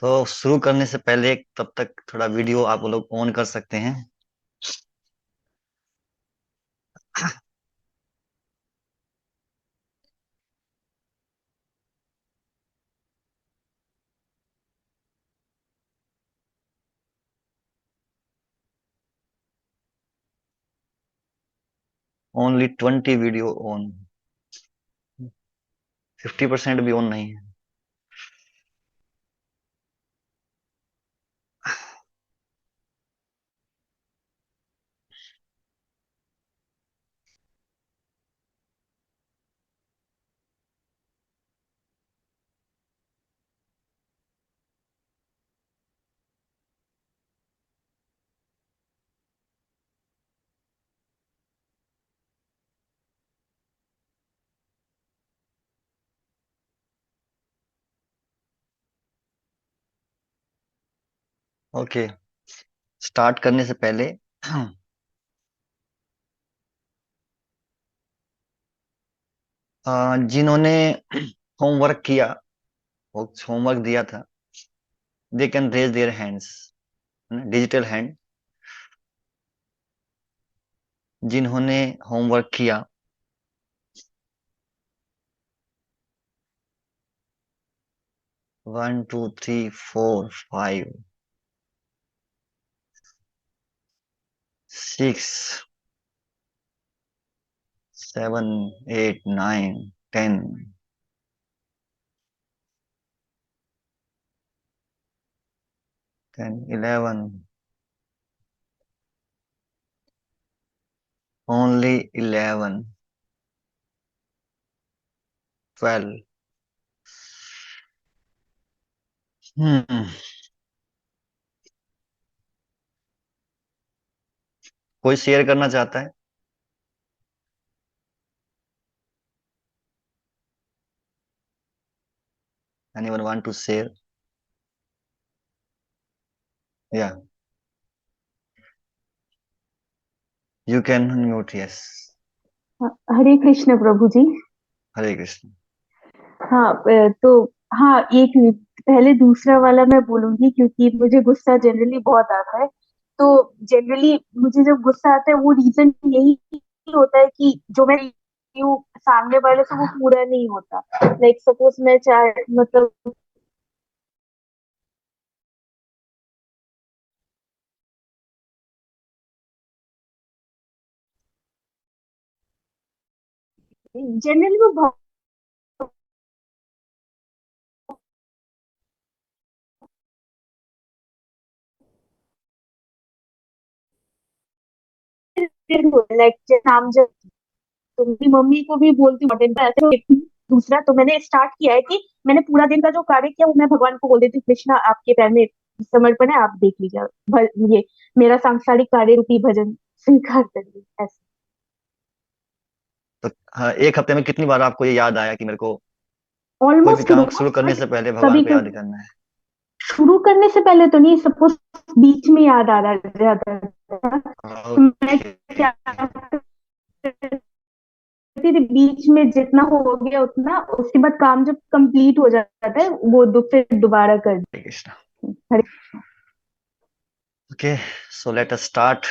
तो शुरू करने से पहले तब तक थोड़ा वीडियो आप लोग ऑन कर सकते हैं। Only 20 video on. 50% भी ऑन नहीं है। ओके, स्टार्ट करने से पहले जिन्होंने होमवर्क किया, होमवर्क दिया था, they can raise their hands. Digital hand. जिन्होंने होमवर्क किया। 1 2 3 4 5 6 7 8 9 10। 10 11। ओनली 11। 12। हम्म। कोई शेयर करना चाहता है? Anyone want to share? या, you can mute, yes. Hare Krishna Prabhu ji. Hare Krishna. हाँ, तो हाँ, एक मिनट पहले दूसरा वाला मैं बोलूंगी क्योंकि मुझे गुस्सा जनरली बहुत आता है। तो जनरली मुझे जब गुस्सा आता है वो रीजन यही होता है कि जो मैं रही हूँ सामने वाले से वो पूरा नहीं होता। लाइक सपोज मैं चाहे मतलब जनरली वो बहुत लाइक नाम जब तो मेरी मम्मी को भी बोलती हूँ important है, ऐसे तो दूसरा तो मैंने स्टार्ट किया है कि मैंने पूरा दिन का जो कार्य किया वो मैं भगवान को बोल देती हूँ, कृष्णा आपके पैर में समर्पण है, आप देख लीजिए। ये मेरा सांसारिक कार्य रूपी भजन स्वीकार करिए ऐसे। तो हाँ, एक हफ्ते में कितनी बार आपको ये याद आया कि मेरे को कोई भी ऑलमोस्ट काम रोज, शुरू करने बट से पहले भगवान कभी को याद कभी करना है? शुरू करने से पहले तो नहीं, सपोज बीच में याद आ रहा जाता था तो मैं ओके। क्या करती थी, बीच में जितना हो गया उतना, उसके बाद काम जब कंप्लीट हो जाता है वो फिर दोबारा कर। Hare Krishna. Hare okay, so let us start.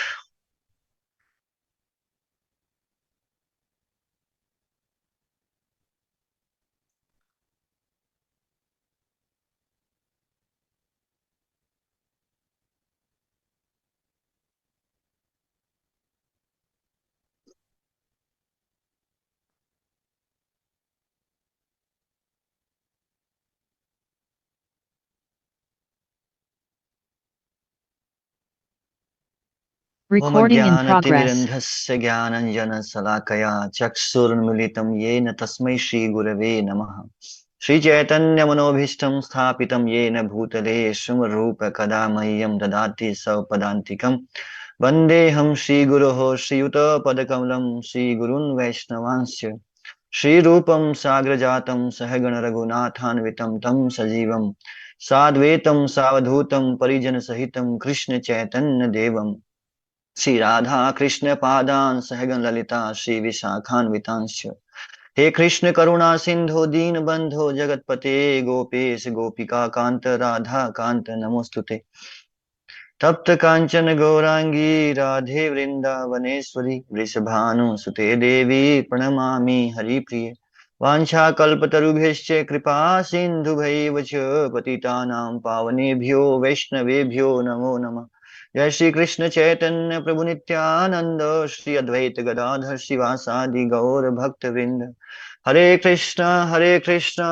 ओम Recording in progress. ज्ञानतिमिरन्धस्य ज्ञानञ्जनशलाकया चक्षुरुन्मीलितं येन तस्मै श्रीगुरवे नमः। श्रीचैतन्यमनोभीष्टं स्थापितं येन भूतले स्वरूपकदा मह्यं ददाति स्वपदान्तिकं। वन्देऽहं श्रीगुरोः श्रीयुतपदकमलं श्रीगुरून् वैष्णवांश्च श्रीरूपं साग्रजातं सहगण रघुनाथान्वितं तं सजीवं साद्वैतं सावधूतं परिजनसहितं कृष्ण चैतन्य देवम् श्री राधा कृष्ण पादान सहगण ललिता श्री विशाखान्वितांश्च हे कृष्ण करुणा सिंधु दीन बंधु जगतपते गोपेश गोपिका कांत राधा कांत नमोस्तुते। तप्त कांचन गौरांगी राधे वृंदावनेश्वरी वृषभानुसुते देवी प्रणमामि हरिप्रिये। वाञ्छाकल्पतरुभ्यश्च कृपा सिन्धुभैव च पतितानां पावनेभ्यो वैष्णवेभ्यो नमो नमः। जय श्री कृष्ण चैतन्य प्रभु नित्यानंद श्री अद्वैत गदाधर शिवासादि गौर भक्त वृंद। हरे कृष्णा कृष्णा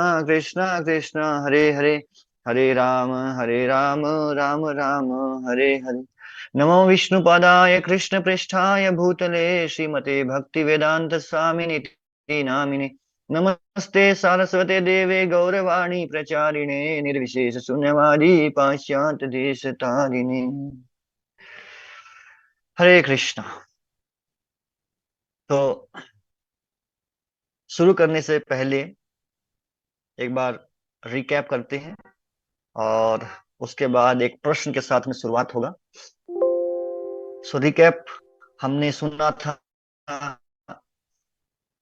कृष्णा हरे हरे, हरे राम राम राम हरे हरे। नमो विष्णुपदाय कृष्ण पृष्ठाय भूतले श्रीमते भक्ति वेदांत स्वामिनि नामिने। नमस्ते सारस्वते देवे गौरवाणी प्रचारिणे निर्विशेष शून्यवादी पाश्चात्य देश तारिणे। हरे कृष्णा। तो शुरू करने से पहले एक बार रिकैप करते हैं और उसके बाद एक प्रश्न के साथ में शुरुआत होगा। सो रिकैप, हमने सुना था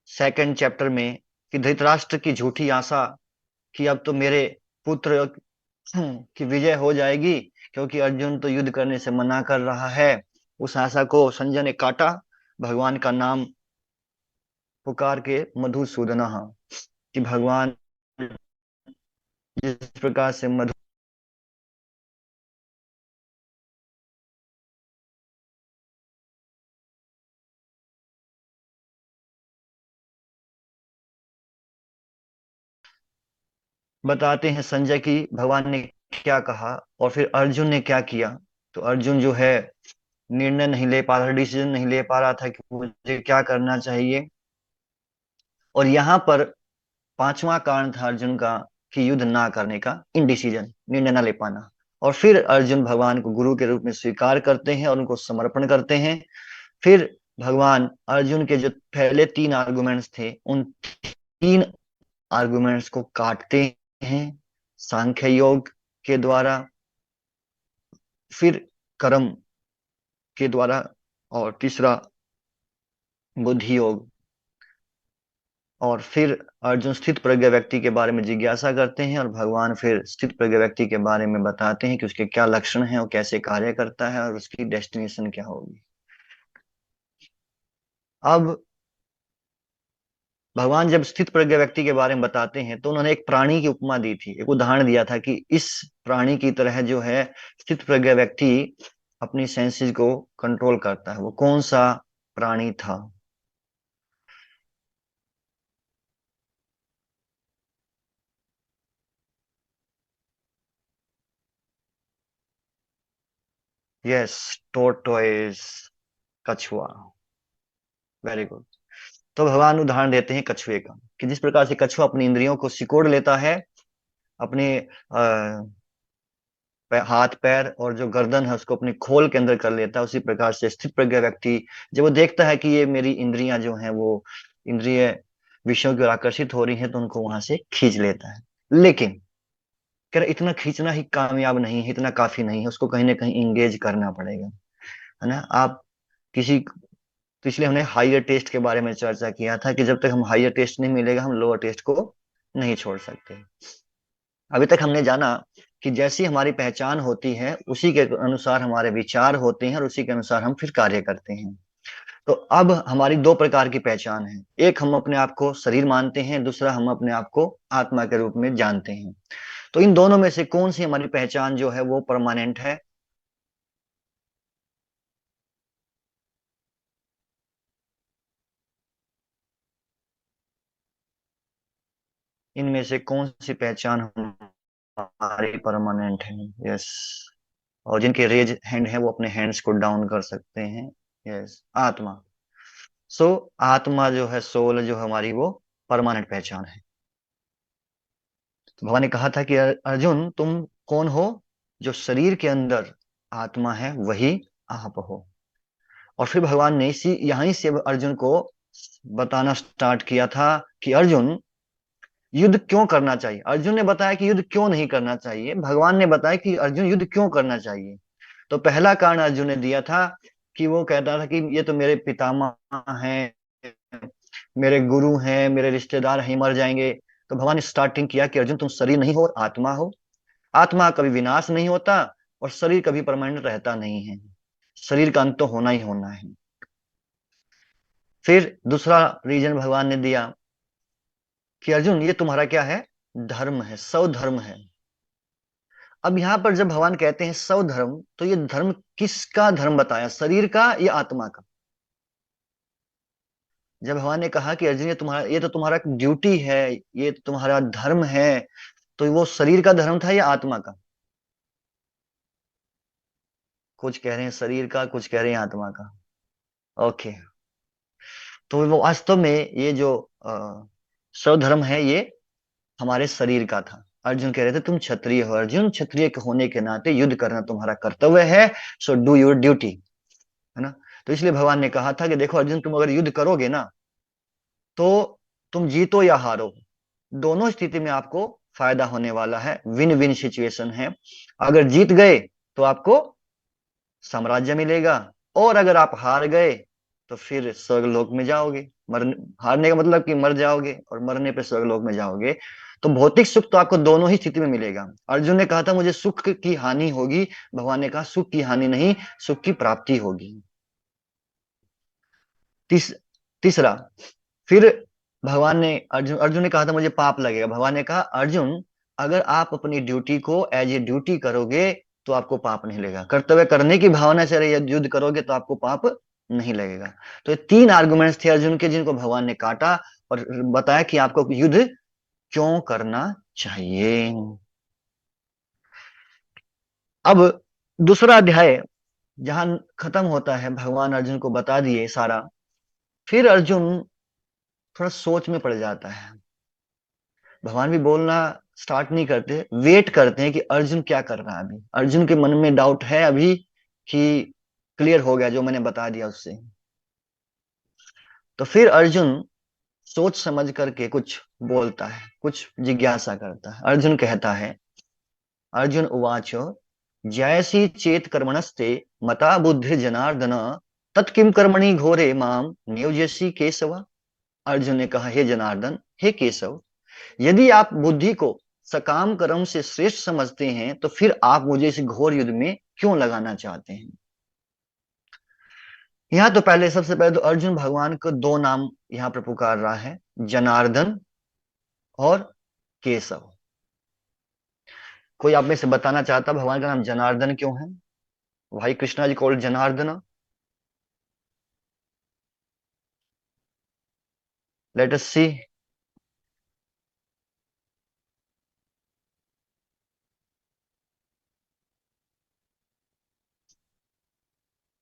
सेकंड चैप्टर में कि धृतराष्ट्र की झूठी आशा कि अब तो मेरे पुत्र की विजय हो जाएगी क्योंकि अर्जुन तो युद्ध करने से मना कर रहा है। उस आशा को संजय ने काटा, भगवान का नाम पुकार के मधुसूदन, कि भगवान जिस प्रकार से मधु बताते हैं संजय की भगवान ने क्या कहा और फिर अर्जुन ने क्या किया। तो अर्जुन जो है निर्णय नहीं ले पा रहा, डिसीजन नहीं ले पा रहा था कि मुझे क्या करना चाहिए। और यहाँ पर पांचवा कारण था अर्जुन का कि युद्ध ना करने का, इनडिसीजन, निर्णय ना ले पाना। और फिर अर्जुन भगवान को गुरु के रूप में स्वीकार करते हैं और उनको समर्पण करते हैं। फिर भगवान अर्जुन के जो पहले तीन आर्गुमेंट्स थे उन तीन आर्गुमेंट्स को काटते हैं सांख्य योग के द्वारा, फिर कर्म के द्वारा, और तीसरा बुद्धि योग। और फिर अर्जुन स्थित प्रज्ञ व्यक्ति के बारे में जिज्ञासा करते हैं और भगवान फिर स्थित प्रज्ञ व्यक्ति के बारे में बताते हैं कि उसके क्या लक्षण हैं और कैसे कार्य करता है और उसकी डेस्टिनेशन क्या होगी। अब भगवान जब स्थित प्रज्ञ व्यक्ति के बारे में बताते हैं तो उन्होंने एक प्राणी की उपमा दी थी, एक उदाहरण दिया था कि इस प्राणी की तरह जो है स्थित प्रज्ञ व्यक्ति अपनी सेंसेस को कंट्रोल करता है। वो कौन सा प्राणी था? यस, टोर्टोइज, कछुआ। Very good. तो भगवान उदाहरण देते हैं कछुए का, कि जिस प्रकार से कछुआ अपनी इंद्रियों को सिकोड़ लेता है, अपने हाथ पैर और जो गर्दन है उसको अपनी खोल के अंदर कर लेता है, उसी प्रकार से स्थित प्रज्ञ व्यक्ति जब वो देखता है कि ये मेरी इंद्रियां जो हैं वो इंद्रिय विषयों की ओर आकर्षित हो रही हैं तो उनको वहां से खींच लेता है। लेकिन कह रहा इतना खींचना ही कामयाब नहीं है, इतना काफी नहीं है, उसको कहीं ना कहीं इंगेज करना पड़ेगा, है ना। आप किसी, तो इसलिए हमने हायर टेस्ट के बारे में चर्चा किया था कि जब तक हम हायर टेस्ट नहीं मिलेगा हम लोअर टेस्ट को नहीं छोड़ सकते। अभी तक हमने जाना कि जैसी हमारी पहचान होती है उसी के अनुसार हमारे विचार होते हैं और उसी के अनुसार हम फिर कार्य करते हैं। तो अब हमारी दो प्रकार की पहचान है, एक हम अपने आप को शरीर मानते हैं, दूसरा हम अपने आप को आत्मा के रूप में जानते हैं। तो इन दोनों में से कौन सी हमारी पहचान जो है वो परमानेंट है? इनमें से कौन सी पहचान हमारी परमानेंट है? यस। और जिनके रेज हैंड है वो अपने हैंड्स को डाउन कर सकते हैं। यस, आत्मा। सो आत्मा जो है, सोल जो है हमारी, वो परमानेंट पहचान है। तो भगवान ने कहा था कि अर्जुन तुम कौन हो? जो शरीर के अंदर आत्मा है वही आप हो। और फिर भगवान ने इसी यहीं से अर्जुन को बताना स्टार्ट किया था कि अर्जुन युद्ध क्यों करना चाहिए। अर्जुन ने बताया कि युद्ध क्यों नहीं करना चाहिए, भगवान ने बताया कि अर्जुन युद्ध क्यों करना चाहिए। तो पहला कारण अर्जुन ने दिया था कि वो कहता था कि ये तो मेरे पितामह हैं, मेरे गुरु हैं, मेरे रिश्तेदार हैं, मर जाएंगे। तो भगवान ने स्टार्टिंग किया कि अर्जुन तुम शरीर नहीं हो, आत्मा हो। आत्मा कभी विनाश नहीं होता, और शरीर कभी परमानेंट रहता नहीं है। शरीर का अंत तो होना ही होना है। फिर दूसरा रीजन भगवान ने दिया कि अर्जुन ये तुम्हारा क्या है, धर्म है, स्वधर्म है। अब यहाँ पर जब भगवान कहते हैं स्वधर्म, तो ये धर्म किसका धर्म बताया, शरीर का या आत्मा का? जब भगवान ने कहा कि अर्जुन ये तो तुम्हारा ड्यूटी है, ये तो तुम्हारा धर्म है, तो वो शरीर का धर्म था या आत्मा का? कुछ कह रहे हैं शरीर का, कुछ कह रहे हैं आत्मा का। ओके। तो वो वास्तव में ये जो स्वधर्म है, ये हमारे शरीर का था। अर्जुन कह रहे थे तुम क्षत्रिय हो अर्जुन, क्षत्रिय के होने के नाते युद्ध करना तुम्हारा कर्तव्य है, सो डू योर ड्यूटी, है ना। तो इसलिए भगवान ने कहा था कि देखो अर्जुन, तुम अगर युद्ध करोगे ना, तो तुम जीतो या हारो, दोनों स्थिति में आपको फायदा होने वाला है, विन विन सिचुएशन है। अगर जीत गए तो आपको साम्राज्य मिलेगा, और अगर आप हार गए तो फिर स्वर्गलोक में जाओगे। मर हारने का मतलब कि मर जाओगे, और मरने पे स्वर्गलोक में जाओगे। तो भौतिक सुख तो आपको दोनों ही स्थिति में मिलेगा। अर्जुन ने कहा था मुझे सुख की हानि होगी, भगवान ने कहा सुख की हानि नहीं, सुख की प्राप्ति होगी। तीस, तीसरा, फिर भगवान ने अर्जुन अर्जुन ने कहा था मुझे पाप लगेगा, भगवान ने कहा अर्जुन अगर आप अपनी ड्यूटी को एज ए ड्यूटी करोगे तो आपको पाप नहीं लगेगा, कर्तव्य करने की भावना से अगर युद्ध करोगे तो आपको पाप नहीं लगेगा। तो ये तीन आर्गुमेंट्स थे अर्जुन के, जिनको भगवान ने काटा और बताया कि आपको युद्ध क्यों करना चाहिए। अब दूसरा अध्याय जहां खत्म होता है, भगवान अर्जुन को बता दिए सारा। फिर अर्जुन थोड़ा सोच में पड़ जाता है। भगवान भी बोलना स्टार्ट नहीं करते, वेट करते हैं कि अर्जुन क्या कर रहा है। अभी अर्जुन के मन में डाउट है अभी कि क्लियर हो गया जो मैंने बता दिया उससे। तो फिर अर्जुन सोच समझ करके कुछ बोलता है, कुछ जिज्ञासा करता है। अर्जुन कहता है, अर्जुन उवाचो जयसी चेत कर्मणस्ते मता बुद्धि जनार्दन तत्किम कर्मणि घोरे माम नियोजसी केशव। अर्जुन ने कहा, हे जनार्दन, हे केशव, यदि आप बुद्धि को सकाम कर्म से श्रेष्ठ समझते हैं तो फिर आप मुझे इस घोर युद्ध में क्यों लगाना चाहते हैं। यहाँ तो पहले, सबसे पहले तो अर्जुन भगवान को दो नाम यहाँ पर पुकार रहा है, जनार्दन और केशव। कोई आप में से बताना चाहता भगवान का नाम जनार्दन क्यों है? भाई Krishna ji called Janardan. Let us see.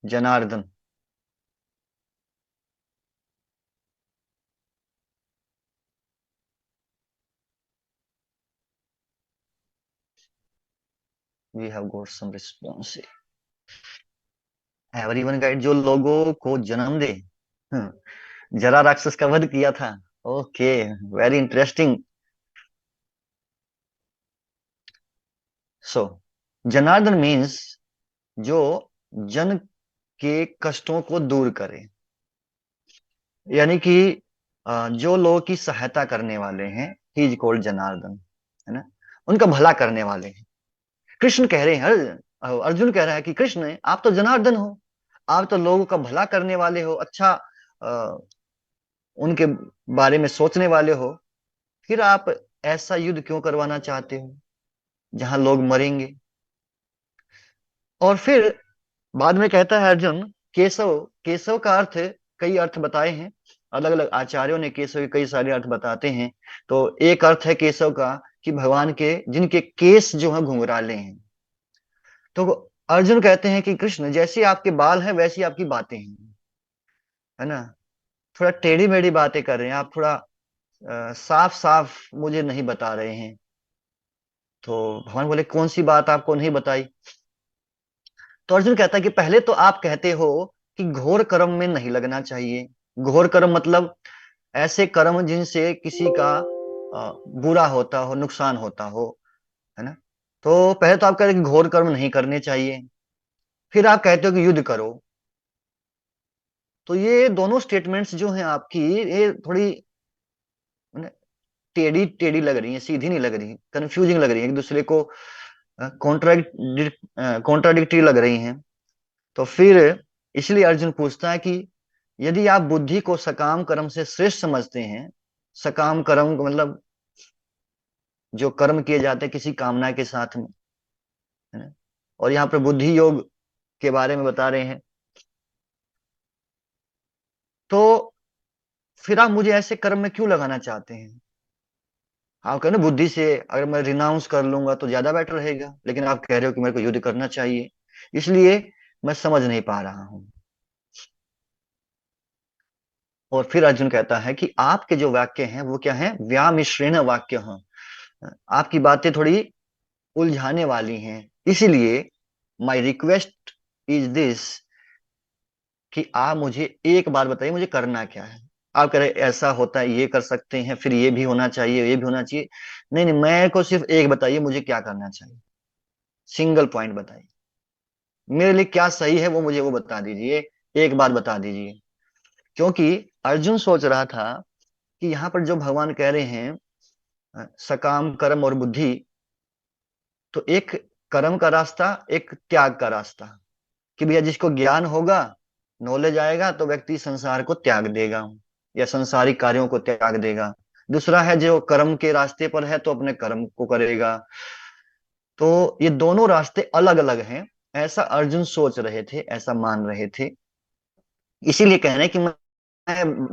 Janardan. We have got some response. Everyone guide, जो लोगों को जन्म दे। जरा राक्षस का वध किया था। Okay, very interesting. So Janardan means जो जन के कष्टों को दूर करे, यानी कि जो लोगों की सहायता करने वाले हैं, ही इज कॉल्ड जनार्दन, है ना। उनका भला करने वाले हैं। कृष्ण कह रहे हैं, अर्जुन कह रहा है कि कृष्ण आप तो जनार्दन हो, आप तो लोगों का भला करने वाले हो, अच्छा अ, उनके बारे में सोचने वाले हो, फिर आप ऐसा युद्ध क्यों करवाना चाहते हो जहां लोग मरेंगे। और फिर बाद में कहता है अर्जुन, केशव। केशव का अर्थ, कई अर्थ बताए हैं, अलग अलग आचार्यों ने केशव के कई सारे अर्थ बताते हैं। तो एक अर्थ है केशव का कि भगवान के जिनके केस जो है घुंघराले हैं। तो अर्जुन कहते हैं कि कृष्ण जैसे आपके बाल हैं वैसी आपकी बातें हैं, है ना। थोड़ा टेढ़ी मेढ़ी बातें कर रहे हैं आप, थोड़ा साफ साफ मुझे नहीं बता रहे हैं। तो भगवान बोले कौन सी बात आपको नहीं बताई। तो अर्जुन कहता है कि पहले तो आप कहते हो कि घोर कर्म में नहीं लगना चाहिए। घोर कर्म मतलब ऐसे कर्म जिनसे किसी का बुरा होता हो, नुकसान होता हो, है ना। तो पहले तो आप कह रहे हैं कि घोर कर्म नहीं करने चाहिए, फिर आप कहते हो कि युद्ध करो। तो ये दोनों स्टेटमेंट्स जो हैं आपकी, ये थोड़ी टेढ़ी टेढ़ी लग रही है, सीधी नहीं लग रही, कंफ्यूजिंग लग रही है, एक दूसरे को कॉन्ट्राडिक्टरी लग रही हैं। तो फिर इसलिए अर्जुन पूछता है कि यदि आप बुद्धि को सकाम कर्म से श्रेष्ठ समझते हैं, सकाम कर्म का मतलब जो कर्म किए जाते हैं किसी कामना के साथ में, है ना? और यहाँ पर बुद्धि योग के बारे में बता रहे हैं, तो फिर आप मुझे ऐसे कर्म में क्यों लगाना चाहते हैं? आप कह रहे हैं ना, बुद्धि से अगर मैं रिनाउंस कर लूंगा तो ज्यादा बेटर रहेगा, लेकिन आप कह रहे हो कि मेरे को युद्ध करना चाहिए, इसलिए मैं समझ नहीं पा रहा हूं। और फिर अर्जुन कहता है कि आपके जो वाक्य हैं वो क्या है, व्यामिश्रेण वाक्य हैं, आपकी बातें थोड़ी उलझाने वाली हैं, इसीलिए माई रिक्वेस्ट इज दिस, कि आप मुझे एक बार बताइए मुझे करना क्या है। आप कह रहे ऐसा होता है, ये कर सकते हैं, फिर ये भी होना चाहिए, ये भी होना चाहिए। नहीं नहीं, मैं को सिर्फ एक बताइए मुझे क्या करना चाहिए, सिंगल पॉइंट बताइए, मेरे लिए क्या सही है वो मुझे वो बता दीजिए, एक बार बता दीजिए। क्योंकि अर्जुन सोच रहा था कि यहाँ पर जो भगवान कह रहे हैं सकाम कर्म और बुद्धि, तो एक कर्म का रास्ता, एक त्याग का रास्ता, कि भैया जिसको ज्ञान होगा, नॉलेज आएगा, तो व्यक्ति संसार को त्याग देगा या संसारिक कार्यों को त्याग देगा। दूसरा है जो कर्म के रास्ते पर है तो अपने कर्म को करेगा। तो ये दोनों रास्ते अलग अलग हैं, ऐसा अर्जुन सोच रहे थे, ऐसा मान रहे थे। इसीलिए कह रहे हैं कि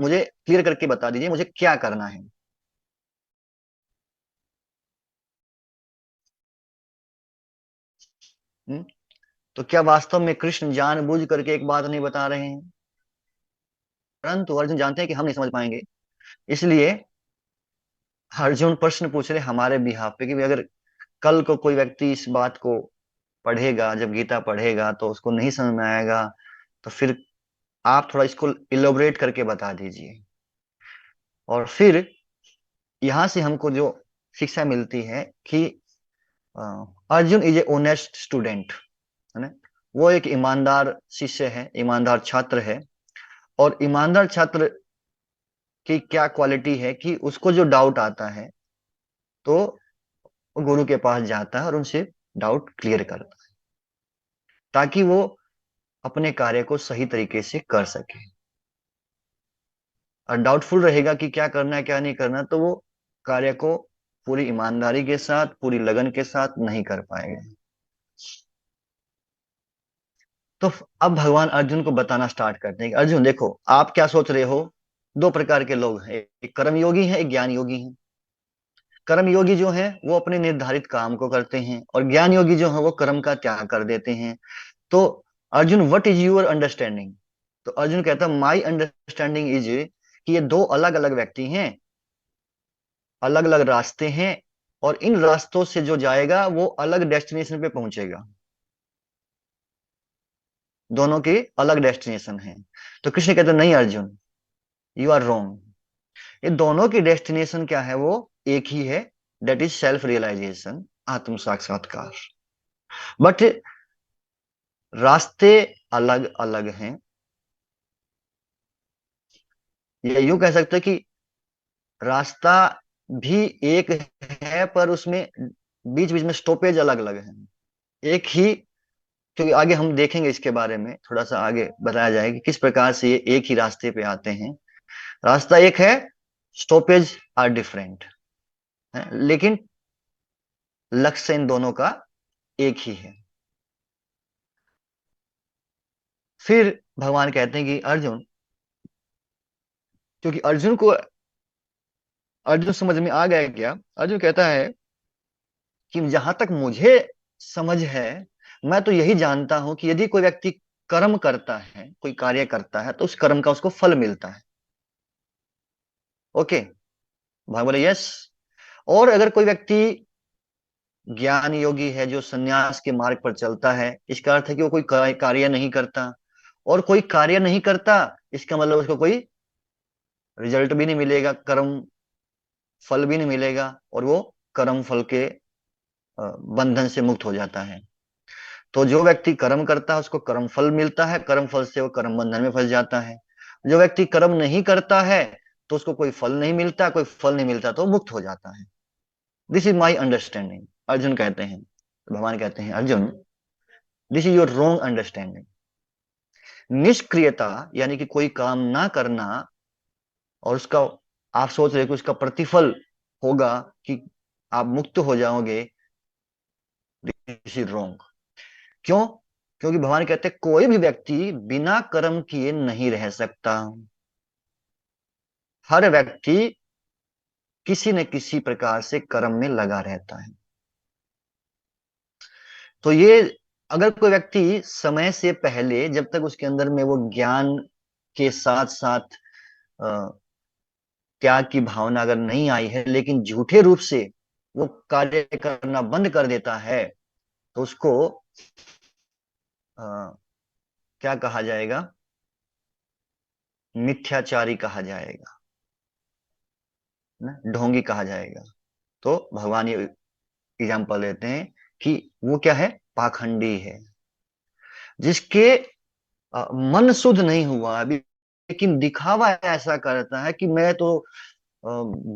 मुझे क्लियर करके बता दीजिए मुझे क्या करना है। हम्म? तो क्या वास्तव में कृष्ण जानबूझ करके एक बात नहीं बता रहे हैं? परंतु अर्जुन जानते हैं कि हम नहीं समझ पाएंगे, इसलिए अर्जुन प्रश्न पूछ रहे हमारे बिहाफ पे, कि भी अगर कल को कोई व्यक्ति इस बात को पढ़ेगा, जब गीता पढ़ेगा तो उसको नहीं समझ में आएगा, तो फिर आप थोड़ा इसको इलोबरेट करके बता दीजिए। और फिर यहां से हमको जो शिक्षा मिलती है कि uh, Arjun is a honest student, है ना? वो एक ईमानदार शिष्य है, ईमानदार छात्र है। और ईमानदार छात्र की क्या क्वालिटी है कि उसको जो डाउट आता है तो वो गुरु के पास जाता है और उनसे डाउट क्लियर करता है, ताकि वो अपने कार्य को सही तरीके से कर सके। और डाउटफुल रहेगा कि क्या करना है क्या नहीं करना, तो वो कार्य को पूरी ईमानदारी के साथ, पूरी लगन के साथ नहीं कर पाएगा। तो अब भगवान अर्जुन को बताना स्टार्ट करते हैं कि अर्जुन देखो, आप क्या सोच रहे हो, दो प्रकार के लोग हैं, एक कर्म योगी है, एक ज्ञान योगी है। कर्म योगी जो है वो अपने निर्धारित काम को करते हैं, और ज्ञान योगी जो है वो कर्म का त्याग कर देते हैं। तो Arjun, what is your understanding? तो अर्जुन कहता है माई अंडरस्टैंडिंग इज कि ये दो अलग अलग व्यक्ति हैं, अलग अलग रास्ते हैं, और इन रास्तों से जो जाएगा वो अलग डेस्टिनेशन पे पहुंचेगा। दोनों के अलग डेस्टिनेशन है। तो कृष्ण कहते हैं नहीं अर्जुन, यू आर रॉन्ग। ये दोनों की डेस्टिनेशन क्या है, वो एक ही है, दैट इज सेल्फ रियलाइजेशन, आत्म साक्षात्कार। बट रास्ते अलग अलग हैं, या यूं कह सकते हैं कि रास्ता भी एक है, पर उसमें बीच बीच में स्टॉपेज अलग अलग है। एक ही, क्योंकि आगे हम देखेंगे इसके बारे में, थोड़ा सा आगे बताया जाएगा कि किस प्रकार से ये एक ही रास्ते पे आते हैं। रास्ता एक है, स्टॉपेज आर डिफरेंट है, लेकिन लक्ष्य इन दोनों का एक ही है। फिर भगवान कहते हैं कि अर्जुन, क्योंकि अर्जुन समझ में आ गया क्या, अर्जुन कहता है कि जहां तक मुझे समझ है, मैं तो यही जानता हूं कि यदि कोई व्यक्ति कर्म करता है, कोई कार्य करता है, तो उस कर्म का उसको फल मिलता है। ओके, भाई बोले यस। और अगर कोई व्यक्ति ज्ञान योगी है, जो सन्यास के मार्ग पर चलता है, इसका अर्थ है कि वो कोई कार्य नहीं करता, और कोई कार्य नहीं करता इसका मतलब उसको कोई रिजल्ट भी नहीं मिलेगा, कर्म फल भी नहीं मिलेगा, और वो कर्म फल के बंधन से मुक्त हो जाता है। तो जो व्यक्ति कर्म करता है उसको कर्म फल मिलता है, कर्म फल से वो कर्म बंधन में फंस जाता है। जो व्यक्ति कर्म नहीं करता है तो उसको कोई फल नहीं मिलता, कोई फल नहीं मिलता तो वो मुक्त हो जाता है। This is my understanding. Arjun कहते हैं, भगवान कहते हैं, Arjun this is your wrong understanding. निष्क्रियता यानी कि कोई काम ना करना, और उसका आप सोच रहे हो कि उसका प्रतिफल होगा कि आप मुक्त हो जाओगे, दिस इज रॉन्ग। क्यों? क्योंकि भगवान कहते हैं कोई भी व्यक्ति बिना कर्म किए नहीं रह सकता। हर व्यक्ति किसी न किसी प्रकार से कर्म में लगा रहता है। तो ये, अगर कोई व्यक्ति समय से पहले, जब तक उसके अंदर में वो ज्ञान के साथ साथ त्याग की भावना अगर नहीं आई है, लेकिन झूठे रूप से वो कार्य करना बंद कर देता है, तो उसको अ, क्या कहा जाएगा? मिथ्याचारी कहा जाएगा, ना, ढोंगी कहा जाएगा। तो भगवान ये एग्जाम्पल देते हैं कि वो क्या है? पाखंडी है, जिसके मन शुद्ध नहीं हुआ अभी, लेकिन दिखावा ऐसा करता है कि मैं तो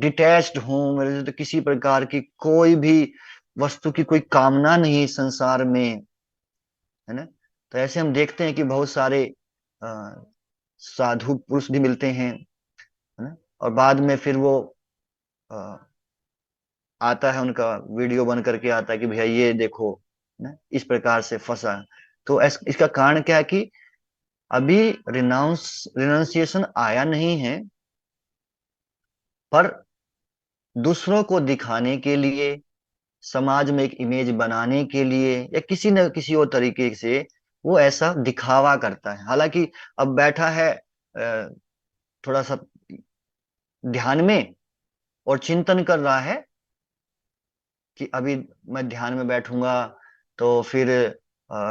डिटैच्ड हूं, मेरे से तो किसी प्रकार की कोई भी वस्तु की कोई कामना नहीं है संसार में, है ना। तो ऐसे हम देखते हैं कि बहुत सारे अ, साधु पुरुष भी मिलते हैं, है ना, और बाद में फिर वो अ, आता है, उनका वीडियो बन करके आता है कि भैया ये देखो, ना, इस प्रकार से फंसा। तो इसका कारण क्या है कि अभी रिनाउंसिएशन आया नहीं है, पर दूसरों को दिखाने के लिए, समाज में एक इमेज बनाने के लिए, या किसी न किसी और तरीके से वो ऐसा दिखावा करता है। हालांकि अब बैठा है थोड़ा सा ध्यान में और चिंतन कर रहा है कि अभी मैं ध्यान में बैठूंगा तो फिर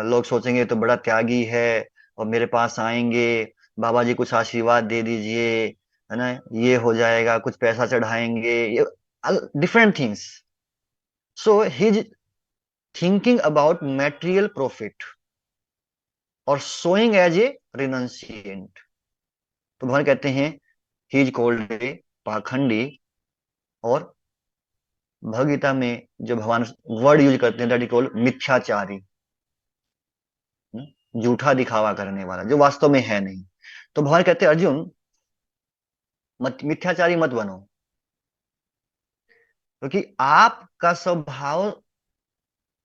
लोग सोचेंगे तो बड़ा त्यागी है, और मेरे पास आएंगे, बाबा जी कुछ आशीर्वाद दे दीजिए, है ना, ये हो जाएगा, कुछ पैसा चढ़ाएंगे, ये different things. So he is thinking about material profit और शोइंग एज ए रिनंसिएंट। तो भगवान कहते हैं ही इज कॉल्ड ए पाखंडी। और भगवद गीता में जो भगवान वर्ड यूज करते हैं दैट इज कॉल्ड मिथ्याचारी, झूठा दिखावा करने वाला जो वास्तव में है नहीं। तो भगवान कहते हैं अर्जुन, मत मिथ्याचारी मत बनो, क्योंकि आपका स्वभाव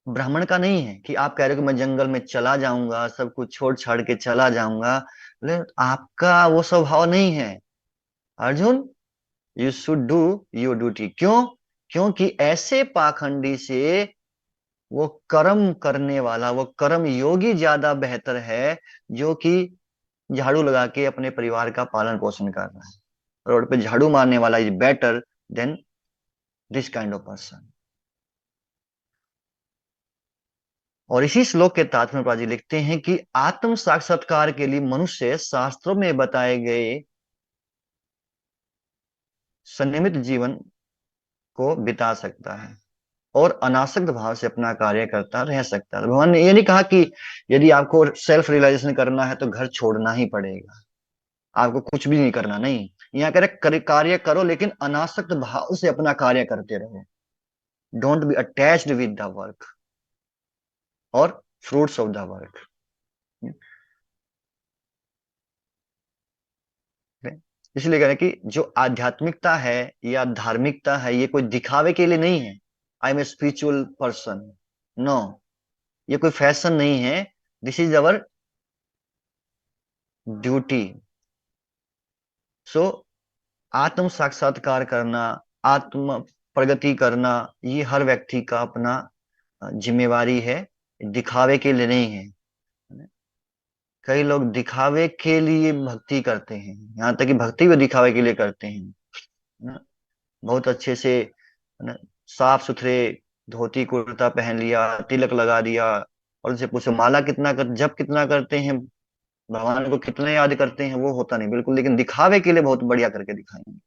ब्राह्मण का नहीं है कि आप कह रहे हो कि मैं जंगल में चला जाऊंगा, सब कुछ छोड़ छाड़ के चला जाऊंगा, लेकिन आपका वो स्वभाव नहीं है। Arjun, you should do your duty. क्यों? क्योंकि ऐसे पाखंडी से वो कर्म करने वाला, वो कर्म योगी ज्यादा बेहतर है, जो कि झाड़ू लगा के अपने परिवार का पालन पोषण कर रहा है। रोड पे झाड़ू मारने वाला is better than this kind of person. और इसी श्लोक के तात्पर्य में जी लिखते हैं कि आत्म साक्षात्कार के लिए मनुष्य शास्त्रों में बताए गए संयमित जीवन को बिता सकता है और अनासक्त भाव से अपना कार्य करता रह सकता है। भगवान ने ये नहीं कहा कि यदि आपको सेल्फ रियलाइजेशन करना है तो घर छोड़ना ही पड़ेगा, आपको कुछ भी नहीं करना, नहीं। यहाँ कह रहे कार्य करो, लेकिन अनासक्त भाव से अपना कार्य करते रहो। Don't be attached with the work और फ्रूट्स ऑफ द वर्क। इसलिए कह रहे हैं कि जो आध्यात्मिकता है या धार्मिकता है, ये कोई दिखावे के लिए नहीं है। I am a spiritual person, no, ये कोई फैशन नहीं है। This is our duty. So आत्म साक्षात्कार करना, आत्म प्रगति करना, ये हर व्यक्ति का अपना जिम्मेवारी है, दिखावे के लिए नहीं है। कई लोग दिखावे के लिए भक्ति करते हैं, यहाँ तक कि भक्ति भी दिखावे के लिए करते हैं, है ना। बहुत अच्छे से, है ना, साफ सुथरे धोती कुर्ता पहन लिया, तिलक लगा दिया, और उनसे पूछो माला कितना कर, जप कितना करते हैं, भगवान को कितने याद करते हैं, वो होता नहीं बिल्कुल, लेकिन दिखावे के लिए बहुत बढ़िया करके दिखाएंगे।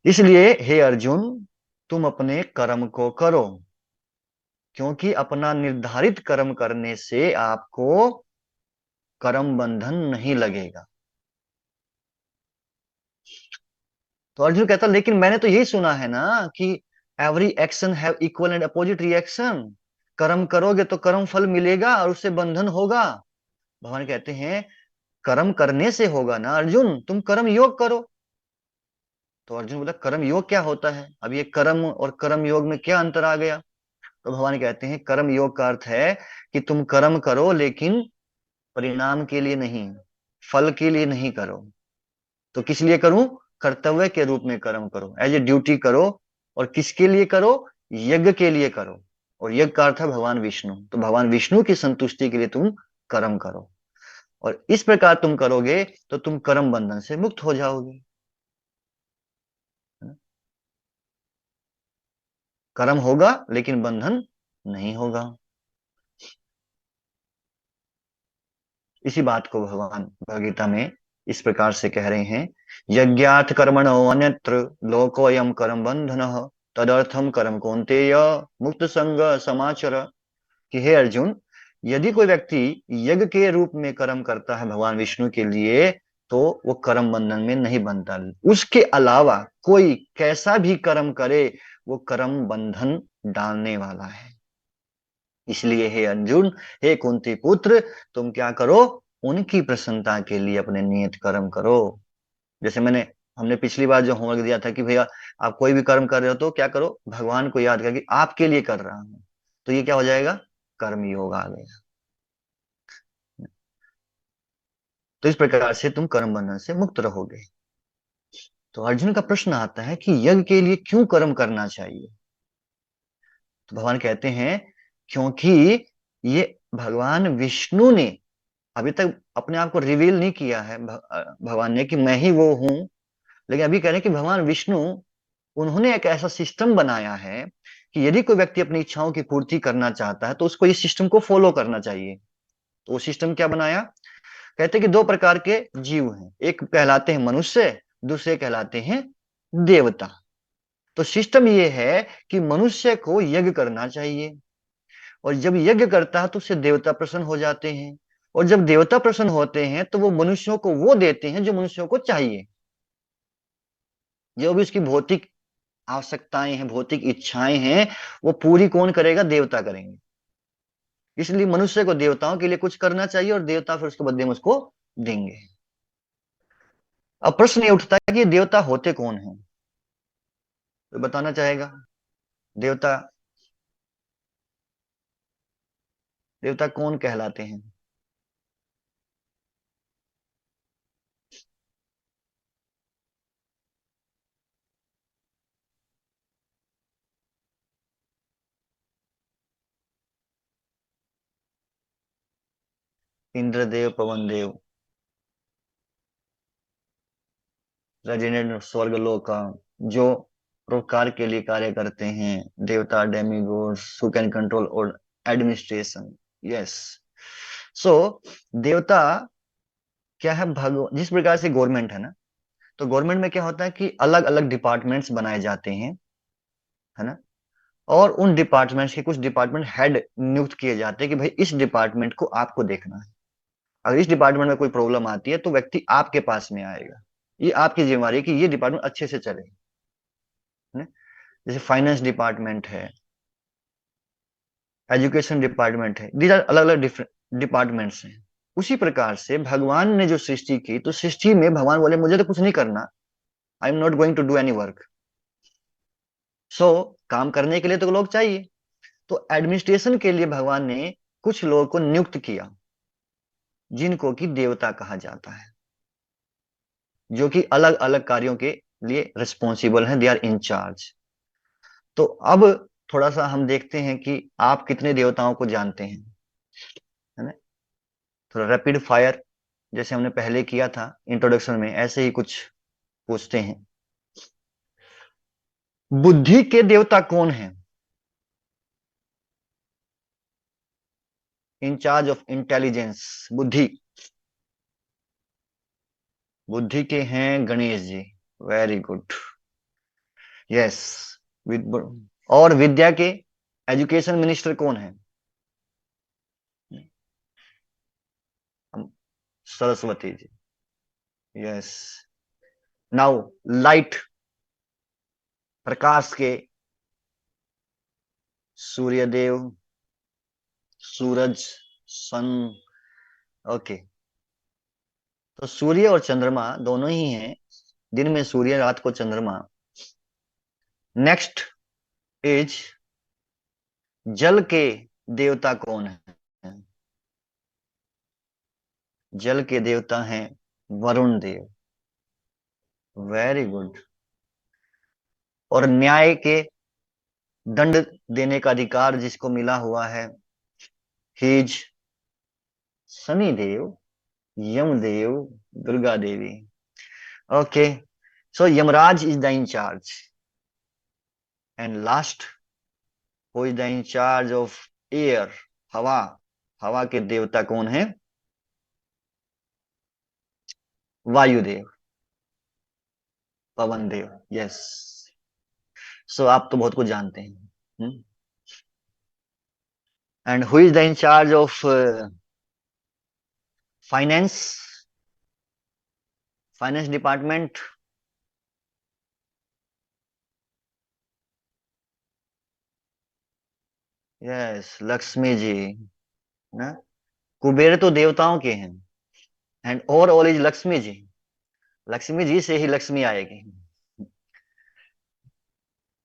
इसलिए हे अर्जुन, तुम अपने कर्म को करो, क्योंकि अपना निर्धारित कर्म करने से आपको कर्म बंधन नहीं लगेगा। तो अर्जुन कहता लेकिन मैंने तो यही सुना है ना कि every action have equal and opposite reaction. कर्म करोगे तो कर्म फल मिलेगा और उससे बंधन होगा। भगवान कहते हैं कर्म करने से होगा ना अर्जुन, तुम कर्म योग करो। तो अर्जुन बोला कर्म योग क्या होता है? अब ये कर्म और कर्म योग में क्या अंतर आ गया? तो भगवान कहते हैं कर्म योग का अर्थ है कि तुम कर्म करो लेकिन परिणाम के लिए नहीं, फल के लिए नहीं करो। तो किस लिए करूं? कर्तव्य के रूप में कर्म करो, एज ए ड्यूटी करो। और किसके लिए करो? यज्ञ के लिए करो। और यज्ञ का अर्थ है भगवान विष्णु, तो भगवान विष्णु की संतुष्टि के लिए तुम कर्म करो। और इस प्रकार तुम करोगे तो तुम कर्म बंधन से मुक्त हो जाओगे। कर्म होगा लेकिन बंधन नहीं होगा। इसी बात को भगवान भगवगीता में इस प्रकार से कह रहे हैं, यज्ञात् कर्मणो अन्यत्र लोकोऽयं कर्म बंधनः तदर्थम कर्म कौन्तेय मुक्त संग समाचर। कि हे अर्जुन, यदि कोई व्यक्ति यज्ञ के रूप में कर्म करता है भगवान विष्णु के लिए, तो वो कर्म बंधन में नहीं बनता। उसके अलावा कोई कैसा भी कर्म करे वो कर्म बंधन डालने वाला है। इसलिए हे अर्जुन, हे कुंती पुत्र, तुम क्या करो? उनकी प्रसन्नता के लिए अपने नियत कर्म करो। जैसे हमने पिछली बार जो होमवर्क दिया था कि भैया आप कोई भी कर्म कर रहे हो तो क्या करो? भगवान को याद करके आपके लिए कर रहा हूं। तो ये क्या हो जाएगा? कर्म योग आ गया। तो इस प्रकार से तुम कर्म बंधन से मुक्त रहोगे। तो अर्जुन का प्रश्न आता है कि यज्ञ के लिए क्यों कर्म करना चाहिए? तो भगवान कहते हैं क्योंकि ये भगवान विष्णु ने अभी तक अपने आप को रिवील नहीं किया है भगवान ने कि मैं ही वो हूं। लेकिन अभी कह रहे हैं कि भगवान विष्णु, उन्होंने एक ऐसा सिस्टम बनाया है कि यदि कोई व्यक्ति अपनी इच्छाओं की पूर्ति करना चाहता है तो उसको इस सिस्टम को फॉलो करना चाहिए। तो वो सिस्टम क्या बनाया? कहते हैं कि दो प्रकार के जीव हैं, एक कहलाते हैं मनुष्य, दूसरे कहलाते हैं देवता। तो सिस्टम ये है कि मनुष्य को यज्ञ करना चाहिए, और जब यज्ञ करता है तो उससे देवता प्रसन्न हो जाते हैं। और जब देवता प्रसन्न होते हैं तो वो मनुष्यों को वो देते हैं जो मनुष्यों को चाहिए। जो भी उसकी भौतिक आवश्यकताएं हैं, भौतिक इच्छाएं हैं, वो पूरी कौन करेगा? देवता करेंगे। इसलिए मनुष्य को देवताओं के लिए कुछ करना चाहिए और देवता फिर उसके बदले में उसको देंगे। अब प्रश्न ये उठता है कि ये देवता होते कौन हैं? तो बताना चाहेगा? देवता, देवता कौन कहलाते हैं? इंद्रदेव, पवन देव, रेजिडेंट स्वर्ग लोक का, जो परोपकार के लिए कार्य करते हैं। देवता, डेमिगोड्स हु कैन कंट्रोल और एडमिनिस्ट्रेशन। यस। सो देवता क्या है? भगवान जिस प्रकार से गवर्नमेंट है ना, तो गवर्नमेंट में क्या होता है कि अलग अलग डिपार्टमेंट्स बनाए जाते हैं, है ना। और उन डिपार्टमेंट्स के कुछ डिपार्टमेंट हेड नियुक्त किए जाते हैं कि भाई इस डिपार्टमेंट को आपको देखना है। अगर इस डिपार्टमेंट में कोई प्रॉब्लम आती है तो व्यक्ति आपके पास में आएगा। ये आपकी जिम्मेवारी है कि ये डिपार्टमेंट अच्छे से चले, है ना? जैसे फाइनेंस डिपार्टमेंट है, एजुकेशन डिपार्टमेंट है, दीज आर अलग अलग डिफरेंट डिपार्टमेंट्स हैं। उसी प्रकार से भगवान ने जो सृष्टि की, तो सृष्टि में भगवान बोले मुझे तो कुछ नहीं करना, I am not going to do any work. So काम करने के लिए तो लोग चाहिए। तो एडमिनिस्ट्रेशन के लिए भगवान ने कुछ लोगों को नियुक्त किया, जिनको कि देवता कहा जाता है, जो कि अलग अलग कार्यों के लिए रिस्पॉन्सिबल हैं, दे आर इन चार्ज। तो अब थोड़ा सा हम देखते हैं कि आप कितने देवताओं को जानते हैं, है ना। थोड़ा रैपिड फायर, जैसे हमने पहले किया था इंट्रोडक्शन में, ऐसे ही कुछ पूछते हैं। बुद्धि के देवता कौन है? इन चार्ज ऑफ इंटेलिजेंस, बुद्धि। बुद्धि के हैं Ganesh ji. Very good. Yes. और विद्या के एजुकेशन मिनिस्टर कौन है? हम- Saraswati ji. Yes. Now light, प्रकाश के सूर्यदेव, सूरज, सन। ओके। तो सूर्य और चंद्रमा दोनों ही हैं, दिन में सूर्य, रात को चंद्रमा। नेक्स्ट इज, जल के देवता कौन है? जल के देवता हैं वरुण देव। Very good. और न्याय के दंड देने का अधिकार जिसको मिला हुआ है, his Shanidev, Yamdev, Durga Devi. Okay. So Yamraj is the incharge. And last, who is the incharge of air, हवा? हवा के देवता कौन है? वायुदेव, पवन देव। यस। सो आप तो बहुत कुछ जानते हैं। And who is the incharge of finance, finance department? Yes, Lakshmi ji ना। कुबेर तो देवताओं के हैं, and overall is Lakshmi ji. Lakshmi ji से ही लक्ष्मी आएगी।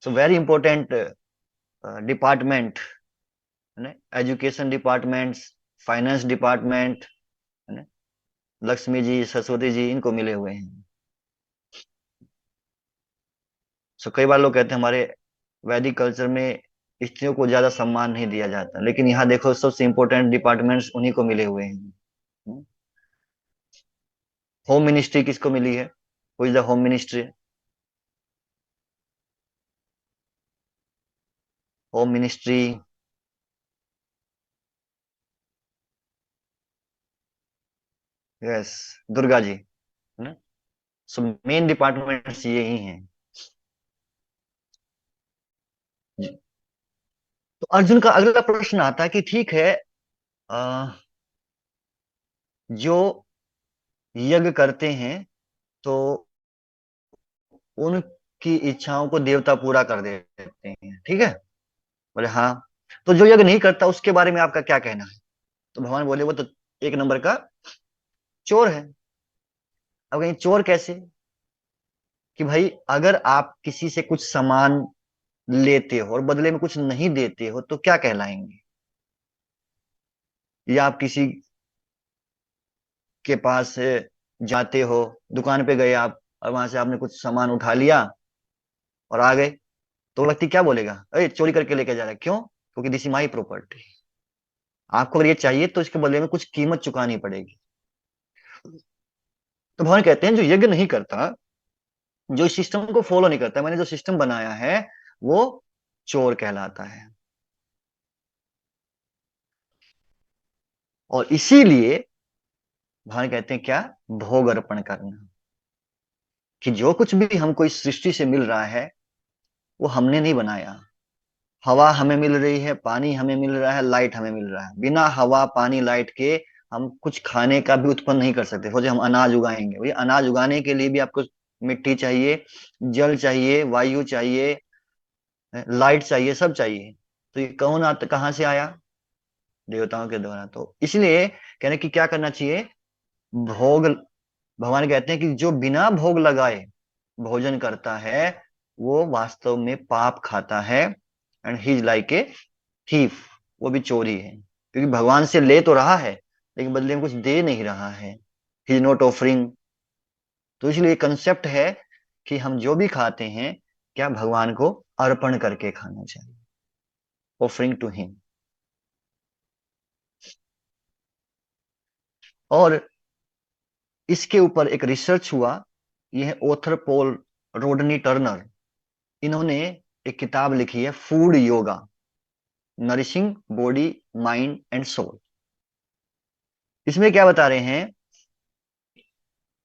सो वेरी इंपॉर्टेंट डिपार्टमेंट है ना, एजुकेशन डिपार्टमेंट, फाइनेंस डिपार्टमेंट है ना, लक्ष्मी जी, सरस्वती जी इनको मिले हुए हैं। सो कई बार लोग कहते हैं हमारे वैदिक कल्चर में स्त्रियों को ज्यादा सम्मान नहीं दिया जाता, लेकिन यहाँ देखो सबसे इंपॉर्टेंट डिपार्टमेंट्स उन्हीं को मिले हुए हैं। होम मिनिस्ट्री किसको मिली है? Who is the home ministry? Home ministry. Yes, Durga ji है ना। सो मेन डिपार्टमेंट्स ये ही हैं। जी। तो अर्जुन का अगला प्रश्न आता है कि ठीक है, अ, जो यज्ञ करते हैं तो उनकी इच्छाओं को देवता पूरा कर देते हैं, ठीक है? बोले हाँ। तो जो यज्ञ नहीं करता उसके बारे में आपका क्या कहना है? तो भगवान बोले वो तो एक नंबर का चोर है। अब कहीं चोर कैसे? कि भाई अगर आप किसी से कुछ सामान लेते हो और बदले में कुछ नहीं देते हो तो क्या कहलाएंगे? या आप किसी के पास जाते हो, दुकान पे गए आप, और वहां से आपने कुछ सामान उठा लिया और आ गए, तो वो व्यक्ति क्या बोलेगा? अरे चोरी करके लेके जा रहा है, क्यों? क्योंकि दिस इज माई प्रॉपर्टी। आपको अगर ये चाहिए तो इसके बदले में कुछ कीमत चुकानी पड़ेगी। तो भगवान कहते हैं जो यज्ञ नहीं करता, जो इस सिस्टम को फॉलो नहीं करता, मैंने जो सिस्टम बनाया है, वो चोर कहलाता है। और इसीलिए भगवान कहते हैं क्या? भोग अर्पण करना। कि जो कुछ भी हमको इस सृष्टि से मिल रहा है वो हमने नहीं बनाया। हवा हमें मिल रही है, पानी हमें मिल रहा है, लाइट हमें मिल रहा है। बिना हवा पानी लाइट के हम कुछ खाने का भी उत्पन्न नहीं कर सकते। सोचे हम अनाज उगाएंगे, भाई अनाज उगाने के लिए भी आपको मिट्टी चाहिए, जल चाहिए, वायु चाहिए, लाइट चाहिए, सब चाहिए। तो ये कौन आता, कहाँ से आया? देवताओं के द्वारा। तो इसलिए कहने की क्या करना चाहिए? भोग। भगवान कहते हैं कि जो बिना भोग लगाए भोजन करता है वो वास्तव में पाप खाता है, and he is like a thief. वो भी चोरी है, क्योंकि भगवान से ले तो रहा है लेकिन बदले में कुछ दे नहीं रहा है। ही इज नॉट ऑफरिंग। तो इसलिए कंसेप्ट है कि हम जो भी खाते हैं क्या भगवान को अर्पण करके खाना चाहिए, ऑफरिंग टू हिम। और इसके ऊपर एक रिसर्च हुआ। यह ऑथर पॉल रोडनी टर्नर, इन्होंने एक किताब लिखी है, food yoga, nourishing body mind and soul. इसमें क्या बता रहे हैं?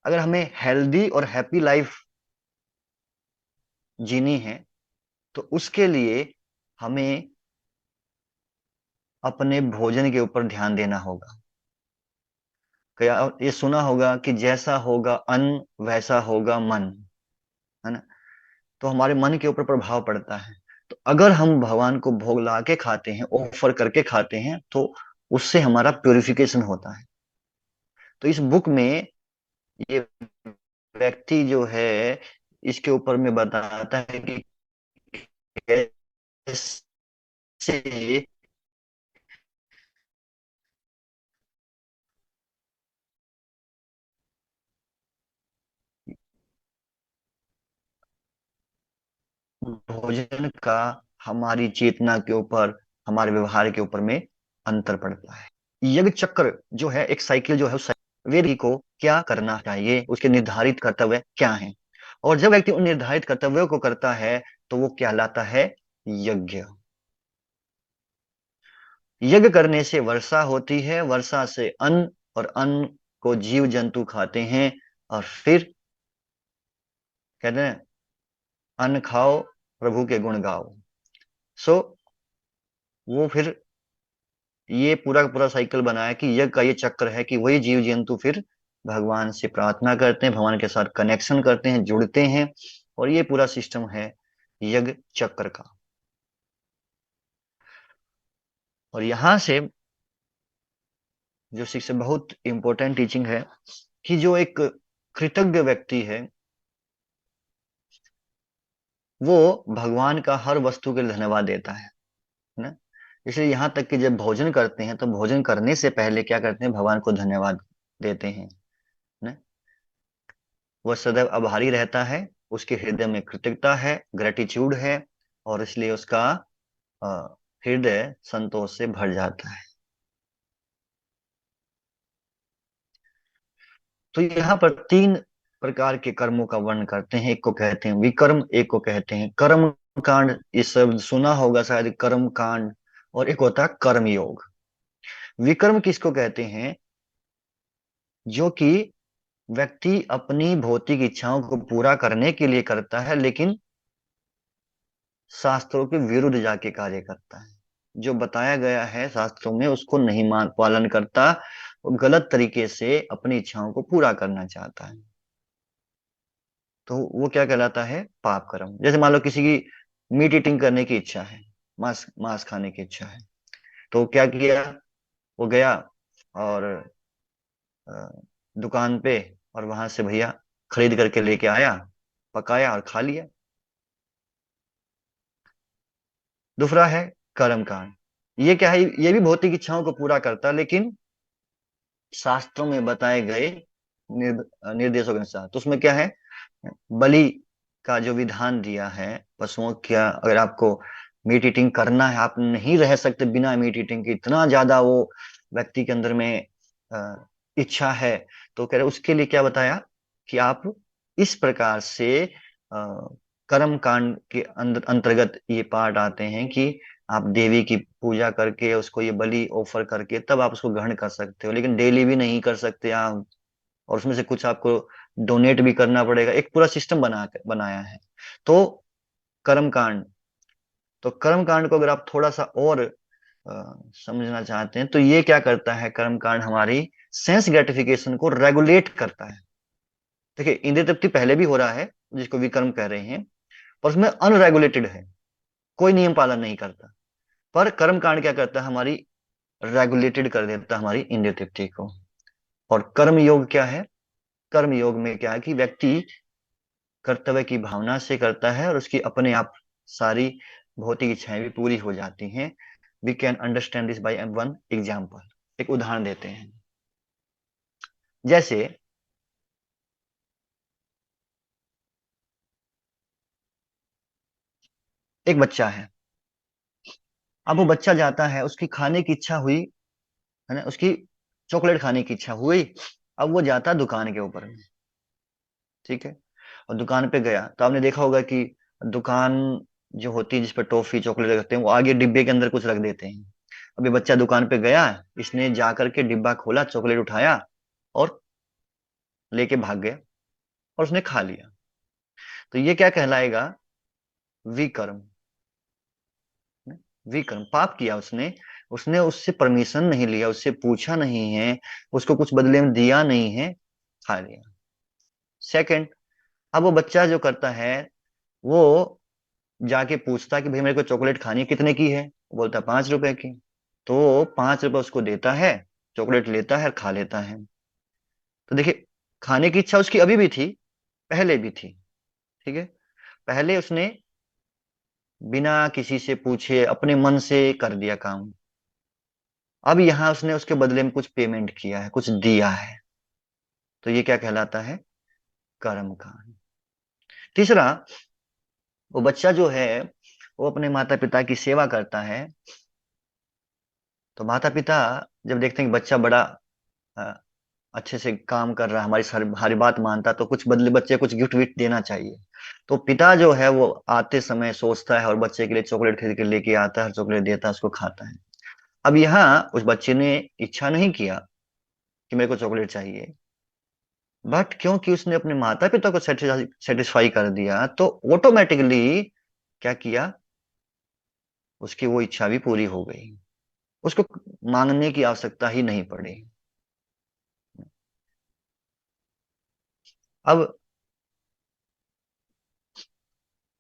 अगर हमें हेल्दी और हैप्पी लाइफ जीनी है तो उसके लिए हमें अपने भोजन के ऊपर ध्यान देना होगा। क्या ये सुना होगा कि जैसा होगा अन्न वैसा होगा मन, है ना? तो हमारे मन के ऊपर प्रभाव पड़ता है। तो अगर हम भगवान को भोग ला के खाते हैं, ऑफर करके खाते हैं, तो उससे हमारा प्योरिफिकेशन होता है। तो इस बुक में ये व्यक्ति जो है, इसके ऊपर में बताता है कि कैसे भोजन का हमारी चेतना के ऊपर, हमारे व्यवहार के ऊपर में अंतर पड़ता है। यज्ञ चक्र जो है, एक साइकिल जो है, उस व्यक्ति को क्या करना चाहिए, उसके निर्धारित कर्तव्य क्या हैं, और जब व्यक्ति उन निर्धारित कर्तव्यों को करता है तो वो कहलाता है यज्ञ। यज्ञ करने से वर्षा होती है, वर्षा से अन्न, और अन्न को जीव जंतु खाते हैं, और फिर कहते हैं अन्न खाओ, प्रभु के गुण गाओ। सो वो फिर ये पूरा का पूरा साइकिल बनाया कि यज्ञ का ये चक्र है कि वही जीव जंतु फिर भगवान से प्रार्थना करते हैं, भगवान के साथ कनेक्शन करते हैं, जुड़ते हैं, और ये पूरा सिस्टम है यज्ञ चक्र का। और यहां से जो शिक्षा बहुत इंपॉर्टेंट टीचिंग है कि जो एक कृतज्ञ व्यक्ति है, वो भगवान का हर वस्तु के लिए धन्यवाद देता है ना। इसलिए यहाँ तक कि जब भोजन करते हैं तो भोजन करने से पहले क्या करते हैं, भगवान को धन्यवाद देते हैं ना। वह सदैव आभारी रहता है, उसके हृदय में कृतज्ञता है, ग्रेटिट्यूड है, और इसलिए उसका अ, हृदय संतोष से भर जाता है। तो यहाँ पर तीन प्रकार के कर्मों का वर्णन करते हैं। एक को कहते हैं विकर्म, एक को कहते हैं कर्म कांड, ये शब्द सुना होगा शायद, कर्म कांड। और एक होता है कर्म योग। विकर्म किसको कहते हैं, जो कि व्यक्ति अपनी भौतिक इच्छाओं को पूरा करने के लिए करता है, लेकिन शास्त्रों के विरुद्ध जाके कार्य करता है। जो बताया गया है शास्त्रों में उसको नहीं मान पालन करता, वो गलत तरीके से अपनी इच्छाओं को पूरा करना चाहता है, तो वो क्या कहलाता है, पाप कर्म। जैसे मान लो किसी की मीट ईटिंग करने की इच्छा है, मांस मांस खाने की इच्छा है, तो क्या किया, वो गया और अ, दुकान पे, और वहां से भैया खरीद करके लेके आया, पकाया और खा लिया। दूसरा है कर्म कांड। ये क्या है, ये भी भौतिक इच्छाओं को पूरा करता है, लेकिन शास्त्रों में बताए गए निर्देशों के अनुसार। तो उसमें क्या है, बलि का जो विधान दिया है पशुओं का, अगर आपको मीट ईटिंग करना है, आप नहीं रह सकते बिना मीट ईटिंग के, इतना ज्यादा वो व्यक्ति के अंदर में इच्छा है, तो कह रहे उसके लिए क्या बताया कि आप इस प्रकार से कर्म कांड के अंदर अंतर्गत ये पार्ट आते हैं कि आप देवी की पूजा करके उसको ये बलि ऑफर करके तब आप उसको ग्रहण कर सकते हो, लेकिन डेली भी नहीं कर सकते आप, और उसमें से कुछ आपको डोनेट भी करना पड़ेगा। एक पूरा सिस्टम बनाया है। तो कर्म कांड, तो कर्म कांड को अगर आप थोड़ा सा और समझना चाहते हैं, तो ये क्या करता है, कर्म कांड हमारी सेंस ग्रेटिफिकेशन को रेगुलेट करता है। देखिए इंद्रिय तृप्ति पहले भी हो रहा है, जिसको विकर्म कह रहे हैं, पर उसमें अनरेगुलेटेड है, कोई नियम पालन नहीं करता। पर कर्म कांड क्या करता है, हमारी रेगुलेटेड कर देता है हमारी इंद्रिय तृप्ति को। और कर्म योग क्या है, कर्म योग में क्या है कि व्यक्ति कर्तव्य की भावना से करता है, और उसकी अपने आप सारी भौतिक इच्छाएं भी पूरी हो जाती हैं। We can understand this by one example. एक उदाहरण देते हैं। जैसे एक बच्चा है, अब वो बच्चा जाता है, उसकी खाने की इच्छा हुई, है ना, उसकी चॉकलेट खाने की इच्छा हुई। अब वो जाता है दुकान के ऊपर में, ठीक है, और दुकान पे गया तो आपने देखा होगा कि दुकान जो होती है जिस पर टॉफी चॉकलेट रखते हैं, वो आगे डिब्बे के अंदर कुछ रख देते हैं। अभी बच्चा दुकान पे गया, इसने जा करके डिब्बा खोला, चॉकलेट उठाया और लेके भाग गया, और उसने खा लिया। तो ये क्या कहलाएगा, विकर्म। विकर्म, पाप किया उसने। उसने उससे परमिशन नहीं लिया, उससे पूछा नहीं है, उसको कुछ बदले में दिया नहीं है, खा लिया। सेकंड, अब वो बच्चा जो करता है, वो जाके पूछता है कि भाई मेरे को चॉकलेट खानी कितने की है, वो बोलता है 5 रुपए की। तो वो 5 रुपए उसको देता है, चॉकलेट लेता है और खा लेता है। तो देखिए, खाने की इच्छा उसकी अभी भी थी, पहले भी थी। ठीक है, पहले उसने बिना किसी से पूछे अपने मन से कर दिया काम। अब यहाँ उसने उसके बदले में कुछ पेमेंट किया है, कुछ दिया है। तो ये क्या कहलाता है? कर्म कांड। तीसरा, वो बच्चा जो है वो अपने माता पिता की सेवा करता है। तो माता पिता जब देखते हैं कि बच्चा बड़ा अ, अच्छे से काम कर रहा है, हमारी हर बात मानता है, तो कुछ बदले बच्चे कुछ गिफ्ट विफ्ट देना चाहिए। तो पिता जो है वो आते समय सोचता है और बच्चे के लिए चॉकलेट खरीद के लेके आता है, चॉकलेट देता है, उसको खाता है। अब यहाँ उस बच्चे ने इच्छा नहीं किया कि मेरे को चॉकलेट चाहिए, बट क्योंकि उसने अपने माता पिता को सेटिस्फाई कर दिया, तो ऑटोमेटिकली क्या किया, उसकी वो इच्छा भी पूरी हो गई। उसको मांगने की आवश्यकता ही नहीं पड़ी। अब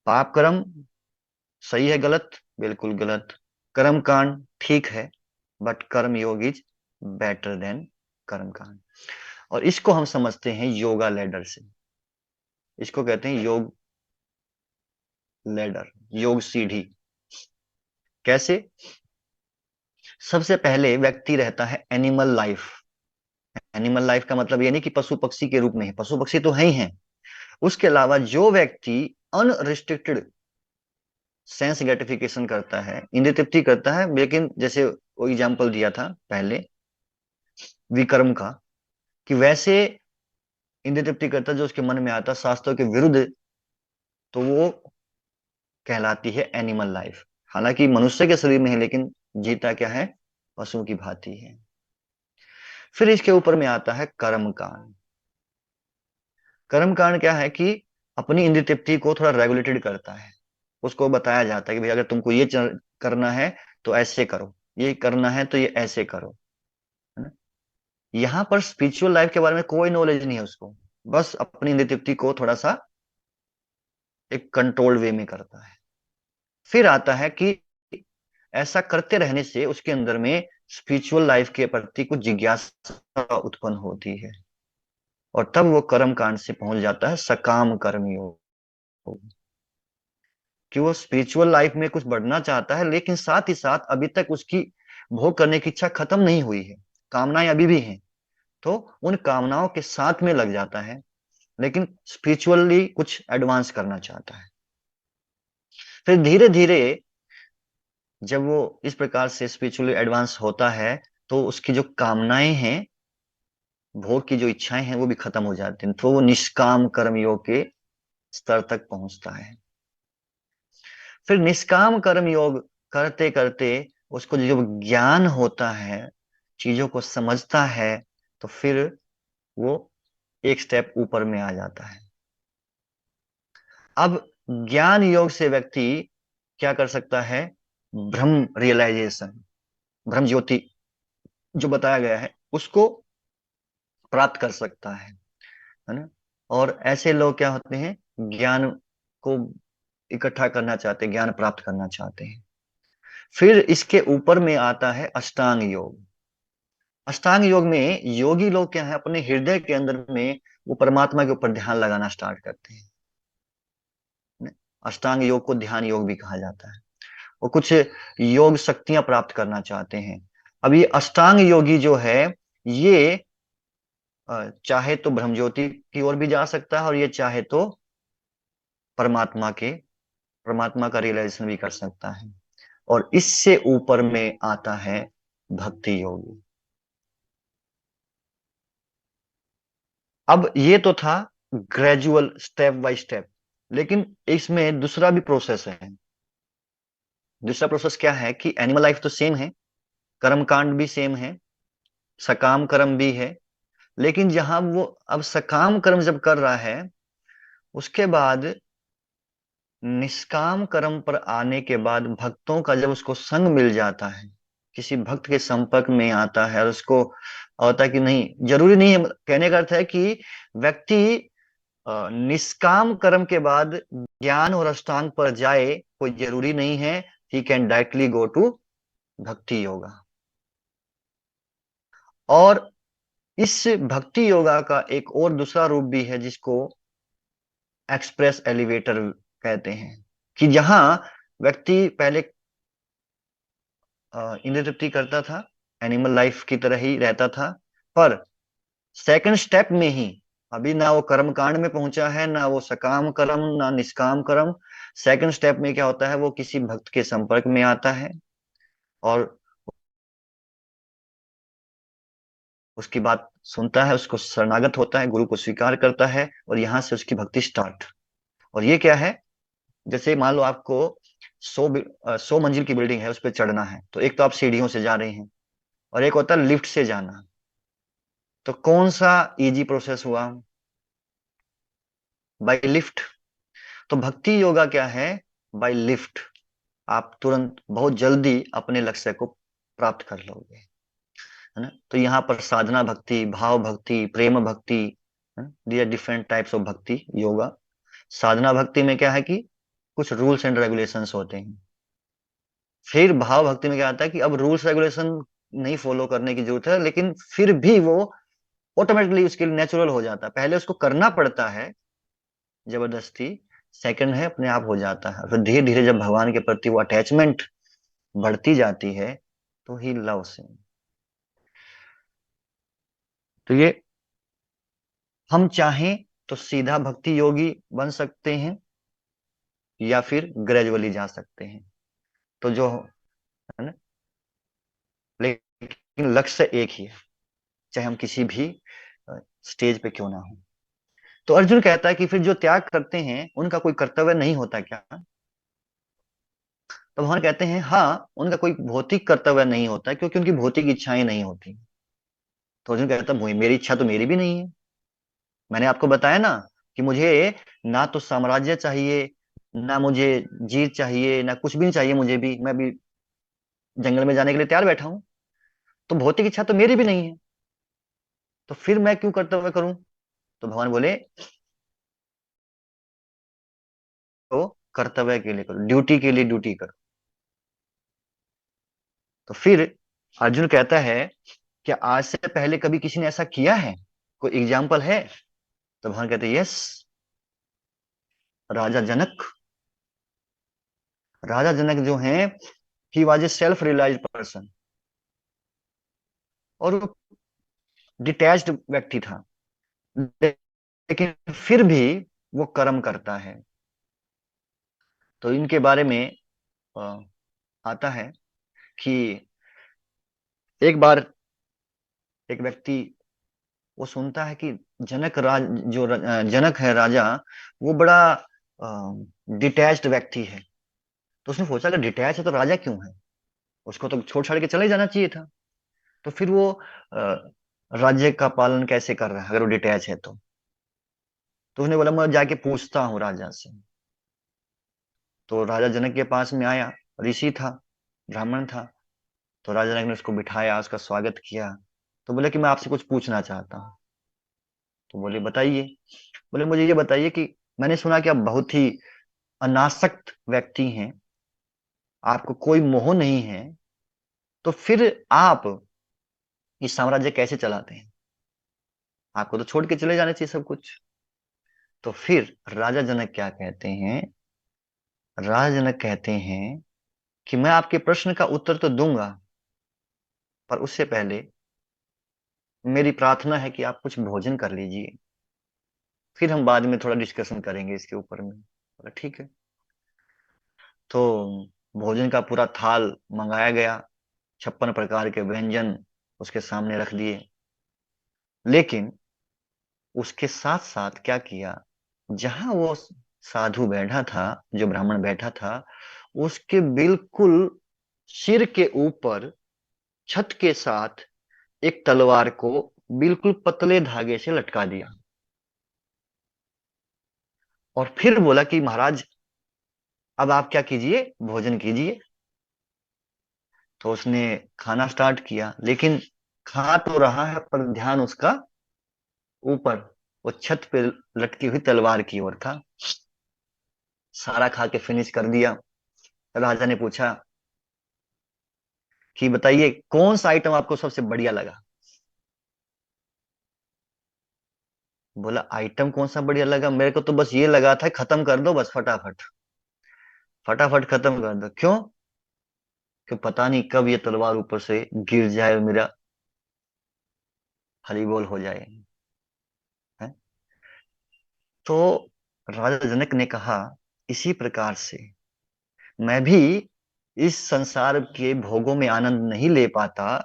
पाप कर्म सही है गलत? बिल्कुल गलत। कर्म कांड ठीक है, बट कर्म योग इज बेटर देन कर्म कांड। और इसको हम समझते हैं योगा लेडर से। इसको कहते हैं योग लेडर, योग सीढ़ी। कैसे? सबसे पहले व्यक्ति रहता है एनिमल लाइफ। एनिमल लाइफ का मतलब ये नहीं कि पशु पक्षी के रूप में है, पशु पक्षी तो है ही हैं। उसके अलावा जो व्यक्ति अनरिस्ट्रिक्टेड सेंस ग्रेटिफिकेशन करता है, इंद्रिय तृप्ति करता है, लेकिन जैसे वो एग्जाम्पल दिया था पहले विक्रम का, कि वैसे इंद्रिय तृप्ति करता जो उसके मन में आता शास्त्रों के विरुद्ध, तो वो कहलाती है एनिमल लाइफ। हालांकि मनुष्य के शरीर में है, लेकिन जीता क्या है? पशु की भांति है। फिर इसके ऊपर में आता है कर्म कांड। कर्म कांड क्या है कि अपनी इंद्रिय तृप्ति को थोड़ा रेगुलेटेड करता है। उसको बताया जाता है कि भाई अगर तुमको ये करना है तो ऐसे करो, ये करना है तो ये ऐसे करो, है ना। यहाँ पर स्पिरिचुअल लाइफ के बारे में कोई नॉलेज नहीं है उसको, बस अपनी इंद्रिय तृप्ति को थोड़ा सा एक कंट्रोल्ड वे में करता है। फिर आता है कि ऐसा करते रहने से उसके अंदर में स्पिरिचुअल लाइफ के प्रति कुछ जिज्ञासा उत्पन्न होती है, और तब वो कर्म कांड से पहुंच जाता है सकाम कर्म योग, कि वो स्पिरिचुअल लाइफ में कुछ बढ़ना चाहता है, लेकिन साथ ही साथ अभी तक उसकी भोग करने की इच्छा खत्म नहीं हुई है, कामनाएं अभी भी हैं। तो उन कामनाओं के साथ में लग जाता है, लेकिन स्पिरिचुअली कुछ एडवांस करना चाहता है। फिर धीरे धीरे जब वो इस प्रकार से स्पिरिचुअली एडवांस होता है, तो उसकी जो कामनाएं हैं, भोग की जो इच्छाएं हैं, वो भी खत्म हो जाती हैं, तो वो निष्काम कर्म योग के स्तर तक पहुंचता है। फिर निष्काम कर्म योग करते करते उसको जो ज्ञान होता है, चीजों को समझता है, तो फिर वो एक स्टेप ऊपर में आ जाता है। अब ज्ञान योग से व्यक्ति क्या कर सकता है? ब्रह्म रियलाइजेशन, ब्रह्म ज्योति जो बताया गया है, उसको प्राप्त कर सकता है ना। और ऐसे लोग क्या होते हैं, ज्ञान को इकट्ठा करना चाहते हैं, ज्ञान प्राप्त करना चाहते हैं। फिर इसके ऊपर में आता है अष्टांग योग। अष्टांग योग में योगी लोग क्या है, अपने हृदय के अंदर में वो परमात्मा के ऊपर ध्यान लगाना स्टार्ट करते हैं। अष्टांग योग को ध्यान योग भी कहा जाता है। वो कुछ योग शक्तियां प्राप्त करना चाहते हैं। अब ये अष्टांग योगी जो है, ये चाहे तो ब्रह्म ज्योति की ओर भी जा सकता है, और ये चाहे तो परमात्मा के परमात्मा का रियलाइजेशन भी कर सकता है। और इससे ऊपर में आता है भक्ति योग। अब ये तो था ग्रेजुअल, स्टेप बाय स्टेप, लेकिन इसमें दूसरा भी प्रोसेस है। दूसरा प्रोसेस क्या है कि एनिमल लाइफ तो सेम है, कर्म कांड भी सेम है, सकाम कर्म भी है, लेकिन जहां वो अब सकाम कर्म जब कर रहा है, उसके बाद निष्काम कर्म पर आने के बाद भक्तों का जब उसको संग मिल जाता है, किसी भक्त के संपर्क में आता है, और उसको होता है कि नहीं, जरूरी नहीं है, कहने का अर्थ है कि व्यक्ति निष्काम कर्म के बाद ज्ञान और अष्टांग पर जाए कोई जरूरी नहीं है। He can directly go to bhakti yoga. और इस भक्ति योगा का एक और दूसरा रूप भी है जिसको एक्सप्रेस एलिवेटर कहते हैं, कि जहां व्यक्ति पहले इंद्रिय तृप्ति करता था, एनिमल लाइफ की तरह ही रहता था, पर सेकंड स्टेप में ही अभी ना वो कर्म कांड में पहुंचा है, ना वो सकाम कर्म, ना निष्काम कर्म। सेकंड स्टेप में क्या होता है, वो किसी भक्त के संपर्क में आता है और उसकी बात सुनता है, उसको शरणागत होता है, गुरु को स्वीकार करता है, और यहां से उसकी भक्ति स्टार्ट। और ये क्या है, जैसे मान लो आपको 100 मंजिल की बिल्डिंग है, उस पर चढ़ना है, तो एक तो आप सीढ़ियों से जा रहे हैं, और एक होता है लिफ्ट से जाना। तो कौन सा इजी प्रोसेस हुआ? By lift. तो भक्ति योगा क्या है? By lift. आप तुरंत बहुत जल्दी अपने लक्ष्य को प्राप्त कर लोगे, है ना। तो यहाँ पर साधना भक्ति, भाव भक्ति, प्रेम भक्ति, दी आर डिफरेंट टाइप्स ऑफ भक्ति योगा। साधना भक्ति में क्या है कि कुछ रूल्स एंड रेगुलेशंस होते हैं। फिर भाव भक्ति में क्या आता है कि अब रूल्स रेगुलेशन नहीं फॉलो करने की जरूरत है, लेकिन फिर भी वो ऑटोमेटिकली उसके लिए नेचुरल हो जाता है। पहले उसको करना पड़ता है जबरदस्ती, सेकंड है अपने आप हो जाता है। फिर धीरे धीरे जब भगवान के प्रति वो अटैचमेंट बढ़ती जाती है, तो ही लव से। तो ये हम चाहें तो सीधा भक्ति योगी बन सकते हैं, या फिर ग्रेजुअली जा सकते हैं। तो जो है ना, लेकिन लक्ष्य एक ही है, चाहे हम किसी भी स्टेज पे क्यों ना हो। तो अर्जुन कहता है कि फिर जो त्याग करते हैं उनका कोई कर्तव्य नहीं होता क्या? तो भगवान कहते हैं हाँ, उनका कोई भौतिक कर्तव्य नहीं होता, क्योंकि उनकी भौतिक इच्छाएं नहीं होती। तो अर्जुन कहता है मेरी इच्छा तो मेरी भी नहीं है। मैंने आपको बताया ना कि मुझे ना तो साम्राज्य चाहिए, ना मुझे जीत चाहिए, ना कुछ भी नहीं चाहिए। मुझे भी, मैं भी जंगल में जाने के लिए तैयार बैठा हूं। तो भौतिक इच्छा तो मेरी भी नहीं है, तो फिर मैं क्यों कर्तव्य करूं? तो भगवान बोले तो कर्तव्य के लिए करो, ड्यूटी के लिए ड्यूटी करो। तो फिर अर्जुन कहता है क्या आज से पहले कभी किसी ने ऐसा किया है? कोई एग्जाम्पल है? तो भगवान कहते हैं यस, राजा जनक। राजा जनक जो हैं, he was a self realized person, और वो डिटैच्ड व्यक्ति था, लेकिन फिर भी वो कर्म करता है। तो इनके बारे में अ, आता है कि एक बार एक व्यक्ति वो सुनता है कि जनक है राजा, वो बड़ा डिटैच्ड व्यक्ति है। तो उसने सोचा कि डिटैच है तो राजा क्यों है, उसको तो छोड़ छाड़ के चले जाना चाहिए था। तो फिर वो राज्य का पालन कैसे कर रहा है अगर वो डिटैच है तो उसने बोला मैं जाके पूछता हूँ राजा से। तो राजा जनक के पास में आया, ऋषि था, ब्राह्मण था। तो राजा जनक ने उसको बिठाया, उसका स्वागत किया। तो बोले कि मैं आपसे कुछ पूछना चाहता हूँ। तो बोले बताइए। बोले मुझे ये बताइए कि मैंने सुना कि आप बहुत ही अनासक्त व्यक्ति हैं, आपको कोई मोह नहीं है, तो फिर आप इस साम्राज्य कैसे चलाते हैं? आपको तो छोड़ के चले जाने चाहिए सब कुछ। तो फिर राजा जनक क्या कहते हैं? राजा जनक कहते हैं कि मैं आपके प्रश्न का उत्तर तो दूंगा, पर उससे पहले मेरी प्रार्थना है कि आप कुछ भोजन कर लीजिए, फिर हम बाद में थोड़ा डिस्कशन करेंगे इसके ऊपर में। बोला ठीक है। तो भोजन का पूरा थाल मंगाया गया, 56 प्रकार के व्यंजन उसके सामने रख दिए। लेकिन उसके साथ साथ क्या किया, जहां वो साधु बैठा था, जो ब्राह्मण बैठा था, उसके बिल्कुल सिर के ऊपर छत के साथ एक तलवार को बिल्कुल पतले धागे से लटका दिया, और फिर बोला कि महाराज अब आप क्या कीजिए, भोजन कीजिए। तो उसने खाना स्टार्ट किया, लेकिन खा तो रहा है पर ध्यान उसका ऊपर। वो छत पे लटकी हुई तलवार की ओर था। सारा खा के फिनिश कर दिया। राजा ने पूछा कि बताइए कौन सा आइटम आपको सबसे बढ़िया लगा। बोला आइटम कौन सा बढ़िया लगा, मेरे को तो बस ये लगा था खत्म कर दो, बस फटाफट फटाफट खत्म कर दो। क्यों? कि पता नहीं कब ये तलवार ऊपर से गिर जाए और मेरा हरी बोल हो जाए। है? तो राजा जनक ने कहा इसी प्रकार से मैं भी इस संसार के भोगों में आनंद नहीं ले पाता,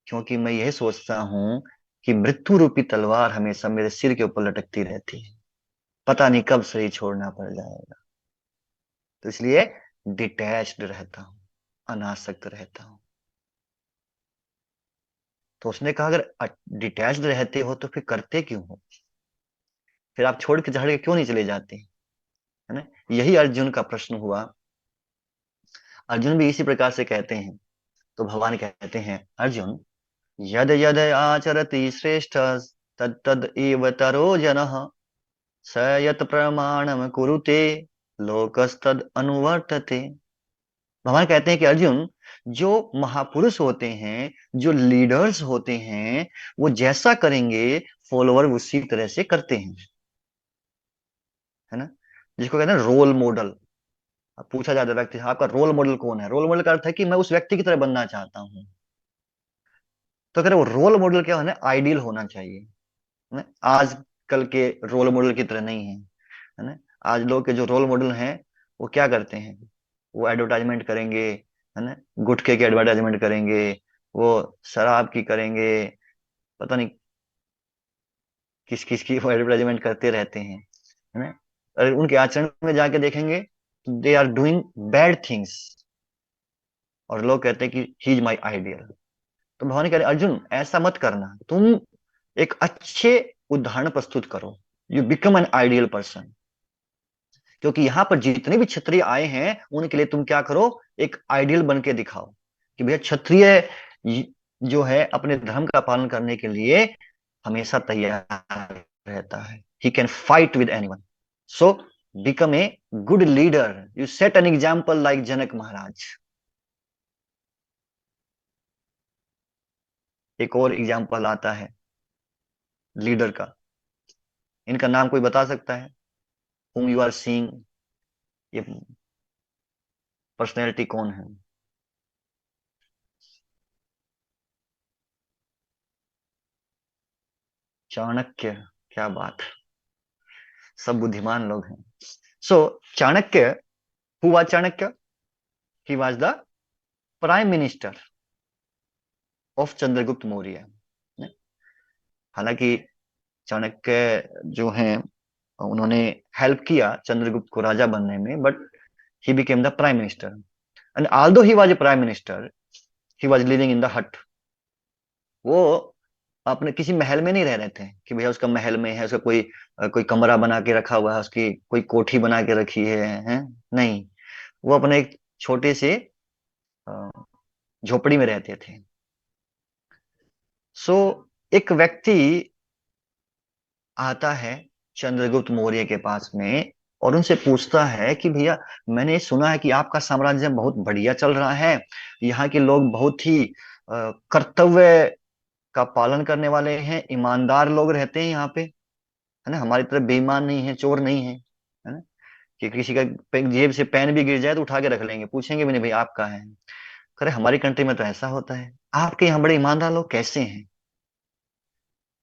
क्योंकि मैं यह सोचता हूं कि मृत्यु रूपी तलवार हमेशा मेरे सिर के ऊपर लटकती रहती है, पता नहीं कब शरीर छोड़ना पड़ जाएगा। तो इसलिए डिटैच्ड रहता हूँ, अनासक्त रहता हूँ। तो उसने कहा अगर डिटैच्ड रहते हो तो फिर करते क्यों हो? फिर आप छोड़ के झाड़ के क्यों नहीं चले जाते? है ना? यही अर्जुन का प्रश्न हुआ। अर्जुन भी इसी प्रकार से कहते हैं। तो भगवान कहते हैं अर्जुन, यद यद आचरति श्रेष्ठ तद तद एव तरो जनः स यत प्रमाणम कुरुते लोकस्तद अनुवर्तते। भगवान कहते हैं कि अर्जुन, जो महापुरुष होते हैं, जो लीडर्स होते हैं, वो जैसा करेंगे फॉलोअर उसी तरह से करते हैं। है ना? जिसको कहते हैं रोल मॉडल। अब पूछा जाता है व्यक्ति से, आपका रोल मॉडल कौन है? रोल मॉडल का अर्थ है कि मैं उस व्यक्ति की तरह बनना चाहता हूँ। तो कह रहे वो रोल मॉडल क्या होना, आइडियल होना चाहिए। है ना? आज कल के रोल मॉडल की तरह नहीं है। है ना? आज लोग के जो रोल मॉडल हैं वो क्या करते हैं? वो एडवर्टाइजमेंट करेंगे, है ना, गुटखे की एडवर्टाइजमेंट करेंगे, वो शराब की करेंगे, पता नहीं किस किस की वो एडवर्टाइजमेंट करते रहते हैं। है ना? और उनके आचरण में जाके देखेंगे they are doing bad things, और लोग कहते हैं कि ही इज माई आइडियल। तो भगवान कह रहे अर्जुन ऐसा मत करना, तुम एक अच्छे उदाहरण प्रस्तुत करो, you become an ideal person. क्योंकि यहाँ पर जितने भी क्षत्रिय आए हैं उनके लिए तुम क्या करो, एक आइडियल बन के दिखाओ कि भैया क्षत्रिय जो है अपने धर्म का पालन करने के लिए हमेशा तैयार रहता है। He can fight with anyone. So become a good leader, you set an example like Janak Maharaj. एक और एग्जाम्पल आता है लीडर का, इनका नाम कोई बता सकता है? whom you are seeing, ये पर्सनैलिटी कौन है? चाणक्य। क्या बात, सब बुद्धिमान लोग हैं। So Chanakya, who was Chanakya? He was the prime minister of Chandragupta Maurya. हालांकि चाणक्य जो हैं उन्होंने हेल्प किया चंद्रगुप्त को राजा बनने में, but he became the prime minister. And although he was a prime minister, he was living in the हट। वो अपने किसी महल में नहीं रह रहे थे कि भैया उसका महल में है, उसका कोई कोई कमरा बना के रखा हुआ है, उसकी कोई कोठी बना के रखी है? नहीं, वो अपने एक छोटे से अ, झोपड़ी में रहते थे। सो एक व्यक्ति आता है चंद्रगुप्त मौर्य के पास में और उनसे पूछता है कि भैया मैंने सुना है कि आपका साम्राज्य बहुत बढ़िया चल रहा है, यहाँ के लोग बहुत ही कर्तव्य का पालन करने वाले हैं, ईमानदार लोग रहते हैं यहाँ पे। है ना? हमारी तरफ बेईमान नहीं है, चोर नहीं है। है ना? कि किसी का जेब से पेन भी गिर जाए तो उठा के रख लेंगे, पूछेंगे भी नहीं भाई आपका है। करे हमारी कंट्री में तो ऐसा होता है, आपके यहाँ बड़े ईमानदार लोग कैसे हैं?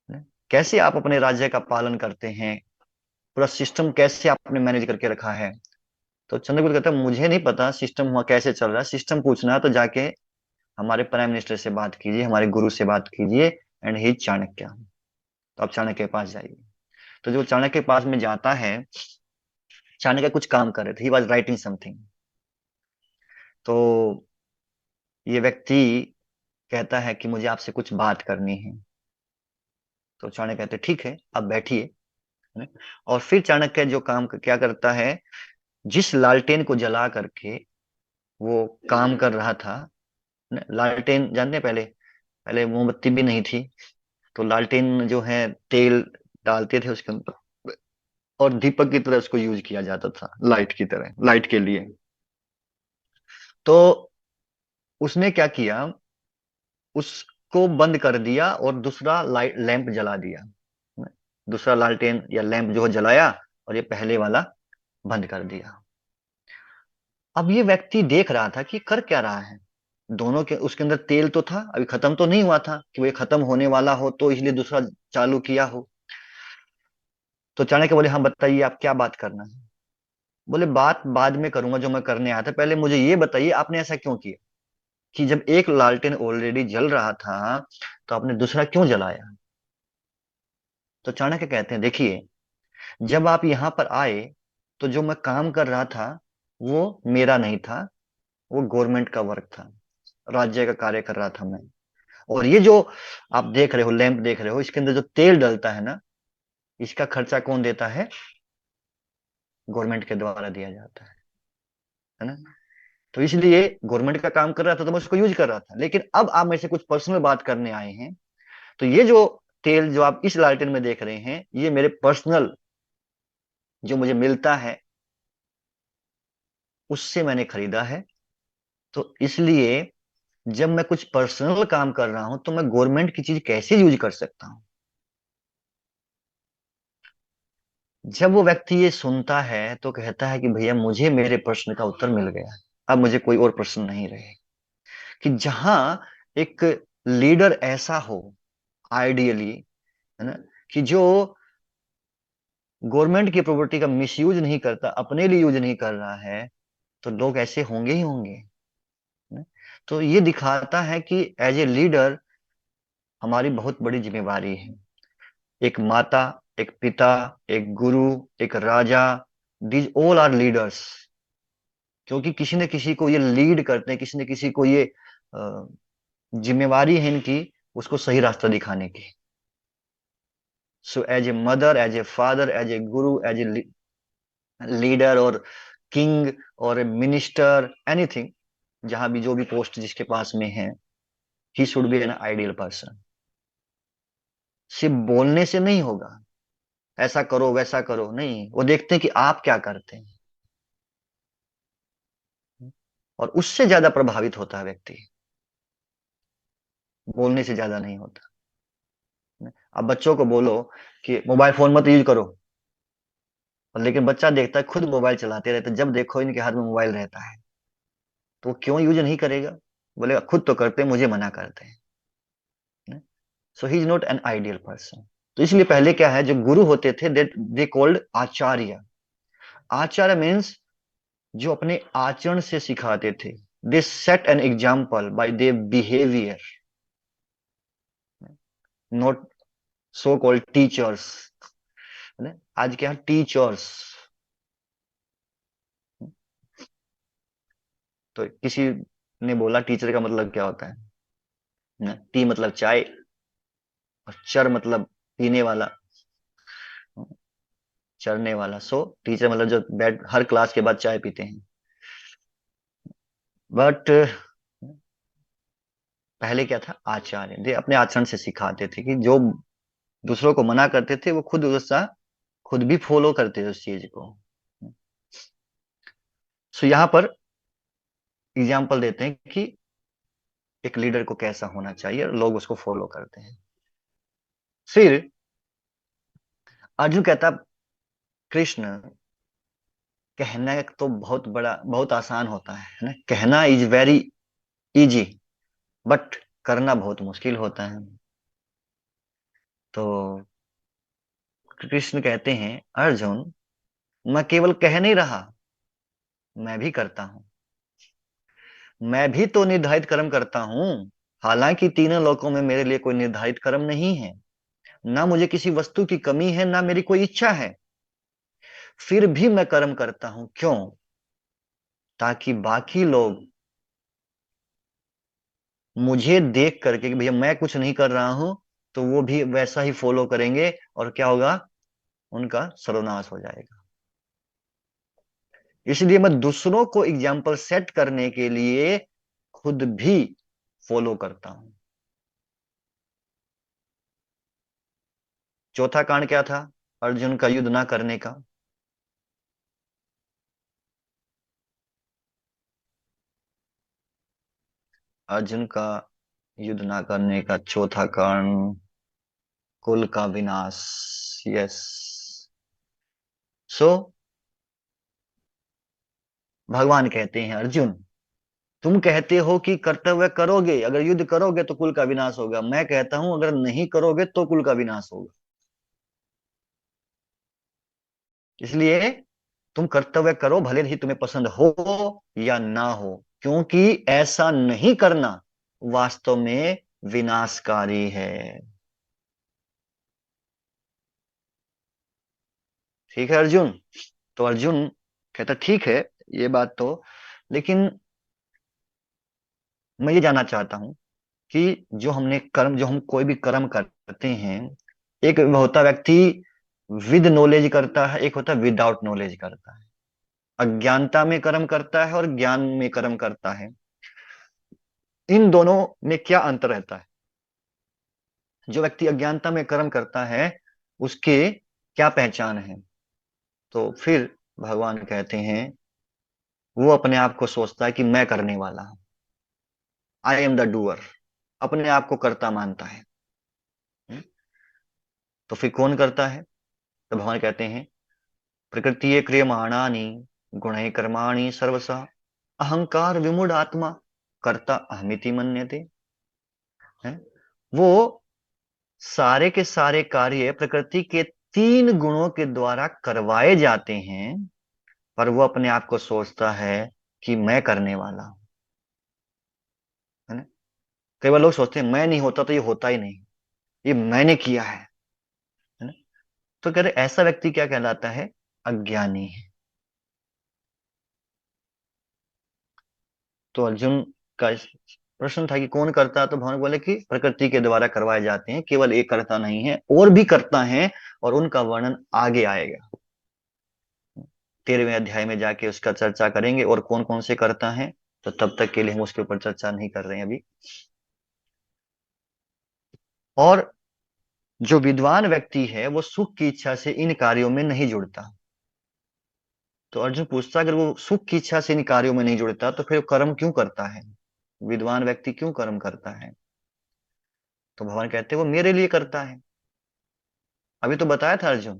है? कैसे आप अपने राज्य का पालन करते हैं? पूरा सिस्टम कैसे आपने मैनेज करके रखा है? तो चंद्रगुप्त कहता है मुझे नहीं पता सिस्टम हुआ कैसे चल रहा है, सिस्टम पूछना है तो जाके हमारे प्राइम मिनिस्टर से बात कीजिए, हमारे गुरु से बात कीजिए, एंड ही चाणक्य। तो आप चाणक्य के पास जाइए। तो जो चाणक्य के पास में जाता है, चाणक्य कुछ काम कर रहे थे, ही वॉज राइटिंग समथिंग। तो ये व्यक्ति कहता है कि मुझे आपसे कुछ बात करनी है। तो चाणक्य कहते ठीक है आप बैठिए। है ना? और फिर चाणक्य जो काम क्या करता है, जिस लालटेन को जला करके वो काम कर रहा था, लालटेन जानते हैं, पहले पहले मोमबत्ती भी नहीं थी, तो लालटेन जो है तेल डालते थे उसके अंदर, और दीपक की तरह उसको यूज किया जाता था, लाइट की तरह, लाइट के लिए। तो उसने क्या किया, उसको बंद कर दिया और दूसरा लाइट लैंप जला दिया। दूसरा लालटेन या लैंप जो है जलाया, और ये पहले वाला बंद कर दिया। अब ये व्यक्ति देख रहा था कि कर क्या रहा है। दोनों के उसके अंदर तेल तो था, अभी खत्म तो नहीं हुआ था कि वो ये खत्म होने वाला हो तो इसलिए दूसरा चालू किया हो। तो चाणक्य बोले, हाँ बताइए आप क्या बात करना है। बोले, बात बाद में करूंगा, जो मैं करने आया था, पहले मुझे ये बताइए आपने ऐसा क्यों किया, कि जब एक लालटेन ऑलरेडी जल रहा था तो आपने दूसरा क्यों जलाया। तो चाणक्य कहते हैं, देखिए, जब आप यहां पर आए तो जो मैं काम कर रहा था वो मेरा नहीं था, वो गवर्नमेंट का वर्क था, राज्य का कार्य कर रहा था मैं। और ये जो आप देख रहे हो, लैंप देख रहे हो, इसके अंदर जो तेल डलता है ना, इसका खर्चा कौन देता है, गवर्नमेंट के द्वारा दिया जाता है ना। तो इसलिए गवर्नमेंट का काम कर रहा था तो मैं उसको यूज कर रहा था, लेकिन अब आप मेरे से कुछ पर्सनल बात करने आए हैं। तो ये जो तेल जो आप इस लालटेन में देख रहे हैं, ये मेरे पर्सनल जो मुझे मिलता है उससे मैंने खरीदा है। तो इसलिए जब मैं कुछ पर्सनल काम कर रहा हूं तो मैं गवर्नमेंट की चीज कैसे यूज कर सकता हूं। जब वो व्यक्ति ये सुनता है तो कहता है कि भैया मुझे मेरे प्रश्न का उत्तर मिल गया, अब मुझे कोई और प्रश्न नहीं रहे। कि जहां एक लीडर ऐसा हो, आइडियली, है ना, कि जो गवर्नमेंट की प्रॉपर्टी का मिसयूज नहीं करता, अपने लिए यूज नहीं कर रहा है, तो लोग ऐसे होंगे ही होंगे, है ना? तो ये दिखाता है कि एज ए लीडर हमारी बहुत बड़ी जिम्मेवारी है। एक माता, एक पिता, एक गुरु, एक राजा, दीज ऑल आर लीडर्स। क्योंकि किसी न किसी को ये लीड करते हैं, किसी न किसी को ये अ, जिम्मेवारी है इनकी, उसको सही रास्ता दिखाने की। So as a mother, as a father, as a guru, as a leader, और किंग, और मिनिस्टर, एनीथिंग, जहां भी जो भी पोस्ट जिसके पास में है, he should be an ideal person. सिर्फ बोलने से नहीं होगा, ऐसा करो वैसा करो नहीं, वो देखते हैं कि आप क्या करते हैं, और उससे ज्यादा प्रभावित होता है व्यक्ति, बोलने से ज्यादा नहीं होता। अब बच्चों को बोलो कि मोबाइल फोन मत यूज करो, और लेकिन बच्चा देखता है खुद मोबाइल चलाते रहते, जब देखो इनके हाथ में मोबाइल रहता है, तो वो क्यों यूज नहीं करेगा, बोलेगा खुद तो करते हैं, मुझे मना करते हैं। So he is not an ideal person. तो इसलिए पहले क्या है, जो गुरु होते थे they called Acharya. Acharya means जो अपने आचरण से सिखाते थे, they set an example by their behaviour, not so called teachers. आज क्या टीचर्स, तो किसी ने बोला टीचर का मतलब क्या होता है ना, टी मतलब चाय, और चर मतलब पीने वाला, चरने वाला। सो टीचर मतलब जो बैठ हर क्लास के बाद चाय पीते हैं। बट पहले क्या था, आचार्य दे अपने आचरण से सिखाते थे, कि जो दूसरों को मना करते थे वो खुद उसका खुद भी फॉलो करते थे उस चीज को। सो यहाँ पर एग्जाम्पल देते हैं कि एक लीडर को कैसा होना चाहिए, और लोग उसको फॉलो करते हैं। फिर अर्जुन कहता, कृष्ण, कहना तो बहुत बड़ा, बहुत आसान होता है ना, कहना इज वेरी इजी, बट करना बहुत मुश्किल होता है। तो कृष्ण कहते हैं, अर्जुन, मैं केवल कह नहीं रहा, मैं भी करता हूं। मैं भी तो निर्धारित कर्म करता हूं। हालांकि तीनों लोकों में मेरे लिए कोई निर्धारित कर्म नहीं है, ना मुझे किसी वस्तु की कमी है, ना मेरी कोई इच्छा है। फिर भी मैं कर्म करता हूं, क्यों, ताकि बाकी लोग मुझे देख करके कि भैया मैं कुछ नहीं कर रहा हूं, तो वो भी वैसा ही फॉलो करेंगे, और क्या होगा, उनका सर्वनाश हो जाएगा। इसलिए मैं दूसरों को एग्जाम्पल सेट करने के लिए खुद भी फॉलो करता हूं। चौथा कारण क्या था अर्जुन का युद्ध ना करने का? अर्जुन का युद्ध ना करने का चौथा कारण कुल का विनाश। यस। सो भगवान कहते हैं अर्जुन, तुम कहते हो कि कर्तव्य करोगे, अगर युद्ध करोगे तो कुल का विनाश होगा। मैं कहता हूं अगर नहीं करोगे तो कुल का विनाश होगा। इसलिए तुम कर्तव्य करो, भले ही तुम्हें पसंद हो या ना हो, क्योंकि ऐसा नहीं करना वास्तव में विनाशकारी है। ठीक है अर्जुन? तो अर्जुन कहता ठीक है ये बात तो, लेकिन मैं ये जानना चाहता हूं कि जो हम कोई भी कर्म करते हैं, एक होता व्यक्ति विद नॉलेज करता है, एक होता है विदाउट नॉलेज करता है। अज्ञानता में कर्म करता है और ज्ञान में कर्म करता है। इन दोनों में क्या अंतर रहता है? जो व्यक्ति अज्ञानता में कर्म करता है उसके क्या पहचान है? तो फिर भगवान कहते हैं वो अपने आप को सोचता है कि मैं करने वाला हूं, आई एम द डूअर, अपने आप को कर्ता मानता है। हम्म? तो फिर कौन करता है? तो भगवान कहते हैं प्रकृति क्रियमाणानि गुणैः कर्माणि सर्वशः अहंकार विमूढ़ आत्मा कर्ता अहमिति मन्यते। है? वो सारे के सारे कार्य प्रकृति के तीन गुणों के द्वारा करवाए जाते हैं, पर वो अपने आप को सोचता है कि मैं करने वाला हूं। है ना? कई बार लोग सोचते हैं मैं नहीं होता तो ये होता ही नहीं, ये मैंने किया है ना? तो कह रहे ऐसा व्यक्ति क्या कहलाता है? अज्ञानी है। तो अर्जुन का प्रश्न था कि कौन करता है, तो भगवान बोले कि प्रकृति के द्वारा करवाए जाते हैं, केवल एक करता नहीं है, और भी करता है, और उनका वर्णन आगे आएगा। 13वें अध्याय में जाके उसका चर्चा करेंगे और कौन कौन से करता है। तो तब तक के लिए हम उसके ऊपर चर्चा नहीं कर रहे हैं अभी। और जो विद्वान व्यक्ति है वो सुख की इच्छा से इन कार्यों में नहीं जुड़ता। तो अर्जुन पूछता अगर वो सुख की इच्छा से इन कार्यों में नहीं जुड़ता तो फिर कर्म क्यों करता है? विद्वान व्यक्ति क्यों कर्म करता है? तो भगवान कहते हैं वो मेरे लिए करता है। अभी तो बताया था अर्जुन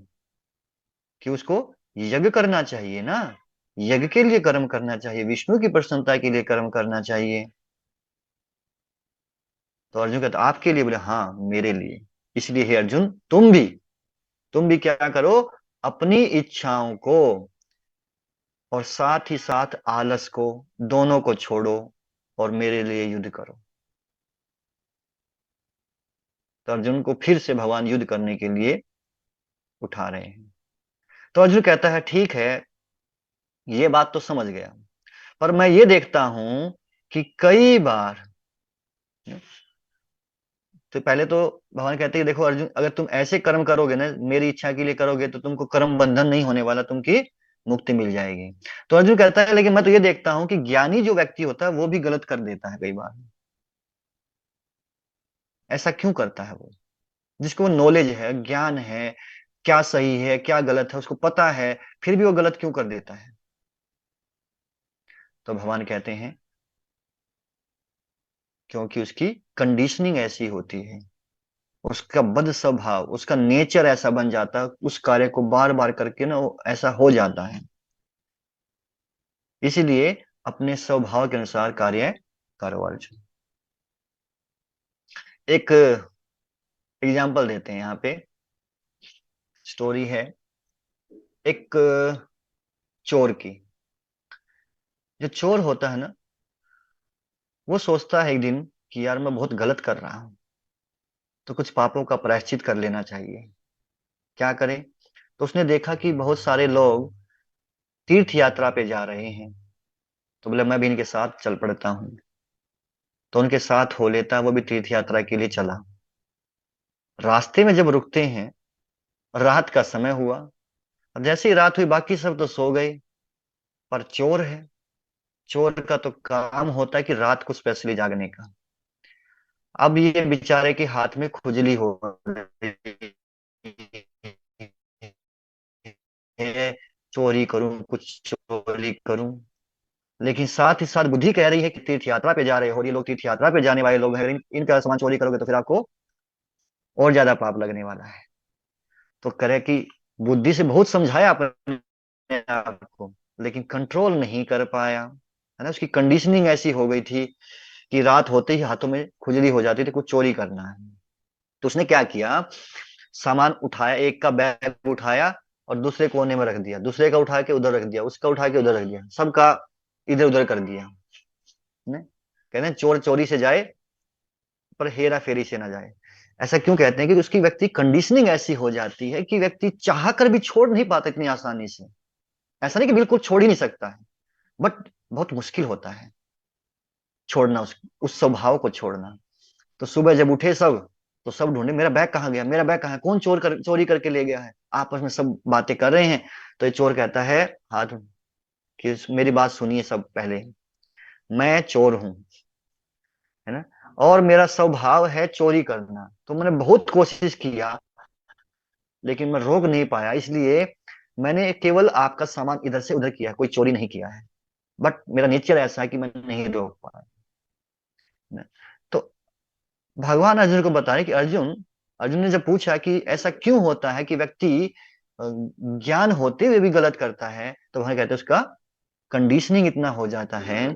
कि उसको यज्ञ करना चाहिए ना, यज्ञ के लिए कर्म करना चाहिए, विष्णु की प्रसन्नता के लिए कर्म करना चाहिए। तो अर्जुन कहता आपके लिए? बोले हाँ मेरे लिए। इसलिए हे अर्जुन तुम भी क्या करो, अपनी इच्छाओं को और साथ ही साथ आलस को, दोनों को छोड़ो और मेरे लिए युद्ध करो। तो अर्जुन को फिर से भगवान युद्ध करने के लिए उठा रहे हैं। तो अर्जुन कहता है ठीक है ये बात तो समझ गया, पर मैं ये देखता हूं कि कई बार, तो पहले तो भगवान कहते हैं कि देखो अर्जुन अगर तुम ऐसे कर्म करोगे ना, मेरी इच्छा के लिए करोगे, तो तुमको कर्म बंधन नहीं होने वाला, तुमकी मुक्ति मिल जाएगी। तो अर्जुन कहता है लेकिन मैं तो ये देखता हूं कि ज्ञानी जो व्यक्ति होता है वो भी गलत कर देता है कई बार। ऐसा क्यों करता है वो? जिसको नॉलेज है, ज्ञान है, क्या सही है क्या गलत है उसको पता है, फिर भी वो गलत क्यों कर देता है? तो भगवान कहते हैं क्योंकि उसकी कंडीशनिंग ऐसी होती है, उसका बद स्वभाव, उसका नेचर ऐसा बन जाता है, उस कार्य को बार बार करके ना वो ऐसा हो जाता है। इसीलिए अपने स्वभाव के अनुसार कार्य करो अर्जुन। एक एग्जाम्पल देते हैं यहाँ पे। स्टोरी है एक चोर की। जो चोर होता है ना, वो सोचता है एक दिन कि यार मैं बहुत गलत कर रहा हूँ, तो कुछ पापों का प्रायश्चित कर लेना चाहिए। क्या करे? तो उसने देखा कि बहुत सारे लोग तीर्थ यात्रा पे जा रहे हैं, तो बोले मैं भी इनके साथ चल पड़ता हूँ। तो उनके साथ हो लेता, वो भी तीर्थ यात्रा के लिए चला। रास्ते में जब रुकते हैं, रात का समय हुआ, और जैसे ही रात हुई बाकी सब तो सो गए, पर चोर है, चोर का तो काम होता है कि रात को स्पेशली जागने का। अब ये बेचारे के हाथ में खुजली हो रही, है चोरी करूं, कुछ चोरी करूं। लेकिन साथ ही साथ बुद्धि कह रही है कि तीर्थ यात्रा पे जा रहे हो, और ये लोग तीर्थ यात्रा पे जाने वाले लोग हैं, इनका सामान चोरी करोगे तो फिर आपको और ज्यादा पाप लगने वाला है। तो करे कि बुद्धि से बहुत समझाया अपने आप को, लेकिन कंट्रोल नहीं कर पाया, है ना। उसकी कंडीशनिंग ऐसी हो गई थी कि रात होते ही हाथों में खुजली हो जाती थी, कुछ चोरी करना है। तो उसने क्या किया, सामान उठाया, एक का बैग उठाया और दूसरे कोने में रख दिया, दूसरे का उठा के उधर रख दिया, उसका उठा के उधर रख दिया, सबका इधर उधर कर दिया, ने कहते हैं चोर चोरी से जाए पर हेरा फेरी से ना जाए। ऐसा क्यों कहते हैं कि उसकी व्यक्ति कंडीशनिंग ऐसी हो जाती है कि व्यक्ति चाह कर भी छोड़ नहीं पाता इतनी आसानी से। ऐसा नहीं कि बिल्कुल छोड़ ही नहीं सकता है, बट बहुत मुश्किल होता है छोड़ना, उस स्वभाव को छोड़ना। तो सुबह जब उठे सब, तो सब ढूंढे मेरा बैग कहाँ गया, मेरा बैग कहाँ है, कौन चोरी करके ले गया है, आपस में सब बातें कर रहे हैं। तो ये चोर कहता है, हाथ, कि मेरी बात सुनिए सब पहले, मैं चोर हूं, है ना, और मेरा स्वभाव है चोरी करना। तो मैंने बहुत कोशिश किया लेकिन मैं रोक नहीं पाया, इसलिए मैंने केवल आपका सामान इधर से उधर किया, कोई चोरी नहीं किया है, बट मेरा नेचर ऐसा है कि मैं नहीं रोक पाया ना। तो भगवान अर्जुन को बता रहे कि अर्जुन, अर्जुन ने जब पूछा कि ऐसा क्यों होता है कि व्यक्ति ज्ञान होते हुए भी गलत करता है, तो वह कहते हैं उसका कंडीशनिंग इतना हो जाता है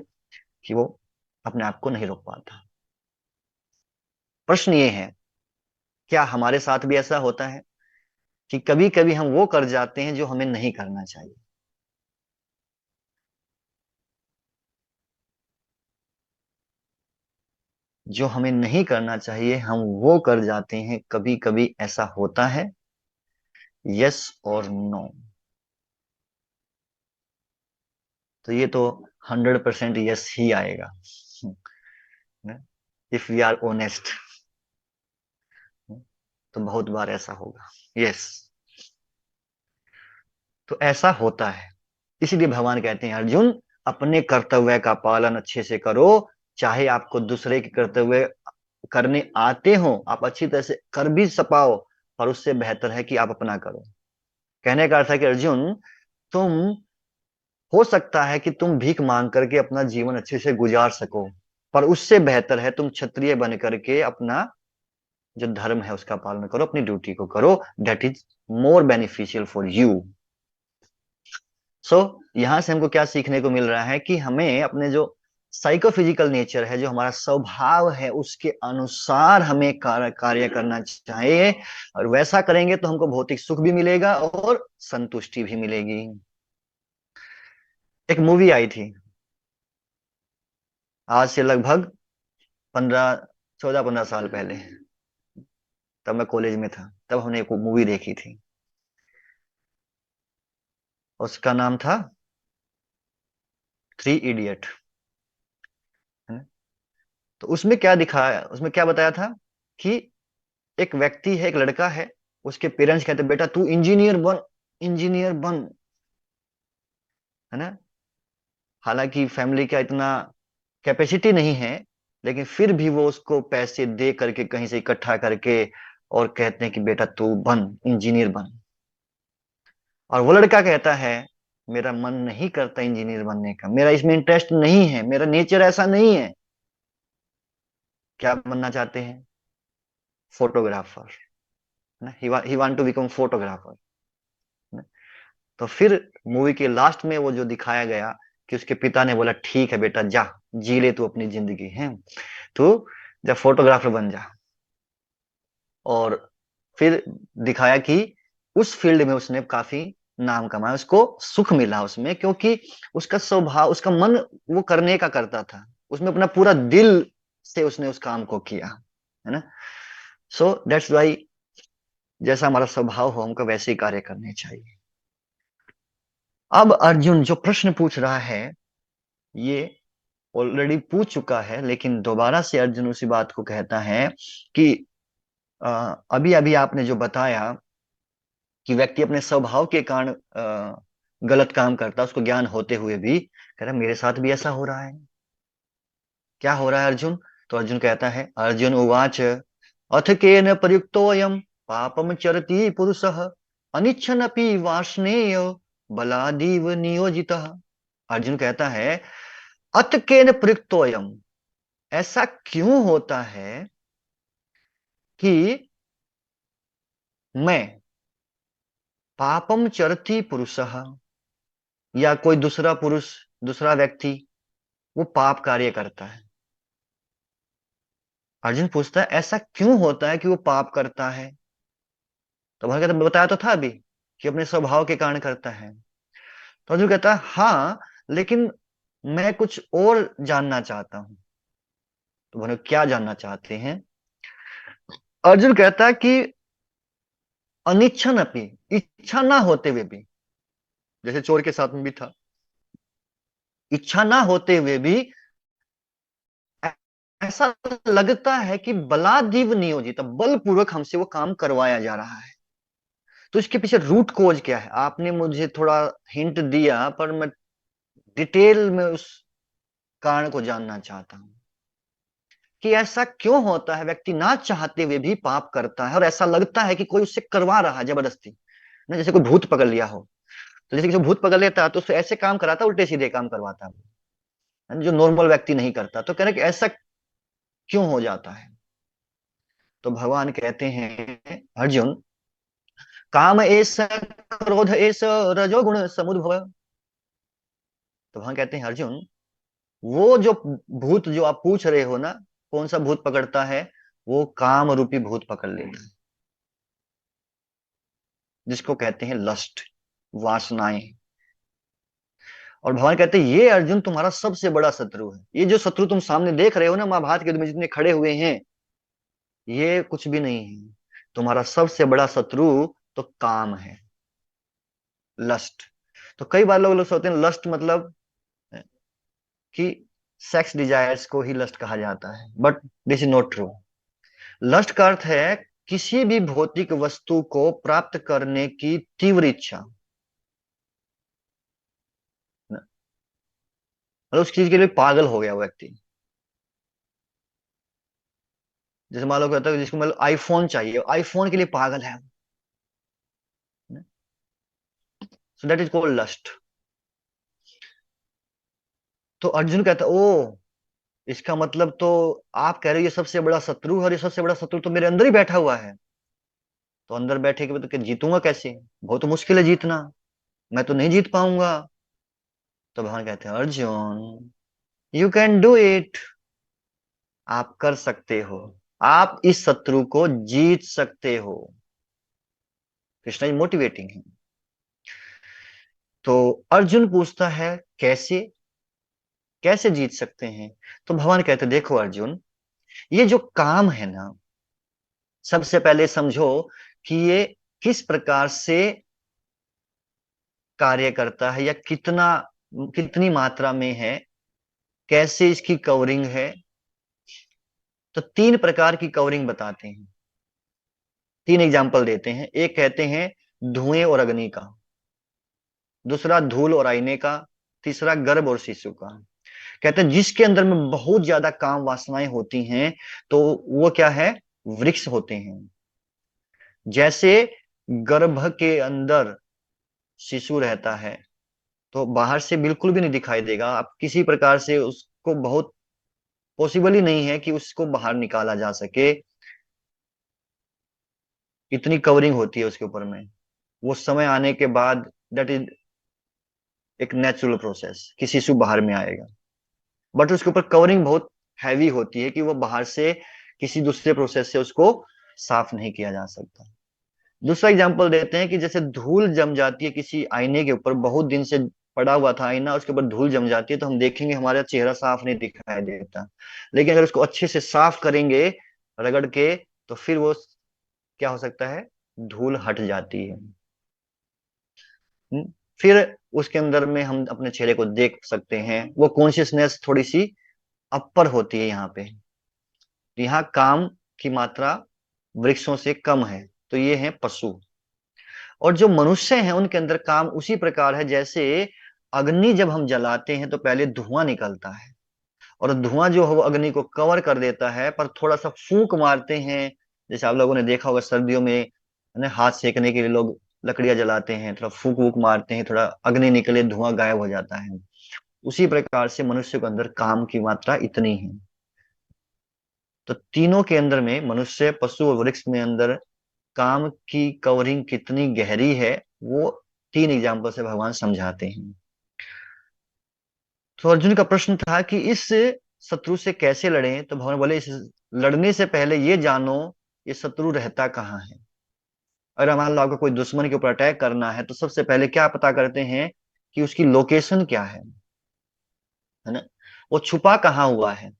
कि वो अपने आप को नहीं रोक पाता। प्रश्न ये है, क्या हमारे साथ भी ऐसा होता है कि कभी कभी हम वो कर जाते हैं जो हमें नहीं करना चाहिए? जो हमें नहीं करना चाहिए हम वो कर जाते हैं, कभी कभी ऐसा होता है। यस और नो? तो ये तो 100% यस ही आएगा, इफ वी आर ओनेस्ट। तो बहुत बार ऐसा होगा, यस। तो ऐसा होता है, इसीलिए भगवान कहते हैं अर्जुन, अपने कर्तव्य का पालन अच्छे से करो। चाहे आपको दूसरे के कर्तव्य करने आते हो, आप अच्छी तरह से कर भी सपाओ, पर उससे बेहतर है कि आप अपना करो। कहने का अर्थ है कि अर्जुन, तुम, हो सकता है कि तुम भीख मांग करके अपना जीवन अच्छे से गुजार सको, पर उससे बेहतर है तुम क्षत्रिय बन करके अपना जो धर्म है उसका पालन करो, अपनी ड्यूटी को करो। That is more beneficial for you. So यहां से हमको क्या सीखने को मिल रहा है कि हमें अपने जो साइकोफिजिकल नेचर है, जो हमारा स्वभाव है, उसके अनुसार हमें कार्य करना चाहिए। और वैसा करेंगे तो हमको भौतिक सुख भी मिलेगा और संतुष्टि भी मिलेगी। एक मूवी आई थी आज से लगभग 14 15 साल पहले, तब मैं कॉलेज में था, तब हमने एक मूवी देखी थी, उसका नाम था थ्री इडियट, है ना। तो उसमें क्या दिखाया, उसमें क्या बताया था कि एक व्यक्ति है, एक लड़का है, उसके पेरेंट्स कहते बेटा तू इंजीनियर बन, इंजीनियर बन, है ना। हालांकि फैमिली का इतना कैपेसिटी नहीं है, लेकिन फिर भी वो उसको पैसे दे करके कहीं से इकट्ठा करके और कहते हैं कि बेटा तू बन, इंजीनियर बन। और वो लड़का कहता है मेरा मन नहीं करता इंजीनियर बनने का, मेरा इसमें इंटरेस्ट नहीं है, मेरा नेचर ऐसा नहीं है। क्या बनना चाहते हैं? फोटोग्राफर, ना, he want to become photographer. तो फिर मूवी के लास्ट में वो जो दिखाया गया कि उसके पिता ने बोला ठीक है बेटा जा, जी ले तू अपनी जिंदगी है, तू जब फोटोग्राफर बन जा। और फिर दिखाया कि उस फील्ड में उसने काफी नाम कमाया, उसको सुख मिला उसमें, क्योंकि उसका स्वभाव, उसका मन वो करने का करता था, उसमें अपना पूरा दिल से उसने उस काम को किया, है ना। सो दैट्स वाई, जैसा हमारा स्वभाव हो हमको वैसे ही कार्य करने चाहिए। अब अर्जुन जो प्रश्न पूछ रहा है, ये ऑलरेडी पूछ चुका है, लेकिन दोबारा से अर्जुन उसी बात को कहता है कि अभी अभी आपने जो बताया कि व्यक्ति अपने स्वभाव के कारण गलत काम करता है, उसको ज्ञान होते हुए भी, कह रहा मेरे साथ भी ऐसा हो रहा है। क्या हो रहा है अर्जुन? तो अर्जुन कहता है, अर्जुन उवाच अथ केन प्रयुक्तोयम पापम चरति पुरुषः अनिच्छन्नपि वार्ष्णेय बलादीव नियोजितः। अर्जुन कहता है, अत केन प्रयुक्तोयम, ऐसा क्यों होता है कि मैं, पापम चरति पुरुषः, या कोई दूसरा पुरुष, दूसरा व्यक्ति वो पाप कार्य करता है। अर्जुन पूछता है ऐसा क्यों होता है कि वो पाप करता है। तो भगवान कहता, बताया तो था अभी कि अपने स्वभाव के कारण करता है। तो अर्जुन कहता है हाँ, लेकिन मैं कुछ और जानना चाहता हूं। तो भगवान क्या जानना चाहते हैं? अर्जुन कहता है कि अनिच्छन अपनी, इच्छा ना होते हुए भी, जैसे चोर के साथ में भी था, इच्छा ना होते हुए भी ऐसा लगता है कि बलादीव नियोजित, बलपूर्वक हमसे वो काम करवाया जा रहा है। तो इसके पीछे रूट कोज क्या है? आपने मुझे थोड़ा हिंट दिया, पर मैं डिटेल में उस कारण को जानना चाहता हूं कि ऐसा क्यों होता है, व्यक्ति ना चाहते हुए भी पाप करता है और ऐसा लगता है कि कोई उससे करवा रहा है जबरदस्ती। ना जैसे कोई भूत पकड़ लिया हो, तो जैसे कि जो भूत पकड़ लेता है तो उससे ऐसे काम कराता है, उल्टे सीधे काम करवाता है, जो नॉर्मल व्यक्ति नहीं करता। तो कह रहे कि ऐसा क्यों हो जाता है? तो भगवान कहते हैं अर्जुन, काम एस, क्रोध एस, रजोगुण समुद्भव। तो भगवान कहते हैं अर्जुन, वो जो भूत जो आप पूछ रहे हो ना, कौन सा भूत पकड़ता है? वो काम रूपी भूत पकड़ लेता है, जिसको कहते हैं लस्ट, वासनाएं। और भगवान कहते हैं ये अर्जुन तुम्हारा सबसे बड़ा शत्रु है। ये जो शत्रु तुम सामने देख रहे हो ना, महाभारत के युद्ध में जितने खड़े हुए हैं, ये कुछ भी नहीं है। तुम्हारा सबसे बड़ा शत्रु तो काम है, लस्ट। तो कई बार लोग लोग सोचते हैं लस्ट मतलब कि सेक्स डिजायर्स को ही लस्ट कहा जाता है, but this is not true. Lust का अर्थ है किसी भी भौतिक वस्तु को प्राप्त करने की तीव्र इच्छा, मतलब उस चीज के लिए पागल हो गया वो व्यक्ति। जैसे मान लो कहता है जिसको मतलब आईफोन चाहिए, आईफोन के लिए पागल है, so that is called lust. तो अर्जुन कहता है ओ, इसका मतलब तो आप कह रहे हो ये सबसे बड़ा शत्रु है, और ये सबसे बड़ा शत्रु तो मेरे अंदर ही बैठा हुआ है। तो अंदर बैठे के बाद तो जीतूंगा कैसे? बहुत मुश्किल है जीतना, मैं तो नहीं जीत पाऊंगा। तो भगवान कहते हैं Arjun, you can do it, आप कर सकते हो, आप इस शत्रु को जीत सकते हो। कृष्णा जी मोटिवेटिंग है। तो अर्जुन पूछता है कैसे, कैसे जीत सकते हैं? तो भगवान कहते देखो अर्जुन, ये जो काम है ना, सबसे पहले समझो कि ये किस प्रकार से कार्य करता है, या कितना, कितनी मात्रा में है, कैसे इसकी कवरिंग है। तो तीन प्रकार की कवरिंग बताते हैं, तीन एग्जाम्पल देते हैं। एक कहते हैं धुएं और अग्नि का, दूसरा धूल और आईने का, तीसरा गर्भ और शिशु का। कहते हैं जिसके अंदर में बहुत ज्यादा काम वासनाएं होती हैं, तो वो क्या है, वृक्ष होते हैं। जैसे गर्भ के अंदर शिशु रहता है, तो बाहर से बिल्कुल भी नहीं दिखाई देगा, आप किसी प्रकार से उसको, बहुत पॉसिबल ही नहीं है कि उसको बाहर निकाला जा सके, इतनी कवरिंग होती है उसके ऊपर में। वो समय आने के बाद, दैट इज एक नेचुरल प्रोसेस कि शिशु बाहर में आएगा, बट उसके ऊपर कवरिंग बहुत हैवी होती है कि वो बाहर से किसी दूसरे प्रोसेस से उसको साफ नहीं किया जा सकता। दूसरा एग्जांपल देते हैं कि जैसे धूल जम जाती है किसी आईने के ऊपर, बहुत दिन से पड़ा हुआ था आईना, उसके ऊपर धूल जम जाती है, तो हम देखेंगे हमारा चेहरा साफ नहीं दिखाई देता। लेकिन अगर उसको अच्छे से साफ करेंगे रगड़ के, तो फिर वो क्या हो सकता है, धूल हट जाती है। हम्म? फिर उसके अंदर में हम अपने चेहरे को देख सकते हैं, वो कॉन्शियसनेस थोड़ी सी अपर होती है यहाँ पे। यहाँ काम की मात्रा वृक्षों से कम है, तो ये है पशु। और जो मनुष्य हैं उनके अंदर काम उसी प्रकार है, जैसे अग्नि जब हम जलाते हैं तो पहले धुआं निकलता है, और धुआं जो है वो अग्नि को कवर कर देता है, पर थोड़ा सा फूंक मारते हैं। जैसे आप लोगों ने देखा होगा सर्दियों में है ना, हाथ सेकने के लिए लोग लकड़ियां जलाते हैं, थोड़ा फूक वूक मारते हैं, थोड़ा अग्नि निकले धुआं गायब हो जाता है। उसी प्रकार से मनुष्य के अंदर काम की मात्रा इतनी है। तो तीनों के अंदर में, मनुष्य, पशु और वृक्ष में अंदर काम की कवरिंग कितनी गहरी है, वो 3 एग्जाम्पल से भगवान समझाते हैं। तो अर्जुन का प्रश्न था कि इस शत्रु से कैसे लड़ें, तो भगवान बोले, इस लड़ने से पहले ये जानो ये शत्रु रहता कहाँ है। अगर मान लो आपको कोई दुश्मन के ऊपर अटैक करना है, तो सबसे पहले क्या पता करते हैं कि उसकी लोकेशन क्या है ना, वो छुपा कहाँ हुआ है?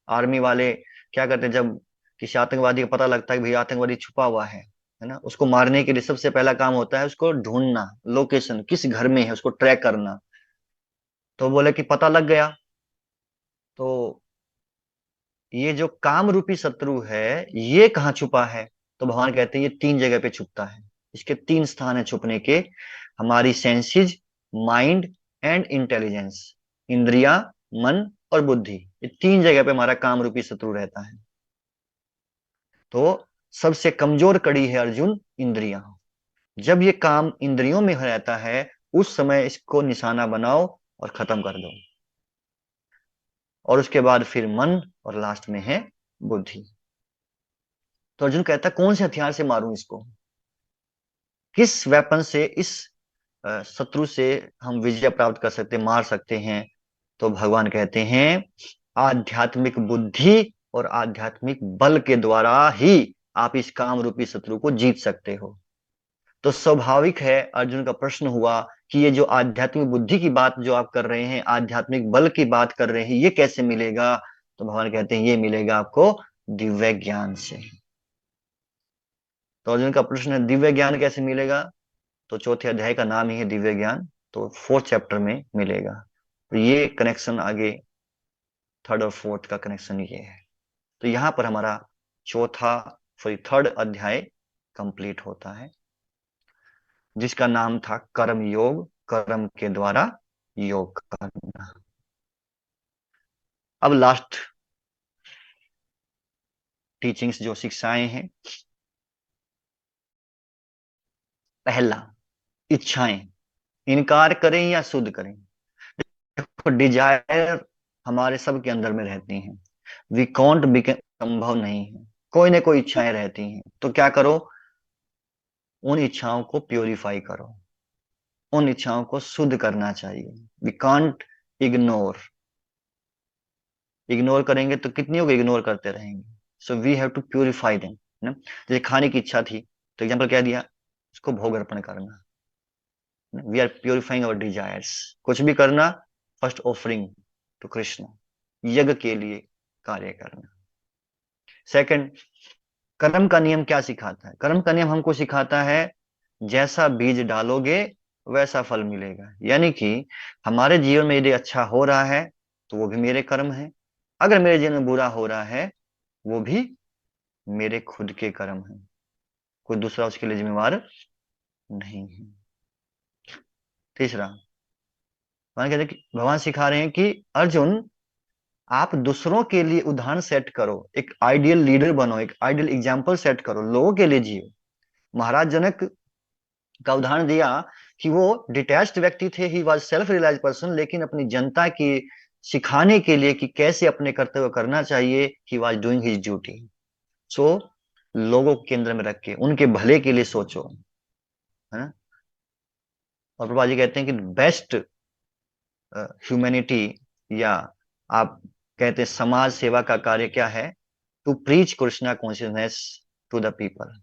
आर्मी वाले क्या करते हैं, जब किसी आतंकवादी का पता लगता है कि भाई आतंकवादी छुपा हुआ है ना, उसको मारने के लिए सबसे पहला काम होता है उसको ढूंढना, लोकेशन किस घर में है उसको ट्रैक करना। तो बोले कि पता लग गया। तो ये जो काम रूपी शत्रु है, ये कहाँ छुपा है? तो भगवान कहते हैं ये 3 जगह पे छुपता है। इसके 3 स्थान है छुपने के, हमारी सेंसेस, माइंड एंड इंटेलिजेंस। इंद्रिया, मन और बुद्धि, ये 3 जगह पे हमारा काम रूपी शत्रु रहता है। तो सबसे कमजोर कड़ी है अर्जुन, इंद्रियां। जब ये काम इंद्रियों में रहता है, उस समय इसको निशाना बनाओ और खत्म कर दो। और उसके बाद फिर मन, और लास्ट में है बुद्धि। तो अर्जुन कहता है कौन से हथियार से मारूं इसको, किस वेपन से इस शत्रु से हम विजय प्राप्त कर सकते, मार सकते हैं? तो भगवान कहते हैं आध्यात्मिक बुद्धि और आध्यात्मिक बल के द्वारा ही आप इस काम रूपी शत्रु को जीत सकते हो। तो स्वाभाविक है, अर्जुन का प्रश्न हुआ कि ये जो आध्यात्मिक बुद्धि की बात जो आप कर रहे हैं, आध्यात्मिक बल की बात कर रहे हैं, ये कैसे मिलेगा? तो भगवान कहते हैं ये मिलेगा आपको दिव्य ज्ञान से। तो अर्जुन का प्रश्न है दिव्य ज्ञान कैसे मिलेगा? तो चौथे अध्याय का नाम ही है दिव्य ज्ञान, तो 4th चैप्टर में मिलेगा। तो ये कनेक्शन आगे, 3rd और 4th का कनेक्शन ये है। तो यहाँ पर हमारा चौथा, सॉरी 3rd अध्याय कंप्लीट होता है, जिसका नाम था कर्म योग, कर्म के द्वारा योग करना। अब लास्ट टीचिंग्स जो शिक्षाएं हैं, पहला, इच्छाएं, इनकार करें या शुद्ध करें। देखो, डिजायर हमारे सब के अंदर में रहती हैं, वी कॉन्ट बिकम, संभव नहीं है, कोई ना कोई इच्छाएं रहती हैं। तो क्या करो, उन इच्छाओं को प्योरीफाई करो, उन इच्छाओं को शुद्ध करना चाहिए। वी कांट इग्नोर, इग्नोर करेंगे तो कितनियों को इग्नोर करते रहेंगे। So we have to purify them ना। जैसे खाने की इच्छा थी, तो एग्जाम्पल क्या दिया, उसको भोग अर्पण करना। We are purifying our desires. कुछ भी करना, फर्स्ट ऑफरिंग टू कृष्ण, यज्ञ के लिए कार्य करना। सेकंड, कर्म का नियम क्या सिखाता है? कर्म का नियम हमको सिखाता है जैसा बीज डालोगे वैसा फल मिलेगा। यानी कि हमारे जीवन में यदि अच्छा हो रहा है तो वो भी मेरे कर्म है, अगर मेरे जीवन में बुरा हो रहा है वो भी मेरे खुद के कर्म है, कोई दूसरा उसके लिए जिम्मेवार नहीं है। तीसरा, भगवान सिखा रहे हैं कि अर्जुन, आप दूसरों के लिए उदाहरण सेट करो, एक आइडियल लीडर बनो, एक आइडियल एग्जाम्पल सेट करो, लोगों के लिए जियो। महाराज जनक का उदाहरण दिया कि वो डिटैच्ड व्यक्ति थे, he was self realise person, लेकिन अपनी जनता की सिखाने के लिए कि कैसे अपने कर्तव्य करना चाहिए, he was doing his duty. So लोगों को केंद्र में रख के उनके भले के लिए सोचो, है ना। और प्रभा जी कहते हैं कि बेस्ट ह्यूमैनिटी, या आप कहते हैं समाज सेवा का कार्य क्या है, to preach Krishna consciousness to the people.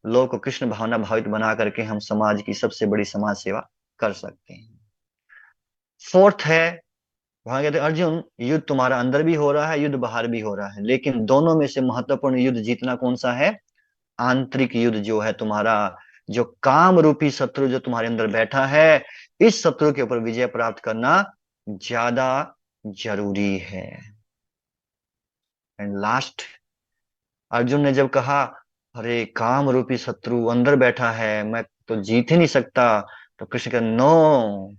लोगों को कृष्ण भावना भावित बना करके हम समाज की सबसे बड़ी समाज सेवा कर सकते हैं। 4th है, वहां कहते हैं अर्जुन, युद्ध तुम्हारा अंदर भी हो रहा है, युद्ध बाहर भी हो रहा है, लेकिन दोनों में से महत्वपूर्ण युद्ध जीतना कौन सा है? आंतरिक युद्ध जो है तुम्हारा, जो काम रूपी शत्रु जो तुम्हारे अंदर बैठा है, इस शत्रु के ऊपर विजय प्राप्त करना ज्यादा जरूरी है। एंड लास्ट, अर्जुन ने जब कहा अरे काम रूपी शत्रु अंदर बैठा है, मैं तो जीत ही नहीं सकता, तो कृष्ण का no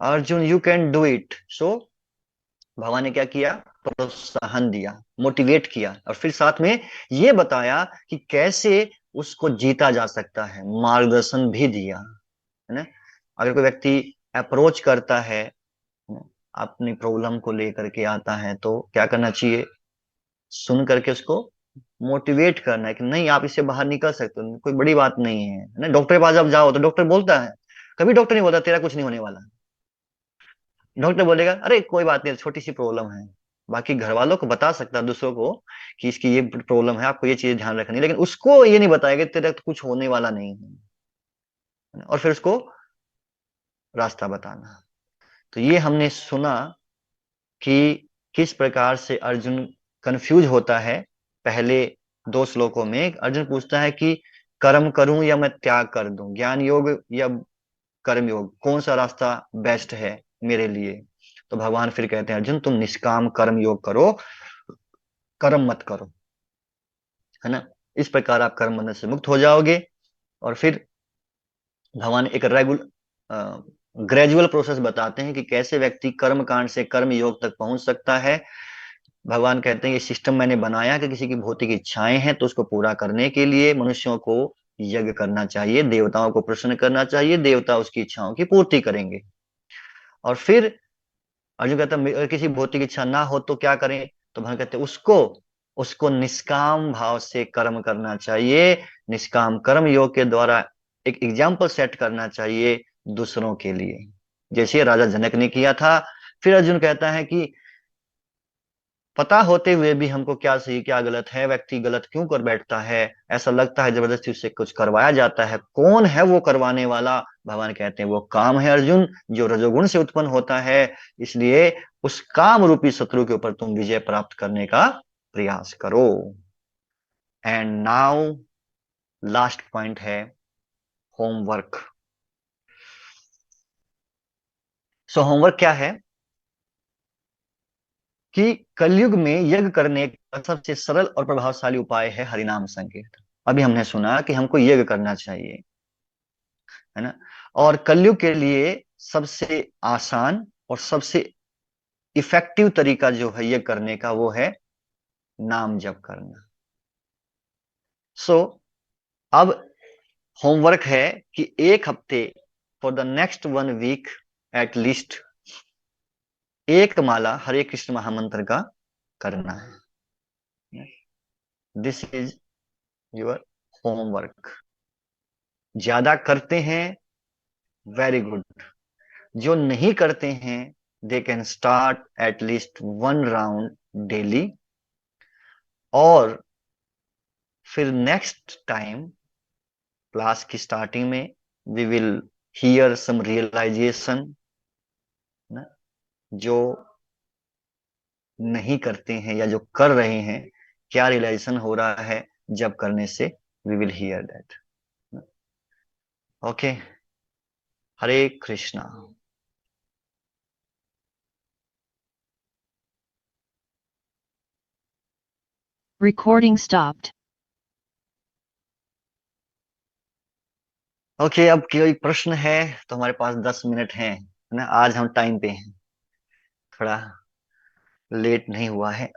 Arjun, you can do it. So भगवान ने क्या किया, प्रोत्साहन दिया, मोटिवेट किया, और फिर साथ में ये बताया कि कैसे उसको जीता जा सकता है, मार्गदर्शन भी दिया, है ना। अगर कोई व्यक्ति अप्रोच करता है, अपनी प्रॉब्लम को लेकर के आता है, तो क्या करना चाहिए? सुन करके उसको मोटिवेट करना है कि नहीं, आप इससे बाहर निकल सकते हो, कोई बड़ी बात नहीं है ना। डॉक्टर के पास जब जाओ तो डॉक्टर बोलता है, कभी डॉक्टर नहीं बोलता तेरा कुछ नहीं होने वाला। डॉक्टर बोलेगा अरे कोई बात नहीं, छोटी सी प्रॉब्लम है। बाकी घर वालों को बता सकता है दूसरों को कि इसकी ये प्रॉब्लम है, आपको ये चीज ध्यान रखनी है, लेकिन उसको ये नहीं बताएगा कि तेरा तो कुछ होने वाला नहीं है, और फिर उसको रास्ता बताना। तो ये हमने सुना कि किस प्रकार से अर्जुन कंफ्यूज होता है। पहले दो श्लोकों में अर्जुन पूछता है कि कर्म करूं या मैं त्याग कर दूं, ज्ञान योग या कर्म योग, कौन सा रास्ता बेस्ट है मेरे लिए? तो भगवान फिर कहते हैं अर्जुन तुम निष्काम कर्म योग करो, कर्म मत करो, है ना। इस प्रकार आप कर्म बंधन से मुक्त हो जाओगे। और फिर भगवान एक ग्रेजुअल प्रोसेस बताते हैं कि कैसे व्यक्ति कर्म कांड से कर्म योग तक पहुंच सकता है। भगवान कहते हैं ये सिस्टम मैंने बनाया कि किसी की भौतिक इच्छाएं हैं तो उसको पूरा करने के लिए मनुष्यों को यज्ञ करना चाहिए, देवताओं को प्रसन्न करना चाहिए, देवता उसकी इच्छाओं की पूर्ति करेंगे। और फिर अर्जुन कहता है अगर किसी भौतिक इच्छा ना हो तो क्या करें? तो भगवान कहते हैं उसको उसको निष्काम भाव से कर्म करना चाहिए। निष्काम कर्म योग के द्वारा एक एग्जाम्पल सेट करना चाहिए दूसरों के लिए, जैसे राजा जनक ने किया था। फिर अर्जुन कहता है कि पता होते हुए भी हमको क्या सही क्या गलत है, व्यक्ति गलत क्यों कर बैठता है, ऐसा लगता है जबरदस्ती उससे कुछ करवाया जाता है, कौन है वो करवाने वाला? भगवान कहते हैं वो काम है अर्जुन जो रजोगुण से उत्पन्न होता है। इसलिए उस काम रूपी शत्रु के ऊपर तुम विजय प्राप्त करने का प्रयास करो। एंड नाउ लास्ट पॉइंट है होमवर्क। सो होमवर्क क्या है कि कलयुग में यज्ञ करने का सबसे सरल और प्रभावशाली उपाय है हरिनाम संकीर्तन। अभी हमने सुना कि हमको यज्ञ करना चाहिए, है ना। और कलयुग के लिए सबसे आसान और सबसे इफेक्टिव तरीका जो है ये करने का वो है नाम जप करना। सो अब होमवर्क है कि एक हफ्ते, for the next 1 week at least, एक माला हरे कृष्ण महामंत्र का करना है। This is your homework. ज्यादा करते हैं वेरी गुड, जो नहीं करते हैं they can start at least 1 round daily. और फिर नेक्स्ट टाइम क्लास की स्टार्टिंग में we will hear some realisation, जो नहीं करते हैं या जो कर रहे हैं क्या रियलाइजेशन हो रहा है जब करने से, we will hear that. Okay, Hare Krishna. Recording stopped. Okay, अब कोई प्रश्न है तो हमारे पास 10 मिनट हैं, है ना। आज हम टाइम पे हैं, थोड़ा लेट नहीं हुआ है।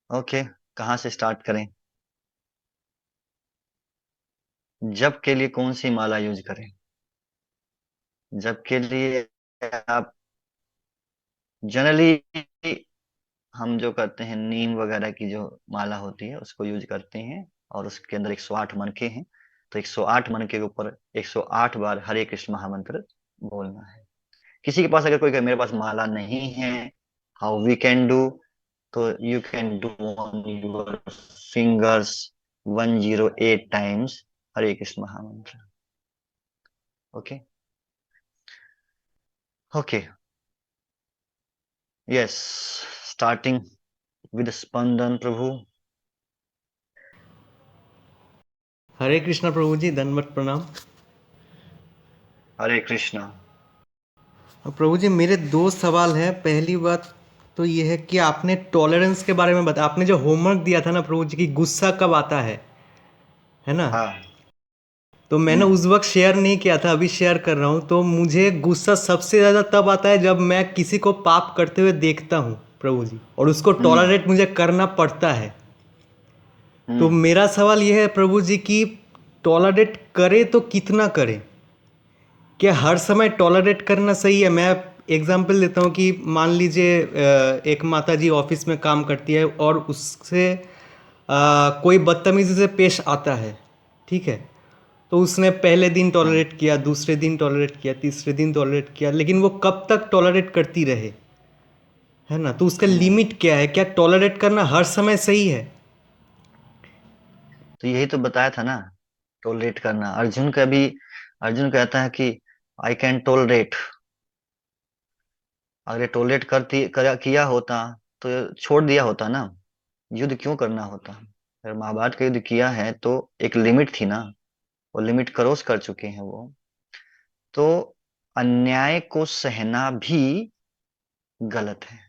ओके, कहाँ से स्टार्ट करें? जप के लिए कौन सी माला यूज करें? जप के लिए आप जनरली हम जो करते हैं नीम वगैरह की जो माला होती है उसको यूज करते हैं, और उसके अंदर 108 मनके हैं। तो 108 मनके के ऊपर 108 बार हरे कृष्ण महामंत्र बोलना है। किसी के पास अगर कोई कहे मेरे पास माला नहीं है, हाउ वी कैन डू? तो you can do on your fingers 108 times Hare Krishna महामंत्र। Okay okay, yes, starting with Spandan Prabhu. Hare Krishna Prabhu ji, दंडवत प्रणाम। हरे कृष्णा। प्रभु जी मेरे दो सवाल हैं। पहली बात तो ये है कि आपने टॉलरेंस के बारे में बताया, आपने जो होमवर्क दिया था ना प्रभु जी, कि गुस्सा कब आता है ना। हाँ तो मैंने उस वक्त शेयर नहीं किया था, अभी शेयर कर रहा हूँ। तो मुझे गुस्सा सबसे ज़्यादा तब आता है जब मैं किसी को पाप करते हुए देखता हूँ प्रभु जी, और उसको हम्म। टॉलरेट मुझे करना पड़ता है। तो हम्म। मेरा सवाल यह है प्रभु जी कि टॉलरेट करे तो कितना करें? क्या हर समय टॉलरेट करना सही है? मैं एग्जांपल देता हूँ कि मान लीजिए एक माता जी ऑफिस में काम करती है और उससे कोई बदतमीजी से पेश आता है, ठीक है? तो उसने पहले दिन हम्म। टॉलरेट किया, दूसरे दिन टॉलरेट किया, तीसरे दिन टॉलरेट किया, लेकिन वो कब तक टॉलरेट करती रहे, है ना? तो उसका हम्म। लिमिट क्या है? क्या टॉलरेट करना हर समय सही है? तो यही तो बताया था ना, टोलरेट करना। अर्जुन का भी, अर्जुन कहता है कि आई कैन टोलरेट। अगर ये टोलरेट किया होता तो छोड़ दिया होता ना, युद्ध क्यों करना होता? अगर महाभारत का युद्ध किया है तो एक लिमिट थी ना, वो लिमिट क्रॉस कर चुके हैं वो। तो अन्याय को सहना भी गलत है,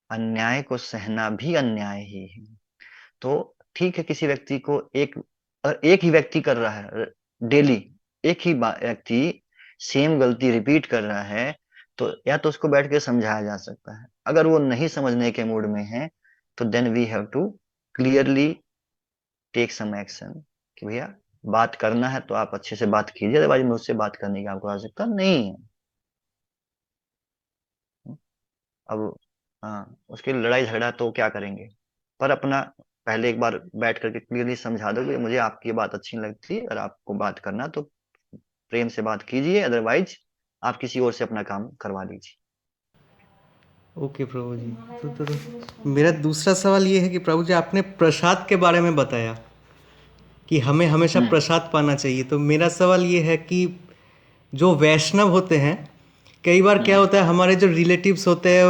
अन्याय को सहना भी अन्याय ही है। तो ठीक है, किसी व्यक्ति को अगर एक ही व्यक्ति कर रहा है डेली, एक ही व्यक्ति सेम गलती रिपीट कर रहा है, तो या तो उसको बैठ के समझाया जा सकता है। अगर वो नहीं समझने के मूड में है, तो then we have to clearly take some action कि भैया बात करना है तो आप अच्छे से बात कीजिए, अदरवाइज मुझसे बात करने की आपको आवश्यकता नहीं है। अब हाँ, उसके लिए लड़ाई झगड़ा तो क्या करेंगे? पर अपना पहले एक बार बैठ करके क्लियरली समझा दो कि मुझे आपकी ये बात अच्छी नहीं लगती, अगर आपको बात करना तो प्रेम से बात कीजिए, अदरवाइज आप किसी और से अपना काम करवा लीजिए। ओके प्रभु जी। मेरा दूसरा सवाल ये है कि प्रभु जी, आपने प्रसाद के बारे में बताया कि हमें हमेशा हम्म। प्रसाद पाना चाहिए। तो मेरा सवाल ये है कि जो वैष्णव होते हैं, कई बार क्या हम्म। होता है, हमारे जो रिलेटिव्स होते हैं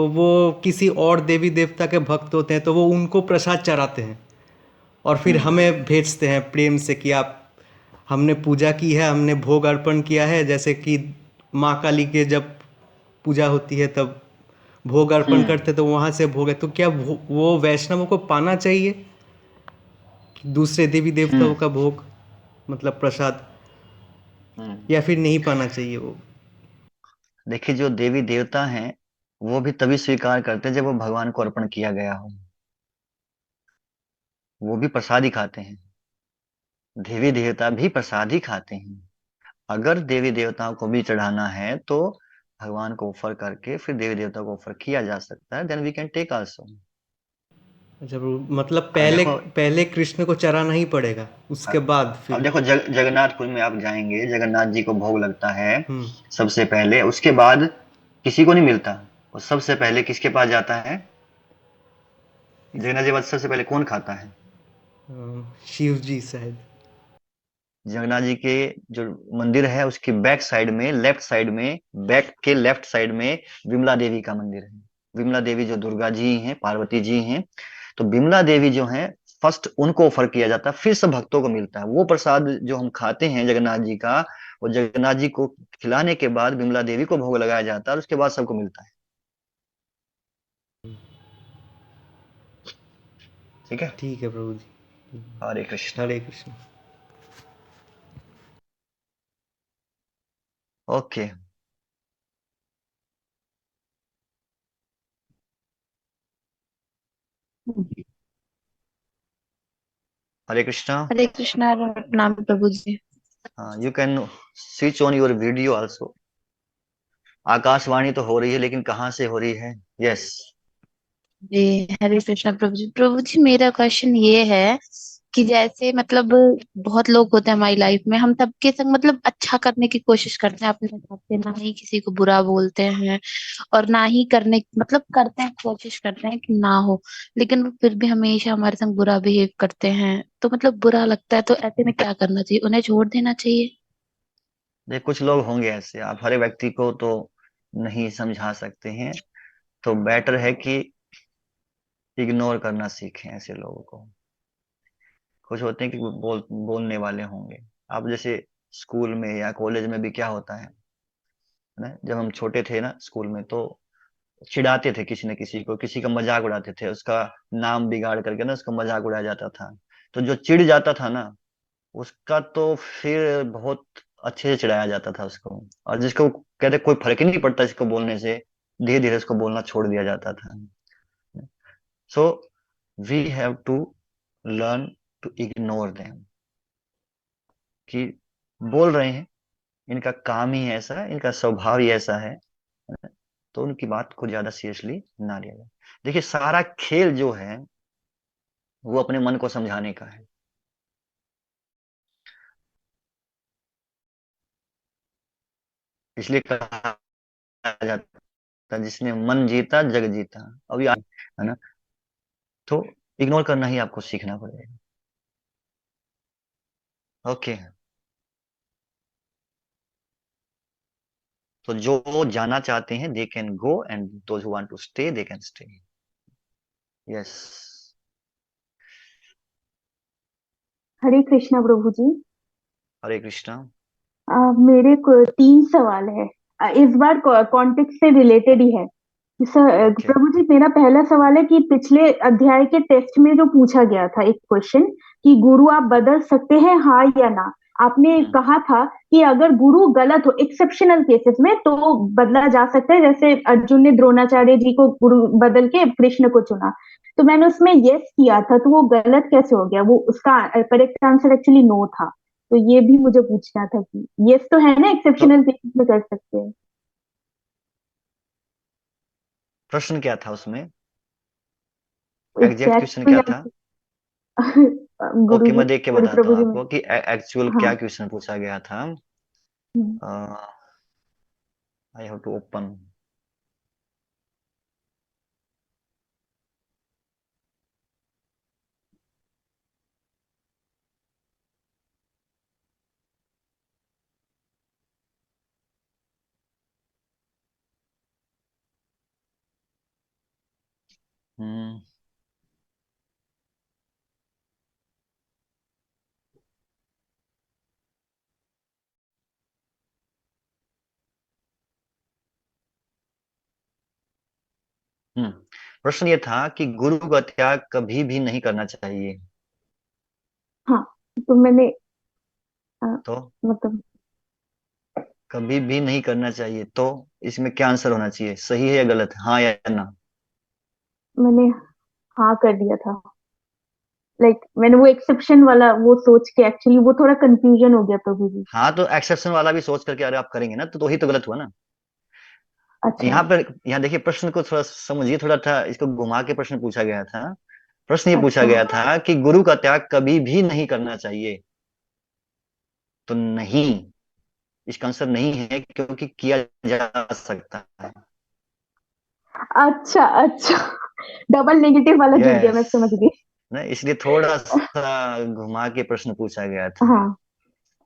वो किसी और देवी देवता के भक्त होते हैं, तो वो उनको प्रसाद चढ़ाते हैं और फिर हम्म। हमें भेजते हैं प्रेम से कि आप, हमने पूजा की है, हमने भोग अर्पण किया है। जैसे कि माँ काली के जब पूजा होती है तब भोग अर्पण हम्म। करते हैं, तो वहाँ से भोग है। तो क्या वो वैष्णवों को पाना चाहिए कि दूसरे देवी देवताओं हम्म। का भोग, मतलब प्रसाद, हम्म। या फिर नहीं पाना चाहिए वो? देखिए, जो देवी देवता हैं वो भी तभी स्वीकार करते हैं जब वो भगवान को अर्पण किया गया हो। वो भी प्रसाद ही खाते हैं, देवी देवता भी प्रसाद ही खाते हैं। अगर देवी देवताओं को भी चढ़ाना है तो भगवान को ऑफर करके फिर देवी देवता को ऑफर किया जा सकता है, then we can take also. अच्छा मतलब अब पहले देखो, पहले कृष्ण को चराना ही पड़ेगा, उसके बाद अब फिर? देखो जगन्नाथपुर में आप जाएंगे, जगन्नाथ जी को भोग लगता है हम्म। सबसे पहले, उसके बाद किसी को नहीं मिलता। और सबसे पहले किसके पास जाता है? इस जगन्नाथ जी के बाद सबसे पहले कौन खाता है? शिव जी शायद। जगन्नाथ जी के जो मंदिर है उसकी बैक साइड में, लेफ्ट साइड में, बैक के लेफ्ट साइड में विमला देवी का मंदिर है। विमला देवी जो दुर्गा जी हैं, पार्वती जी हैं, तो विमला देवी जो हैं, फर्स्ट उनको ऑफर किया जाता है, फिर सब भक्तों को मिलता है। वो प्रसाद जो हम खाते हैं जगन्नाथ जी का, वो जगन्नाथ जी को खिलाने के बाद विमला देवी को भोग लगाया जाता है और उसके बाद सबको मिलता है। ठीक है। ठीक है प्रभु जी। हरे कृष्ण। हरे कृष्ण। ओके। हरे कृष्णा। हरे कृष्णा। प्रणाम प्रभु जी। हाँ, you can switch on your video also. Akashvani तो हो रही है लेकिन कहाँ से हो रही है? यस। जी हरे कृष्णा प्रभु जी। प्रभु जी मेरा क्वेश्चन ये है कि जैसे मतलब बहुत लोग होते हैं हमारी लाइफ में, हम सबके संग मतलब अच्छा करने की कोशिश करते हैं अपने हिसाब से, ना ही किसी को बुरा बोलते हैं और ना ही करने मतलब करते हैं, कोशिश करते हैं कि ना हो, लेकिन वो फिर भी हमेशा हमारे संग बुरा बिहेव करते हैं, तो मतलब बुरा लगता है। तो ऐसे में क्या करना चाहिए? उन्हें छोड़ देना चाहिए? देख, कुछ लोग होंगे ऐसे, आप हर एक व्यक्ति को तो नहीं समझा सकते हैं। तो बेटर है कि इग्नोर करना सीखें ऐसे लोगों को। कुछ होते हैं कि बोलने वाले होंगे। आप जैसे स्कूल में या कॉलेज में भी क्या होता है ना, जब हम छोटे थे ना स्कूल में, तो चिढ़ाते थे किसी न किसी को, किसी का मजाक उड़ाते थे, उसका नाम बिगाड़ करके ना उसका मजाक उड़ाया जाता था। तो जो चिढ़ जाता था ना, उसका तो फिर बहुत अच्छे से चिढ़ाया जाता था उसको, और जिसको कहते कोई फर्क ही नहीं पड़ता इसको बोलने से, धीरे धीरे उसको बोलना छोड़ दिया जाता था। So we have to learn to ignore them, कि बोल रहे हैं, इनका काम ही ऐसा है, इनका स्वभाव ही ऐसा है, तो उनकी बात को ज्यादा सीरियसली ना लिया जाए। देखिए सारा खेल जो है वो अपने मन को समझाने का है, इसलिए कहा जाता है जिसने मन जीता जग जीता। अभी है ना, तो इग्नोर करना ही आपको सीखना पड़ेगा। ओके, तो जो जाना चाहते हैं they can go, and those who want to stay they can stay. Yes. Hare Krishna Prabhu ji. Hare Krishna. मेरे को 3 सवाल है। इस बार कॉन्टेक्स्ट से रिलेटेड ही है। ओके। प्रभु जी, मेरा पहला सवाल है कि पिछले अध्याय के टेस्ट में जो पूछा गया था एक क्वेश्चन, कि गुरु आप बदल सकते हैं हाँ या ना। आपने हम्म। कहा था कि अगर गुरु गलत हो एक्सेप्शनल केसेस में तो बदला जा सकता है, जैसे अर्जुन ने द्रोणाचार्य जी को गुरु बदल के कृष्ण को चुना। तो मैंने उसमें यस किया था, तो वो गलत कैसे हो गया? वो उसका करेक्ट आंसर एक्चुअली नो था। तो ये भी मुझे पूछना था कि यस तो है ना, तो एक्सेप्शनल केसेस में कर सकते हैं। प्रश्न क्या था उसमें, एग्जैक्ट क्वेश्चन एग्जैक्ट तो क्या याद था? गुरु ओके, जी मैं देख के सॉरी बताता प्रभु हूँ जी मैं। आपको कि एक्चुअल हाँ। क्या क्वेश्चन पूछा गया था। Hmm. I have to open. Hmm. Hmm. प्रश्न ये था कि गुरु का त्याग कभी भी नहीं करना चाहिए। हाँ, तो मैंने अ, तो मतलब कभी भी नहीं करना चाहिए, तो इसमें क्या आंसर होना चाहिए, सही है या गलत, हाँ या ना? मैंने हाँ कर दिया था। मैंने वो एक्सेप्शन वाला वो सोच के एक्चुअली वो थोड़ा कंफ्यूजन हो गया प्रभु जी। हाँ, तो एक्सेप्शन वाला भी सोच करके अरे आप करेंगे ना, तो ही तो गलत हुआ ना। अच्छा। यहाँ पर, यहाँ देखिए प्रश्न को थोड़ा समझिए, थोड़ा था इसको घुमा के प्रश्न पूछा गया था। प्रश्न ये पूछा अच्छा। गया था कि गुरु का त्याग कभी भी नहीं करना चाहिए, तो नहीं, इसका आंसर नहीं है, क्योंकि किया जा सकता है। अच्छा। अच्छा। डबल नेगेटिव वाला जुड़ गया, मैं यस। समझ गई। ना, इसलिए थोड़ा सा घुमा के प्रश्न पूछा गया था। हाँ।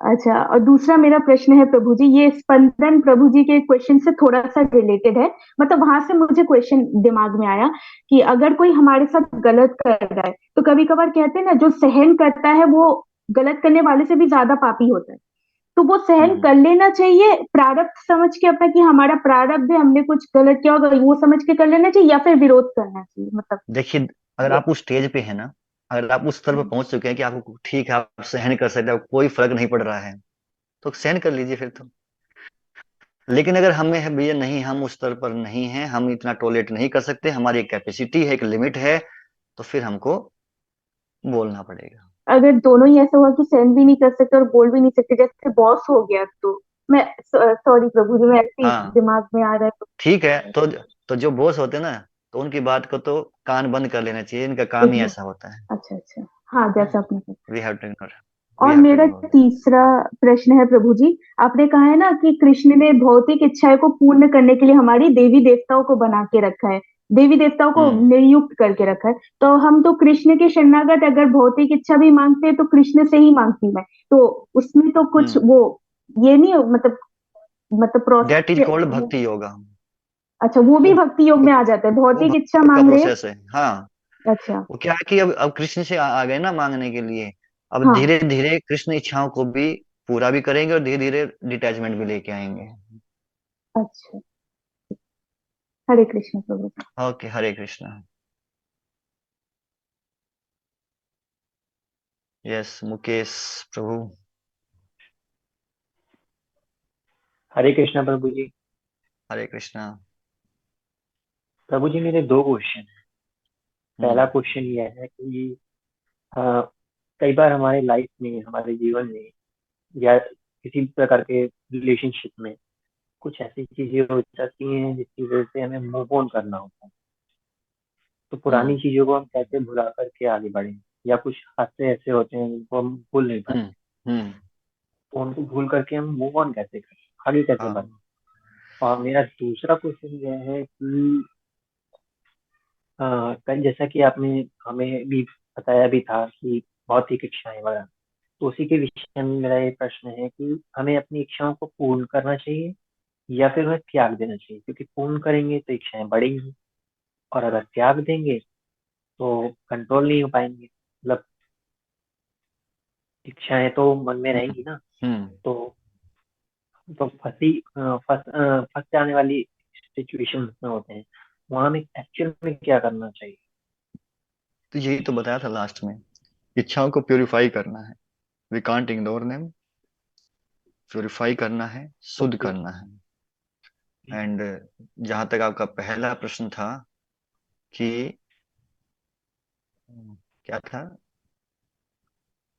अच्छा, और दूसरा मेरा प्रश्न है प्रभु जी, ये स्पंदन प्रभु जी के क्वेश्चन से थोड़ा सा रिलेटेड है। मतलब वहां से मुझे क्वेश्चन दिमाग में आया कि अगर कोई हमारे साथ गलत कर रहा है तो कभी कभार कहते हैं ना, जो सहन करता है वो गलत करने वाले से भी ज्यादा पापी होता है। तो वो सहन हम्म। कर लेना चाहिए प्रारब्ध समझ के, अपना कि हमारा प्रारब्ध है, हमने कुछ गलत किया होगा वो समझ के कर लेना चाहिए, या फिर विरोध करना चाहिए मतलब? देखिए, अगर ये। आप उस स्टेज पे है ना, अगर आप उस स्तर पर पहुंच चुके हैं कि आपको ठीक है, आप सहन कर सकते हैं, आपको कोई फर्क नहीं पड़ रहा है, तो सहन कर लीजिए फिर तो। लेकिन अगर हमें है भैया नहीं, हम उस स्तर पर नहीं हैं, हम इतना टॉलरेट नहीं कर सकते, हमारी एक कैपेसिटी है, एक लिमिट है, तो फिर हमको बोलना पड़ेगा। अगर दोनों ही ऐसा हुआ कि सहन भी नहीं कर सकते और बोल भी नहीं सकते, जैसे बॉस हो गया, तो मैं सॉरी प्रभु जी, मैं ऐसे ही हाँ, दिमाग में आ रहा है तो। ठीक है, तो जो बॉस होते हैं ना, तो उनकी बात को तो कान बंद कर लेना चाहिए, इनका काम ही इग्नोर। ऐसा होता है। अच्छा अच्छा। हाँ, जैसा आपने कहा। We have to ignore, we और हैव टू मेरा इग्नोर। तीसरा प्रश्न है प्रभु जी, आपने कहा है ना कि कृष्ण ने भौतिक इच्छाएं को पूर्ण करने के लिए हमारी देवी देवताओं को बना के रखा है, देवी देवताओं को हम्म। नियुक्त करके रखा है। तो हम तो कृष्ण के शरणागत, अगर भौतिक इच्छा भी मांगते हैं तो कृष्ण से ही मांगती मैं। तो उसमें तो कुछ हम्म। वो ये नहीं मतलब दैट इज प्रोसेस कॉल्ड वो। भक्ति योगा। अच्छा, वो भी वो भक्ति योग में आ जाता है, वो भौतिक इच्छा भक्ति का मांग रहे हैं। प्रोसेस है, हाँ। अच्छा। वो क्या है कि अब कृष्ण से आ गए ना मांगने के लिए, अब हाँ। धीरे धीरे कृष्ण इच्छाओं को भी पूरा भी करेंगे, और धीरे धीरे डिटैचमेंट भी लेके आएंगे। अच्छा। हरे कृष्ण प्रभु। ओके, हरे कृष्णा। यस मुकेश प्रभु। हरे कृष्णा प्रभु जी। हरे कृष्णा। प्रभु जी मेरे दो क्वेश्चन हैं। पहला हम्म। क्वेश्चन यह है कि अ, कई बार हमारे लाइफ में, हमारे जीवन में, या किसी प्रकार के रिलेशनशिप में कुछ ऐसी चीजें हो जाती हैं जिसकी वजह से हमें मूव ऑन करना होता है। तो पुरानी हम्म। चीजों को हम कैसे भुला करके आगे बढ़े, या कुछ हादसे ऐसे होते हैं जिनको हम भूल नहीं हम्म। पाते, हम्म। तो उनको भूल करके हम मूव ऑन कैसे करें, आगे कैसे बढ़े। हाँ। और मेरा दूसरा क्वेश्चन यह है कि कल जैसा कि आपने हमें भी बताया भी था कि भौतिक इच्छाएं वगैरह, तो उसी के विषय में मेरा ये प्रश्न है कि हमें अपनी इच्छाओं को पूर्ण करना चाहिए या फिर उन्हें त्याग देना चाहिए, क्योंकि पूर्ण करेंगे तो इच्छाएं बढ़ेंगी, और अगर त्याग देंगे तो कंट्रोल नहीं हो पाएंगे। मतलब इच्छाएं तो मन में हम्म। रहेंगी ना, हम्म। तो फंस जाने वाली सिचुएशन में होते हैं, वहां हमें एक्चुअल में क्या करना चाहिए। तो यही तो बताया था लास्ट में, इच्छाओं को प्यूरिफाई करना है। We can't ignore them, purify करना है, शुद्ध ओके। करना है। एंड जहां तक आपका पहला प्रश्न था कि क्या था,